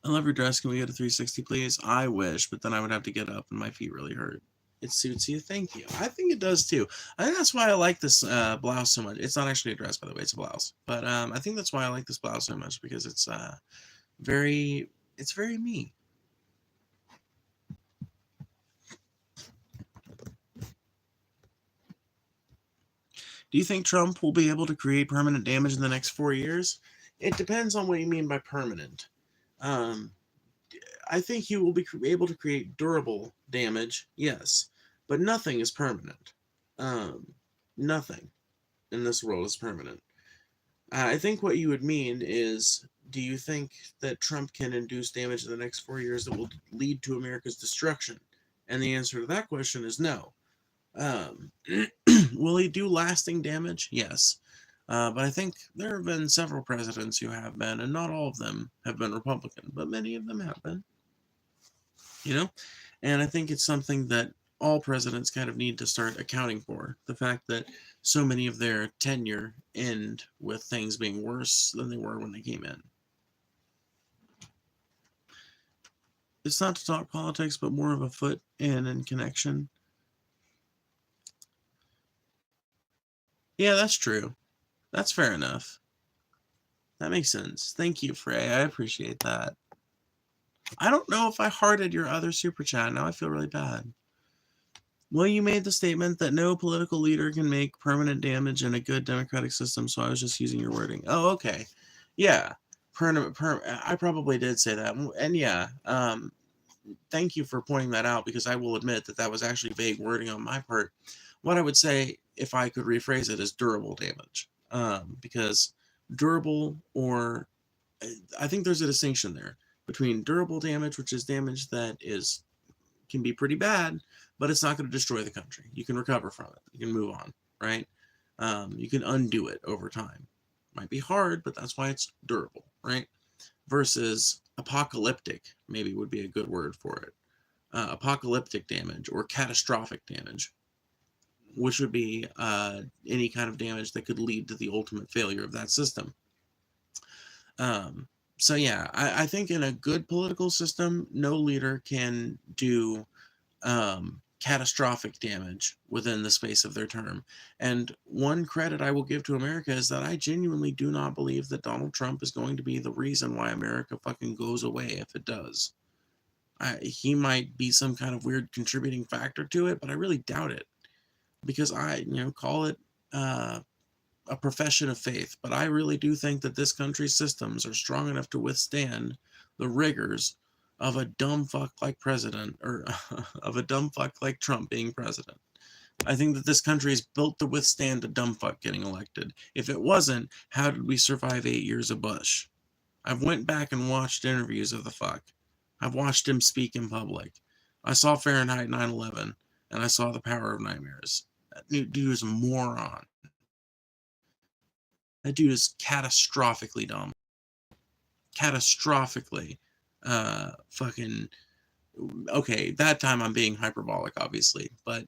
I love your dress. Can we get a 360, please? I wish, but then I would have to get up and my feet really hurt. It suits you. Thank you. I think it does too. I think that's why I like this blouse so much. It's not actually a dress, by the way. It's a blouse. But I think that's why I like this blouse so much, because it's very me. Do you think Trump will be able to create permanent damage in the next 4 years? It depends on what you mean by permanent. I think he will be able to create durable damage, yes, but nothing is permanent. Nothing in this world is permanent. I think what you would mean is, do you think that Trump can induce damage in the next 4 years that will lead to America's destruction? And the answer to that question is no. Will he do lasting damage? Yes. But I think there have been several presidents who have been, and not all of them have been Republican, but many of them have been. And I think it's something that all presidents kind of need to start accounting for. The fact that so many of their tenure end with things being worse than they were when they came in. It's not to talk politics, but more of a foot in and connection. Yeah, that's true. That's fair enough. That makes sense. Thank you, Frey. I appreciate that. I don't know if I hearted your other super chat. Now I feel really bad. Well, you made the statement that no political leader can make permanent damage in a good democratic system, so I was just using your wording. Oh, okay. Yeah. I probably did say that. And yeah, thank you for pointing that out, because I will admit that that was actually vague wording on my part. What I would say, if I could rephrase it, is durable damage. Because durable, or I think there's a distinction there between durable damage, which is damage that can be pretty bad, but it's not going to destroy the country. You can recover from it. You can move on, right? You can undo it over time. Might be hard, but that's why it's durable, right? Versus apocalyptic, maybe would be a good word for it. Apocalyptic damage or catastrophic damage, which would be any kind of damage that could lead to the ultimate failure of that system. So yeah, I think in a good political system, no leader can do catastrophic damage within the space of their term. And one credit I will give to America is that I genuinely do not believe that Donald Trump is going to be the reason why America fucking goes away if it does. He might be some kind of weird contributing factor to it, but I really doubt it. Because call it a profession of faith, but I really do think that this country's systems are strong enough to withstand the rigors of a dumb fuck like president, or of a dumb fuck like Trump being president. I think that this country is built to withstand a dumb fuck getting elected. If it wasn't, how did we survive 8 years of Bush? I've went back and watched interviews of the fuck. I've watched him speak in public. I saw Fahrenheit 9/11, and I saw The Power of Nightmares. That dude is a moron. That dude is catastrophically dumb. Catastrophically fucking okay, that time I'm being hyperbolic, obviously, but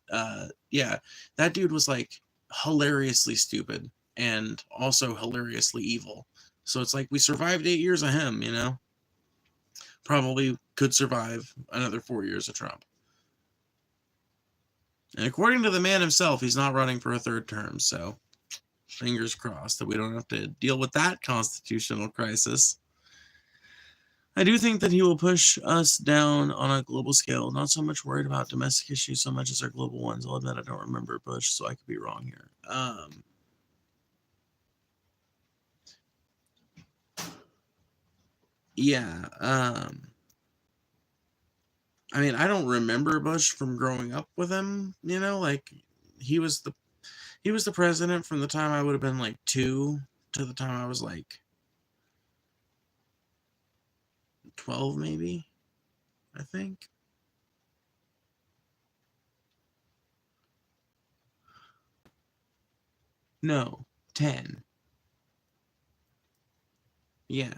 yeah, that dude was like hilariously stupid and also hilariously evil. So it's like we survived 8 years of him, probably could survive another 4 years of Trump. And according to the man himself, he's not running for a third term, so fingers crossed that we don't have to deal with that constitutional crisis. I do think that he will push us down on a global scale. Not so much worried about domestic issues so much as our global ones. I'll admit I don't remember Bush, so I could be wrong here. Yeah. I mean, I don't remember Bush from growing up with him. Like he was the president from the time I would have been like 2 to the time I was like 12, maybe, I think. No, 10. Yeah.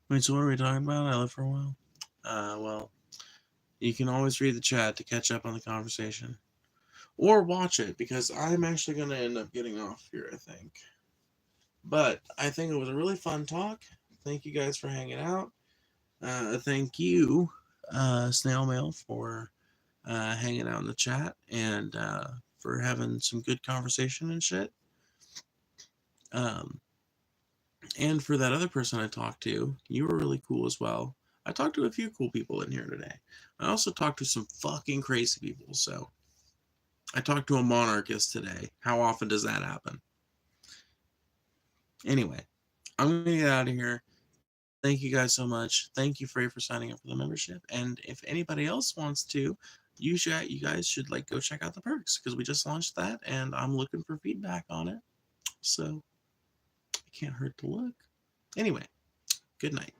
Wait, so what are we talking about? I left for a while. Well, you can always read the chat to catch up on the conversation. Or watch it, because I'm actually going to end up getting off here, I think. But I think it was a really fun talk. Thank you guys for hanging out. Thank you, Snail Mail, for hanging out in the chat and for having some good conversation and shit. And for that other person I talked to, you were really cool as well. I talked to a few cool people in here today. I also talked to some fucking crazy people, so I talked to a monarchist today. How often does that happen? Anyway, I'm going to get out of here. Thank you guys so much. Thank you, Frey, for signing up for the membership. And if anybody else wants to, you guys should go check out the perks, because we just launched that and I'm looking for feedback on it. So it can't hurt to look. Anyway, good night.